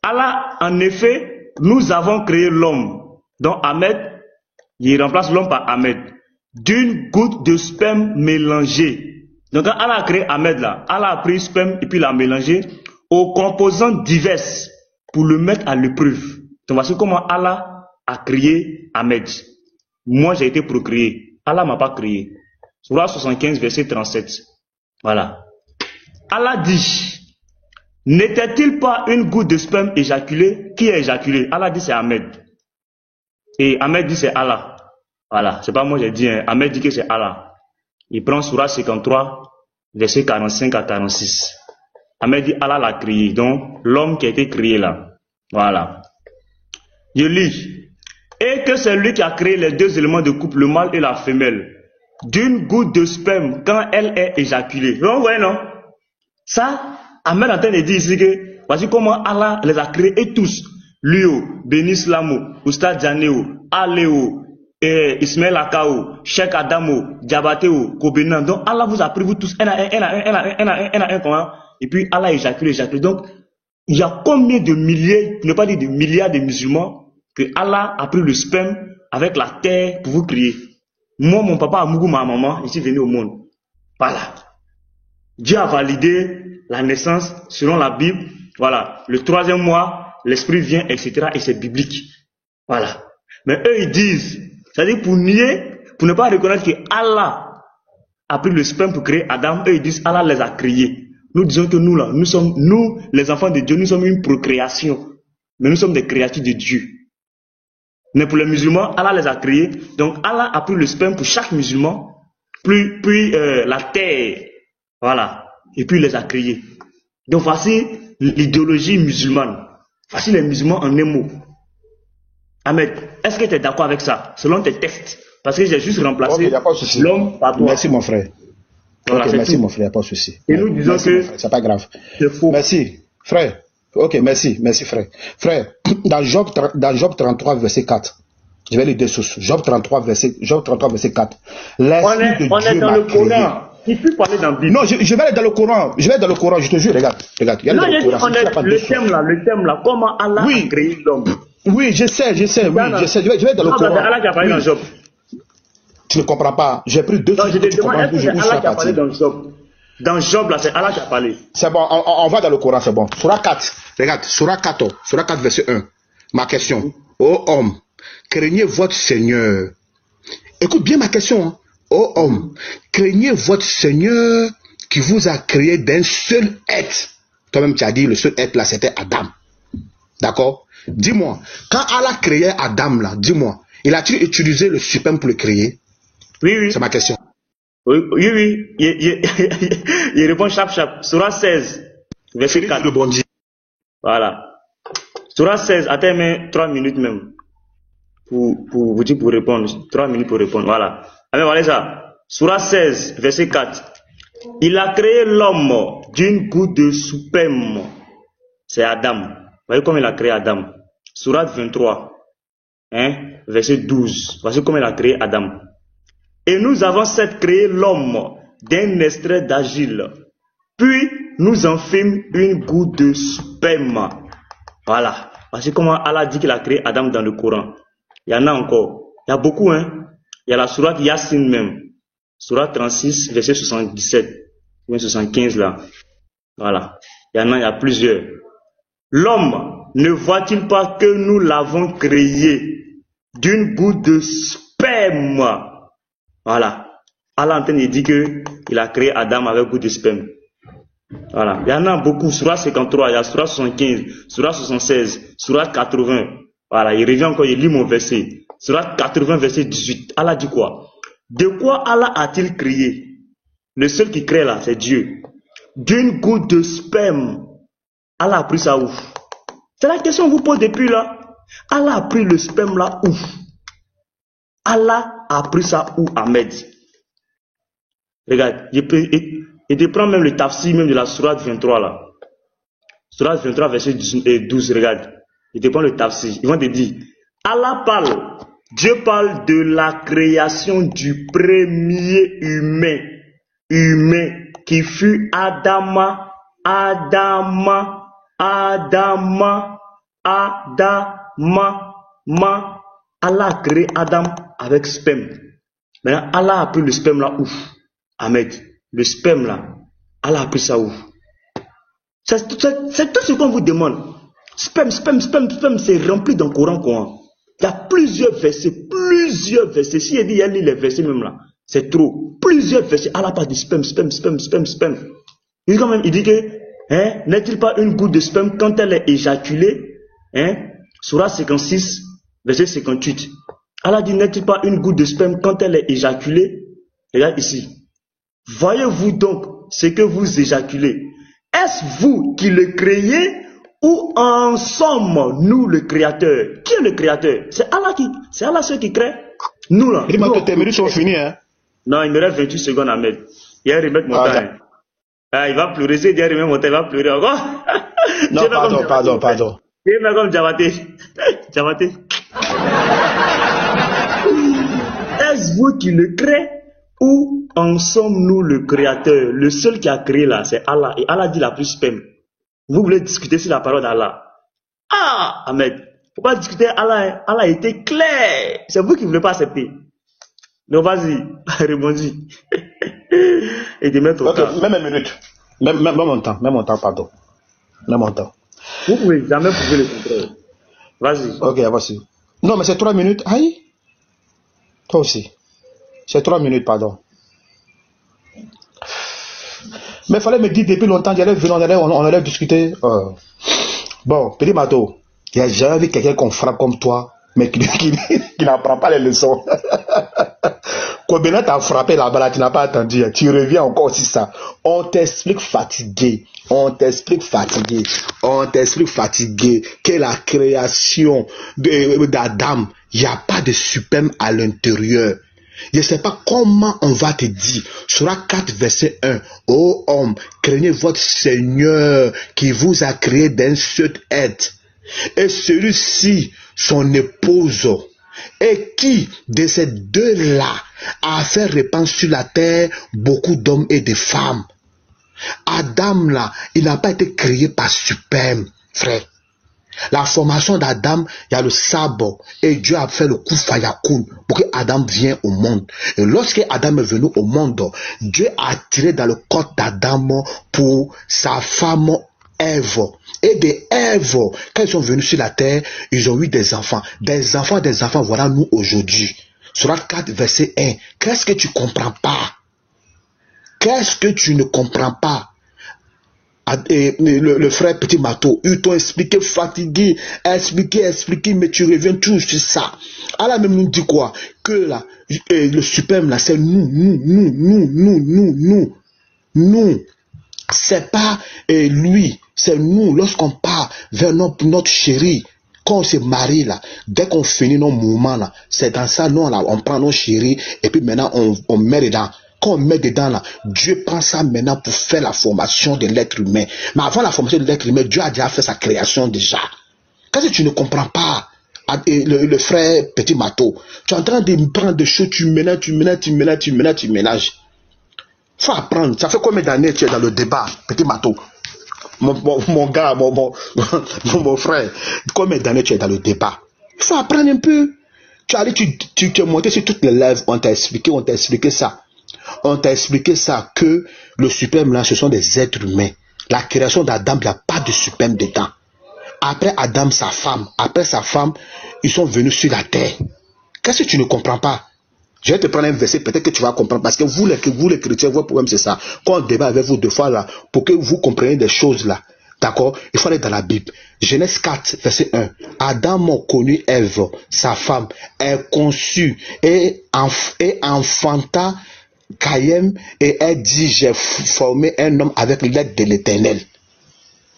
Allah, en effet, nous avons créé l'homme. Donc Ahmed, il remplace l'homme par Ahmed. D'une goutte de sperme mélangée. Donc quand Allah a créé Ahmed là, Allah a pris sperme et puis l'a mélangé aux composants divers. pour le mettre à l'épreuve. Donc voici comment Allah a créé Ahmed. Moi, j'ai été procréé. Allah m'a pas créé. Surah 75, verset 37. Voilà. Allah dit, n'était-il pas une goutte de sperme éjaculée? Qui a éjaculé? Allah dit c'est Ahmed. Et Ahmed dit c'est Allah. Voilà. C'est pas moi j'ai dit. Hein. Ahmed dit que c'est Allah. Il prend Surah 53, verset 45 à 46. Ahmed dit Allah l'a créé. Donc, l'homme qui a été créé là. Voilà. Je lis. Et que c'est lui qui a créé les deux éléments de couple, le mâle et la femelle, d'une goutte de sperme quand elle est éjaculée. Donc, vous voyez, non? Ça, Ahmed est en train de dire ici que voici comment Allah les a créés et tous. Lui, Bénis Lamo, Oustad Janeo, Aléo, Ismaël Akao, Cheikh Adamo, Diabateo, Kobenan. Donc Allah vous a pris vous tous un à un, comment? Et puis Allah éjacule. Donc il y a combien de milliers, pour ne pas dire de milliards de musulmans, que Allah a pris le sperme avec la terre pour vous créer. Moi, mon papa, Amougou, ma maman, je suis venu au monde. Voilà. Dieu a validé la naissance selon la Bible. Voilà. Le 3e mois, l'esprit vient, etc. Et c'est biblique. Voilà. Mais eux, ils disent, c'est-à-dire pour nier, pour ne pas reconnaître que Allah a pris le sperme pour créer Adam, eux, ils disent, Allah les a créés. Nous disons que nous, là, nous, les enfants de Dieu, nous sommes une procréation. Mais nous sommes des créatures de Dieu. Mais pour les musulmans, Allah les a créés. Donc Allah a pris le sperme pour chaque musulman, puis la terre, voilà, et puis il les a créés. Donc voici l'idéologie musulmane. Voici les musulmans en un mot. Ahmed, est-ce que tu es d'accord avec ça, selon tes textes? Parce que j'ai juste remplacé l'homme par toi. Merci mon frère. Voilà, ok, merci tout. Mon frère, pas de souci. Et nous disons merci, que c'est pas grave. C'est faux. Merci, frère. Ok, merci frère. Frère, dans Job 33, verset 4, je vais lire deux sources. Job 33, verset 4. On est dans le Coran. Il peut parler dans la Bible. Non, je vais aller dans le Coran. Je te jure, regarde. Non, le thème là, comment Allah a créé l'homme. Oui, je sais. Je vais dans le Coran. Allah qui a parlé dans Job. Tu ne comprends pas. J'ai pris deux sources. Je te demande, est-ce que c'est Allah qui a parlé dans Job? Dans Job, là, c'est Allah qui a parlé. C'est bon, on va dans le Coran, c'est bon. Surah 4, regarde, Surah 4, verset 1. Ma question. Ô homme, craignez votre Seigneur. Écoute bien ma question. Hein. Ô homme, craignez votre Seigneur qui vous a créé d'un seul être. Toi-même, tu as dit le seul être là, c'était Adam. D'accord? Dis-moi, quand Allah créait Adam là, dis-moi, il a-t-il utilisé le sperme pour le créer? Oui. C'est ma question. Oui. Il répond chap. Surah 16, verset 4. Voilà. Surah 16, attends 3 minutes même. Pour vous dire pour répondre. 3 minutes pour répondre. Voilà. Allez, voilà ça. Surah 16, verset 4. Il a créé l'homme d'une goutte de sperme. C'est Adam. Vous voyez comment il a créé Adam. Surah 23, verset 12. Voici comment il a créé Adam. Et nous avons certes créé l'homme d'un extrait d'argile. Puis nous en fîmes une goutte de sperme. Voilà. Voici comment Allah dit qu'il a créé Adam dans le Coran. Il y en a encore. Il y a beaucoup, hein. Il y a la sourate Yassine même. Sourate 36, verset 77. Ou 75 là. Voilà. Il y a plusieurs. L'homme, ne voit-il pas que nous l'avons créé d'une goutte de sperme? Voilà. Allah en train de dire qu'il a créé Adam avec goutte de sperme. Voilà. Il y en a beaucoup. Surah 53, il y a Surah 75, Surah 76, Surah 80. Voilà. Il revient encore, il lit mon verset. Surah 80, verset 18. Allah dit quoi? De quoi Allah a-t-il créé? Le seul qui crée là, c'est Dieu. D'une goutte de sperme. Allah a pris ça où? C'est la question que vous pose depuis là. Allah a pris le sperme là où? Allah a pris ça où, Ahmed? Regarde, il te prend même le tafsir même de la sourate 23 là. Sourate 23 verset 12, regarde. Il te prend le tafsir. Ils vont te dire, Allah parle, Dieu parle de la création du premier humain qui fut Adama. Allah a créé Adam avec sperme. Maintenant, Allah a pris le sperme là où? Ahmed, le sperme là, Allah a pris ça où? C'est tout ce qu'on vous demande. Spam, c'est rempli dans le Coran, quoi. Il y a plusieurs versets. Si il dit, il y a les versets même là, c'est trop. Plusieurs versets. Allah parle de spam. Il dit que, n'est-il pas une goutte de spam quand elle est éjaculée, Sourate 56, verset 58. Allah dit, n'est-il pas une goutte de spam quand elle est éjaculée? Regarde ici. Voyez-vous donc ce que vous éjaculez? Est-ce vous qui le créez ou en sommes nous le créateur? Qui est le créateur? C'est Allah ceux qui créent. Nous là. Il m'a dit que tes minutes sont finies, hein? Non, il me reste 28 secondes à mettre. Il va remettre mon temps. Il va pleurer, c'est dire remettre mon temps, il va pleurer encore. Non, pardon. Il m'a comme Diabaté. Est-ce vous qui le créez ou en sommes-nous le créateur? Le seul qui a créé là, c'est Allah. Et Allah dit la plus spam. Vous voulez discuter sur la parole d'Allah? Ah, Ahmed, pourquoi discuter? Allah a été clair. C'est vous qui ne voulez pas accepter. Donc vas-y, rebondis. Et de mettre au temps. Même une minute. Même mon temps, pardon. Même mon temps. Vous pouvez jamais prouver le contraire. Vas-y. Ok, vas-y. Non, mais c'est 3 minutes. Aïe. Toi aussi. C'est 3 minutes, pardon. Mais il fallait me dire depuis longtemps, on allait discuter. Bon, petit Mato, il n'y a jamais vu quelqu'un qu'on frappe comme toi, mais qui n'apprend pas les leçons. Combien t'as frappé là-bas, tu n'as pas attendu, tu reviens encore aussi ça. On t'explique fatigué, que la création d'Adam, il n'y a pas de superbe à l'intérieur. Je ne sais pas comment on va te dire. Sourate 4, verset 1. Ô homme, craignez votre Seigneur qui vous a créé d'un seul être. Et celui-ci, son épouse. Et qui, de ces deux-là, a fait répandre sur la terre beaucoup d'hommes et de femmes. Adam, là, il n'a pas été créé par superbe, frère. La formation d'Adam, il y a le sabbat et Dieu a fait le coup fayakoun pour que Adam vienne au monde. Et lorsque Adam est venu au monde, Dieu a tiré dans le corps d'Adam pour sa femme Ève. Et des Ève, quand ils sont venus sur la terre, ils ont eu des enfants. Des enfants, voilà nous aujourd'hui. Sourate 4, verset 1. Qu'est-ce que tu comprends pas? Qu'est-ce que tu ne comprends pas? Le frère Petit Mato, ils t'ont expliqué, fatigué, expliqué, mais tu reviens toujours sur ça. Allah même nous dit quoi? Que là, le suprême là, c'est nous. C'est pas lui, c'est nous. Lorsqu'on part vers notre chéri, quand on se marie là, dès qu'on finit nos mouvements là, c'est dans ça, nous là, on prend nos chéris et puis maintenant on met dedans. Quand on met dedans là, Dieu prend ça maintenant pour faire la formation de l'être humain. Mais avant la formation de l'être humain, Dieu a déjà fait sa création déjà. Qu'est-ce que tu ne comprends pas? Le frère Petit Mato, tu es en train de me prendre des choses, tu ménages. Faut apprendre. Ça fait combien d'années tu es dans le débat, Petit Mato? Mon gars, mon frère, combien d'années tu es dans le débat? Il faut apprendre un peu. Tu es monté sur toutes les lèvres, on t'a expliqué ça. On t'a expliqué ça, que le suprême là, ce sont des êtres humains. La création d'Adam, il n'y a pas de suprême dedans. Après Adam, sa femme, ils sont venus sur la terre. Qu'est-ce que tu ne comprends pas? Je vais te prendre un verset, peut-être que tu vas comprendre. Parce que vous les chrétiens, votre problème c'est ça. Quand on débat avec vous deux fois là, pour que vous compreniez des choses là, d'accord, il faut aller dans la Bible. Genèse 4, verset 1. Adam connut Ève, sa femme, est conçue et enfanta Caïn, et elle dit, j'ai formé un homme avec l'aide de l'Éternel.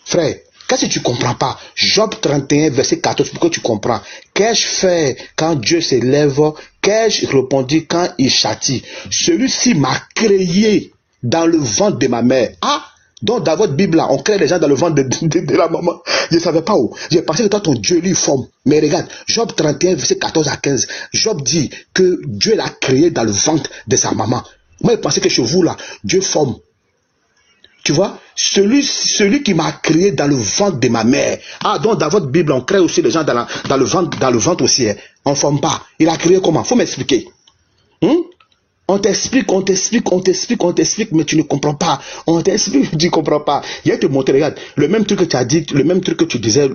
Frère, qu'est-ce que tu comprends pas? Job 31, verset 14, pourquoi tu comprends? Qu'ai-je fait quand Dieu s'élève? Qu'ai-je répondu quand il châtie? Celui-ci m'a créé dans le ventre de ma mère. Ah, donc dans votre Bible là, on crée les gens dans le ventre de la maman. Je ne savais pas où. J'ai pensé que toi ton Dieu lui forme. Mais regarde, Job 31, verset 14 à 15. Job dit que Dieu l'a créé dans le ventre de sa maman. Moi, je pensais que chez vous, là, Dieu forme. Tu vois, celui qui m'a créé dans le ventre de ma mère. Ah, donc dans votre Bible, on crée aussi les gens dans le ventre aussi. Hein. On ne forme pas. Il a créé comment? Il faut m'expliquer. On t'explique, mais tu ne comprends pas. On t'explique, tu ne comprends pas. Il y a te montrer, regarde, le même truc que tu as dit, le même truc que tu disais,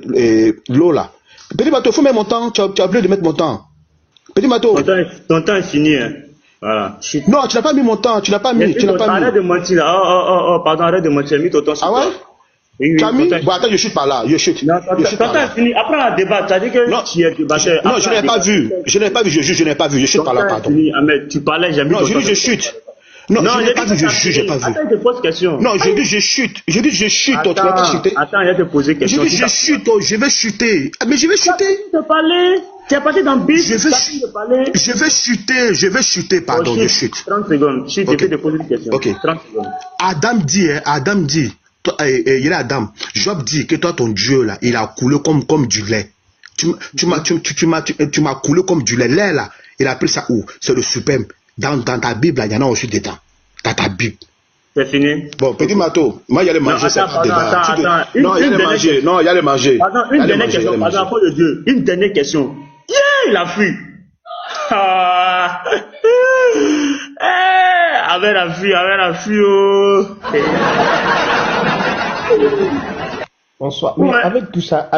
l'eau là. Petit bateau, faut mettre mon temps, tu as oublié de mettre mon temps. Petit bateau. Ton temps est fini, hein. Voilà. Chut. Non, tu n'as pas mis mon temps, tu n'as pas mis. Arrête de mentir là. Oh, pardon, arrête de mentir. Mis ton temps sur toi. Ah ouais? Oui, tu as mis? Bon, attends, je chute par là. Je chute. Non, ton temps est fini. Après la débat, tu as dit que tu es débatteur. Non, je n'ai pas vu. Je n'ai pas vu, je n'ai pas vu. Je chute par là, pardon. Ahmed, tu parlais, j'ai mis ton temps. Non, je dis je chute. Non, je n'ai pas vu, je n'ai pas vu. Attends, je te pose question. Non, je dis je chute. Je dis je chute, tu vas pas chuter. Attends, je vais te poser question. Je dis je chute, je vais chuter. Mais je vais chuter. Tu as parlé. Tu es parti dans le bus. Je vais chuter, pardon, je chute. 30 secondes. Je vais te poser une question. Ok. 30 secondes. Adam dit, il est Adam. Job dit que toi, ton Dieu là, il a coulé comme du lait. Tu m'as coulé comme du lait. Lait là, il a pris ça où? C'est le suprême. Dans ta Bible, là, il y en a aussi dedans. Dans ta Bible. C'est fini. Bon, petit Mato, moi, il y a les manger. Non, il y a les manger. Non, il y a les manger. Attends, une dernière question. Pardon, pour le Dieu. Une dernière question. Il a fui. Avec la fui. Bonsoir. Mais avec tout ça,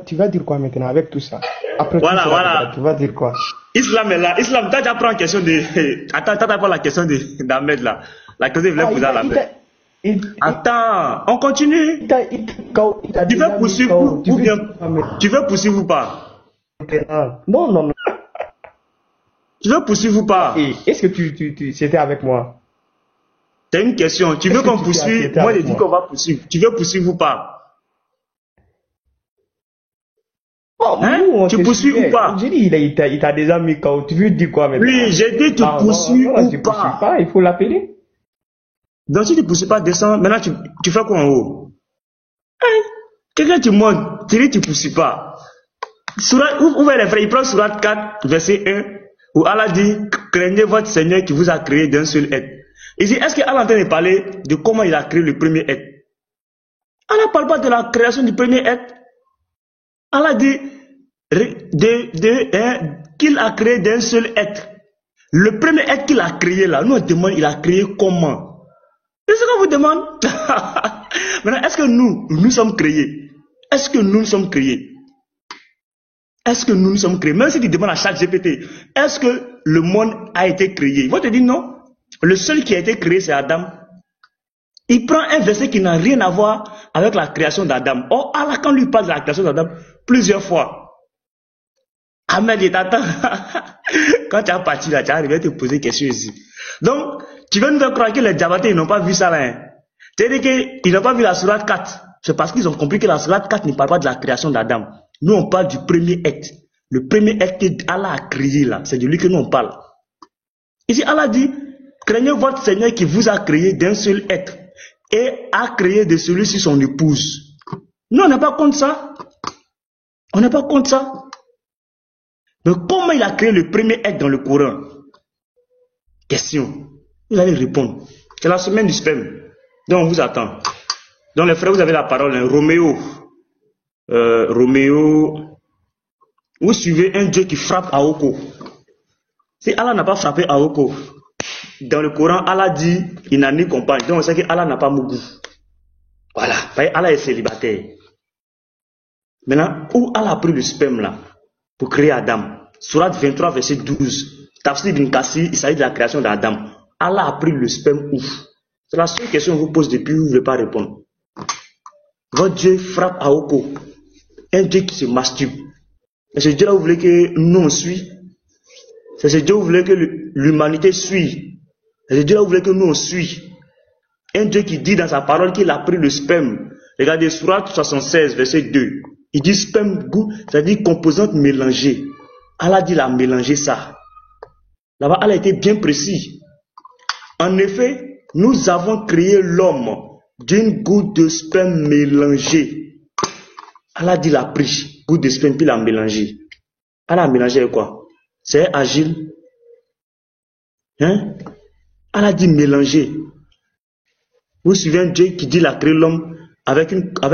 tu vas dire quoi maintenant avec tout ça? Après voilà, tout ça, voilà. Tu vas dire quoi? Islam est là. Islam, tu as déjà pris la question de... Attends, t'as pas la question d'Ahmed là. La question de poser à l'Ahmed. Attends, on continue. Tu veux poursuivre ou bien... Tu veux poursuivre ou pas? Non. Tu veux poursuivre ou pas? Est-ce que tu étais avec moi? T'as une question. Tu veux qu'on poursuive? Moi, je dis qu'on va poursuivre. Tu veux poursuivre ou pas? Bon, tu poursuis ou pas? J'ai dit, il t'a déjà mis KO. Tu veux dire quoi maintenant? Oui, j'ai dit tu poursuis ou pas? Il faut l'appeler. Donc si tu ne poursuis pas, descends. Maintenant, tu fais quoi en haut? Quelqu'un te montre, tu dis tu ne poursuis pas. Ouvrez les frères, il prend Surat 4, verset 1, où Allah dit, craignez votre Seigneur qui vous a créé d'un seul être. Il dit, est-ce qu'Allah est en train de parler de comment il a créé le premier être? Allah ne parle pas de la création du premier être. Allah dit qu'il a créé d'un seul être. Le premier être qu'il a créé là, nous on demande, il a créé comment? C'est ce qu'on vous demande. Maintenant, est-ce que nous sommes créés? Est-ce que nous sommes créés? Est-ce que nous sommes créés? Même si tu demandes à chaque GPT, est-ce que le monde a été créé? Il va te dire non. Le seul qui a été créé, c'est Adam. Il prend un verset qui n'a rien à voir avec la création d'Adam. Or, Allah, quand lui parle de la création d'Adam, plusieurs fois. Ahmed, il t'attend. Quand tu as parti là, tu as arrivé à te poser des questions ici. Donc, tu veux nous faire croire que les Diabatés, ils n'ont pas vu ça là. Hein? C'est-à-dire qu'ils n'ont pas vu la Sourate 4. C'est parce qu'ils ont compris que la Sourate 4 ne parle pas de la création d'Adam. Nous, on parle du premier être. Le premier être que Allah a créé là. C'est de lui que nous on parle. Ici, Allah dit, craignez votre Seigneur qui vous a créé d'un seul être. Et a créé de celui-ci son épouse. Nous, on n'est pas contre ça. On n'est pas contre ça. Mais comment il a créé le premier être dans le Coran? Question. Vous allez répondre. C'est la semaine du sperme. Donc, on vous attend. Donc, les frères, vous avez la parole. Hein. Roméo. Vous suivez un Dieu qui frappe à Oko. Si Allah n'a pas frappé à Oko, dans le Coran, Allah dit il n'a ni compagne. Donc on sait que Allah n'a pas Mougou. Voilà. Allah est célibataire. Maintenant, où Allah a pris le sperme là pour créer Adam? Sourate 23, verset 12. Tafsir bin Kassir, il s'agit de la création d'Adam. Allah a pris le sperme où? C'est la seule question que je vous pose depuis, vous ne voulez pas répondre. Votre Dieu frappe à Oko. Un Dieu qui se masturbe. Et ce Dieu-là, vous voulez que nous on suit? C'est ce Dieu, vous voulez que l'humanité suit? C'est ce Dieu-là, vous voulez que nous on suit? Un Dieu qui dit dans sa parole qu'il a pris le sperme. Regardez, Sourate 76, verset 2. Il dit sperme, goût, c'est-à-dire composante mélangée. Allah dit il a mélangé ça. Là-bas, Allah était bien précis. En effet, nous avons créé l'homme d'une goutte de sperme mélangée. Allah dit il a pris goutte de sperme puis il a mélangé. Allah a mélangé avec quoi? C'est agile. Hein? Allah dit mélanger. Vous suivez un Dieu qui dit il a créé l'homme avec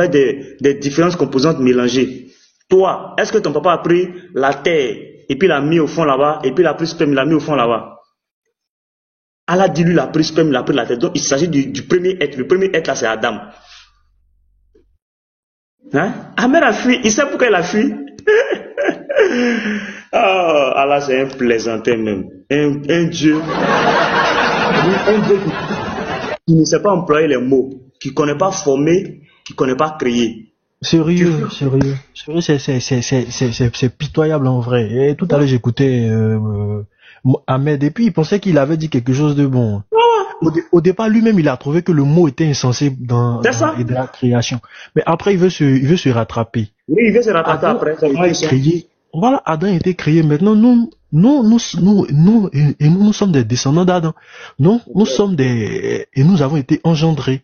des différentes composantes mélangées. Toi, est-ce que ton papa a pris la terre et puis l'a mis au fond là-bas et puis il a pris sperme, il l'a mis au fond là-bas? Allah dit lui l'a pris comme il a pris la terre. Donc il s'agit du premier être. Le premier être là, c'est Adam. Hein? Ahmed a fui. Il sait pourquoi il a fui. Oh, Allah, c'est un plaisantin même. Un Dieu. Un Dieu qui ne sait pas employer les mots, qui ne connaît pas former, qui ne connaît pas créer. Sérieux, c'est pitoyable en vrai. Et tout à l'heure, j'écoutais Ahmed, et puis il pensait qu'il avait dit quelque chose de bon. Au départ, lui-même, il a trouvé que le mot était insensé dans la création. Mais après, il veut se rattraper. Oui, il veut se rattraper après. Voilà, Adam a été créé. Maintenant, nous sommes des descendants d'Adam. Nous sommes et nous avons été engendrés.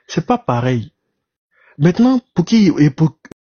C'est pas pareil. Maintenant, pour